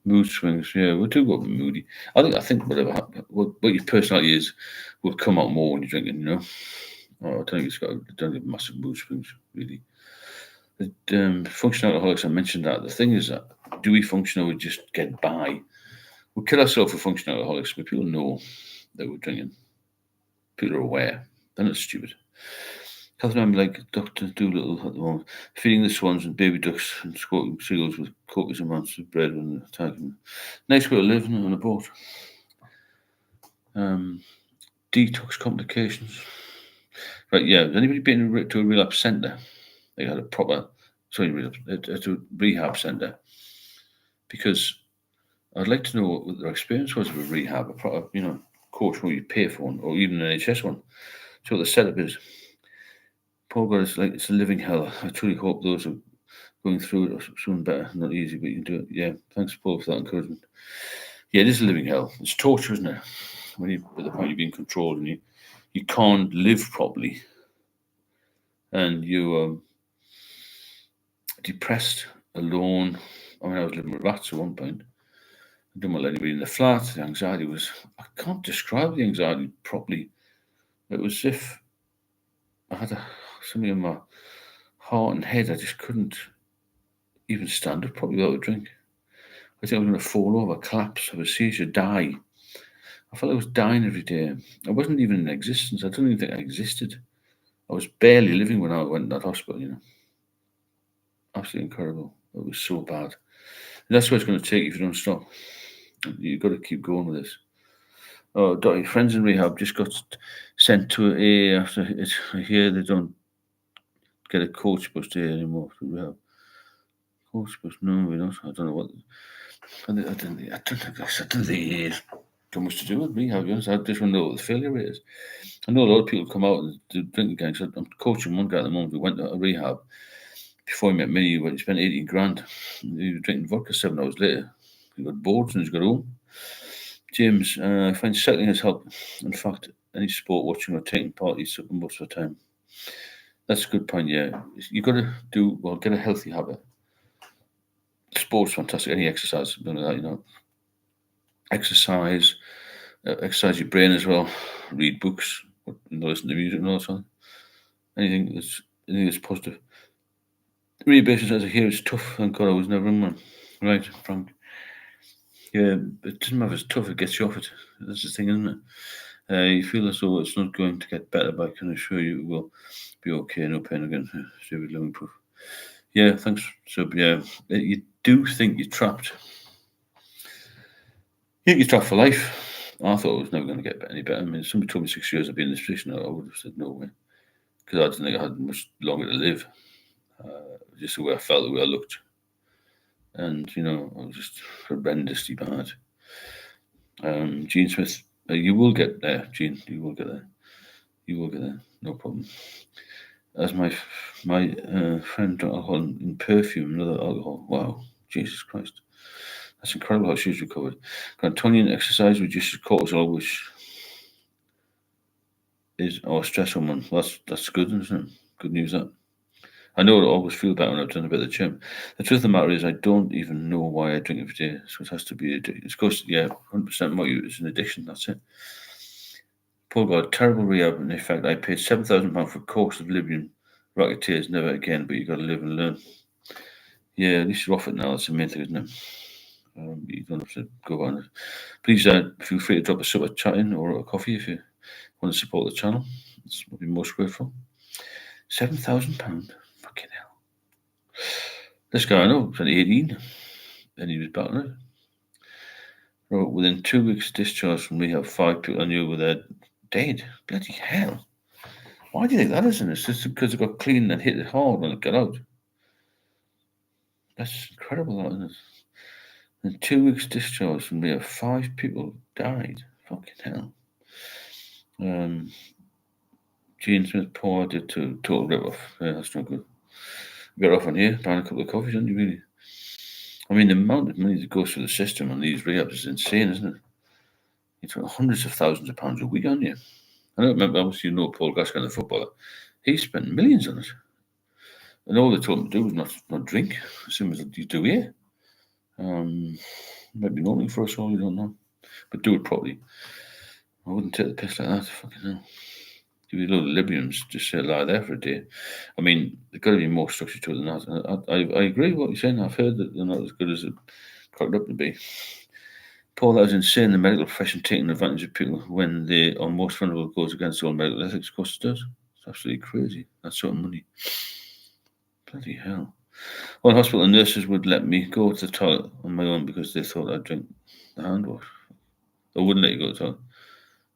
Mood swings, yeah, we do go moody. I think whatever what your personality is will come out more when you're drinking. Oh, I don't think it's got. I don't have massive mood swings really. But functional alcoholics, I mentioned that. The thing is that do we function or we just get by? We kill ourselves for functional alcoholics, but people know that we're drinking. People are aware. They're not stupid. Catherine, like Dr. Doolittle at the moment, feeding the swans and baby ducks and squawking seagulls with copious amounts of bread and attacking. Nice way to live on a boat. Detox complications. Right, yeah. Has anybody been to a relapse centre? They had a proper, a rehab centre. Because I'd like to know what their experience was with rehab, a proper, coach where you pay for one, or even an NHS one. So what the setup is. Paul God, it's a living hell. I truly hope those who are going through it are soon better. Not easy, but you can do it. Yeah, thanks, Paul, for that encouragement. Yeah, it is a living hell. It's torture, isn't it? When you at the point you're being controlled and you can't live properly, and you depressed, alone. I mean, I was living with rats at one point. I didn't want to let anybody in the flat. The anxiety was, I can't describe the anxiety properly. It was as if I had something in my heart and head. I just couldn't even stand up properly without a drink. I think I was going to fall over, collapse, have a seizure, die. I felt I was dying every day. I wasn't even in existence. I don't even think I existed. I was barely living when I went to that hospital, Absolutely incredible. It was so bad. And that's where it's going to take you if you don't stop. You've got to keep going with this. Oh, Dotty, friends in rehab just got sent to a after it. I hear they don't get a coach bus to anymore for rehab. Coach bus? No, we don't. I don't know what. I don't think it is too much to do with rehab. I just want to know what the failure rate is. I know a lot of people come out and do drinking gangs. I'm coaching one guy at the moment who went to a rehab. Before he met me, he spent 18 grand. He was drinking vodka 7 hours later. He got bored and he's got home. James, I find cycling has helped. In fact, any sport, watching or taking part is something most of the time. That's a good point, yeah. You've got to get a healthy habit. Sport's fantastic, any exercise, something like that, Exercise, exercise your brain as well. Read books, listen to music and all that sort of anything that's positive. Rehabilitation as I hear it's tough. Thank God I was never in one. Right, Frank. Yeah, it doesn't matter if it's tough, it gets you off it. That's the thing, isn't it? You feel as though it's not going to get better, but I can assure you it will be okay. No pain again. David Living Proof. Yeah, thanks. So, yeah, you do think you're trapped. You think you're trapped for life. I thought it was never going to get any better. I mean, if somebody told me 6 years I'd be in this position, I would have said no way. Because I didn't think I had much longer to live. Just the way I felt, the way I looked. And, I was just horrendously bad. Gene Smith, you will get there, Gene. You will get there. You will get there. No problem. As my friend drank alcohol in perfume, another alcohol. Wow, Jesus Christ. That's incredible how she's recovered. Antonian exercise reduces cortisol, which is our stress hormone. That's good, isn't it? Good news, that. I know I always feel better when I've done a bit of the gym. The truth of the matter is I don't even know why I drink every day, so it has to be it's because 100% what you it's an addiction, that's it. Paul got a terrible rehab, and in fact I paid £7,000 for a course of Libyan racketeers, never again, but you gotta live and learn. Yeah, at least you're off it now, that's the main thing, isn't it? You don't have to go on it. Please feel free to drop a super chat in or a coffee if you want to support the channel. I'll be most grateful. £7,000. Fucking hell. This guy I know was only 18 and he was back on it. Wrote, within 2 weeks discharge from rehab, 5 people I knew were dead. Bloody hell. Why do you think that is? It's just because they got clean and hit it hard when it got out. That's incredible, that, isn't it? In 2 weeks discharge from rehab, 5 people died. Fucking hell. Gene Smith Paul did total rip off. Yeah, that's not good. Get off on here, buying a couple of coffees, aren't you, really? I mean, the amount of money that goes through the system on these rehabs is insane, isn't it? It's hundreds of thousands of pounds a week on you. I don't remember, obviously, Paul Gascoigne, the footballer. He spent millions on it. And all they told him to do was not drink, same as you do here. Might be lonely for us all, you don't know. But do it properly. I wouldn't take the piss like that. Fucking hell. Give you a load of Libyans just lie there for a day. I mean, there's got to be more structure to it than that. I agree with what you're saying. I've heard that they're not as good as it cracked up to be. Paul, that is insane. The medical profession taking advantage of people when they are most vulnerable goes against all medical ethics. Of course it does. It's absolutely crazy. That sort of money. Bloody hell. One hospital nurses would let me go to the toilet on my own because they thought I'd drink the hand wash. They wouldn't let you go to the toilet.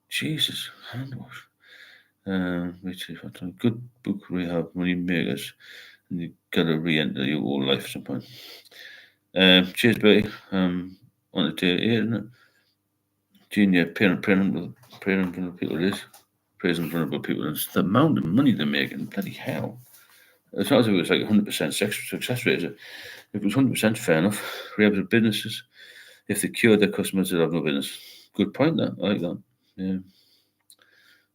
Jesus, hand wash. Good book, Rehab Money Makers. And you gotta re-enter your whole life at some point. Cheers, Betty. On the day 8, isn't it? Gene, yeah, praying vulnerable people it is. Praising vulnerable people. It's the amount of money they're making. Bloody hell. It's not as if it was like 100% success rate. If it was 100%, fair enough. Rehabs are businesses. If they cure their customers, they'll have no business. Good point, that. I like that. Yeah.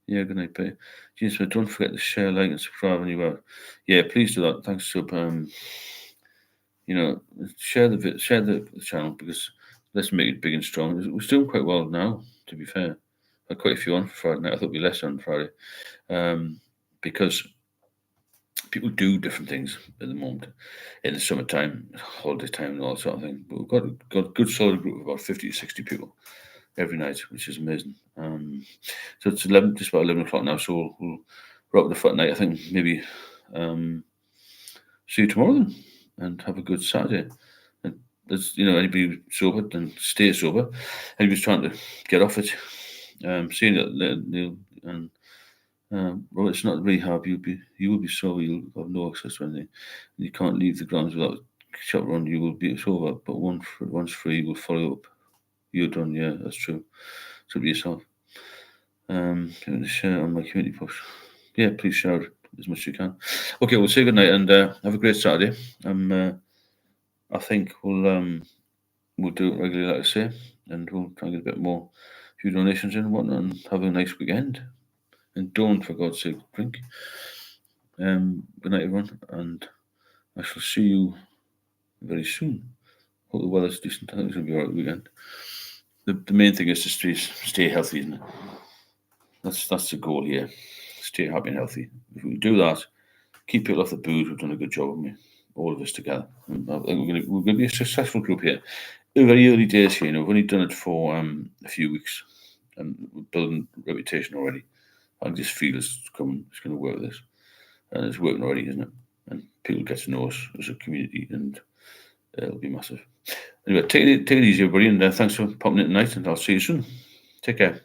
Yeah, good night, Betty. James, but don't forget to share, like, and subscribe when you are. Yeah, please do that. Thanks, Sub. Share the channel because let's make it big and strong. We're still quite well now, to be fair. I had quite a few on for Friday night. I thought it'd be less on Friday, because people do different things at the moment in the summertime, holiday time, and all that sort of thing. But we've got a good solid group of about 50 to 60 people every night, which is amazing. So it's just about 11 o'clock now. So we'll wrap up the fortnight. I think maybe see you tomorrow then, and have a good Saturday. And anybody sober, then stay sober. Anybody's trying to get off it, see you and. Well, it's not rehab. You will be sober. You'll have no access to anything. You can't leave the grounds without chaperone. You will be sober, but once free, will follow up. You're done. Yeah, that's true. So be yourself. Share on my community post. Yeah, please share it as much as you can. Okay, we'll say good night and have a great Saturday. I think we'll do it regularly, like I say, and we'll try and get a bit more few donations in and whatnot, and have a nice weekend. And don't, for God's sake, drink. Good night, everyone, and I shall see you very soon. Hope the weather's decent. I think it's going to be alright weekend. The main thing is to stay healthy, isn't it? That's the goal here. Stay happy and healthy. If we do that, keep people off the booze, we've done a good job, haven't we? All of us together. And I think we're going to be a successful group here. In very early days here, we've only done it for a few weeks, and we're building reputation already. I just feel it's going to work with this. And it's working already, isn't it? And people get to know us as a community, and it'll be massive. Anyway, take it easy, everybody, and thanks for popping in tonight, and I'll see you soon. Take care.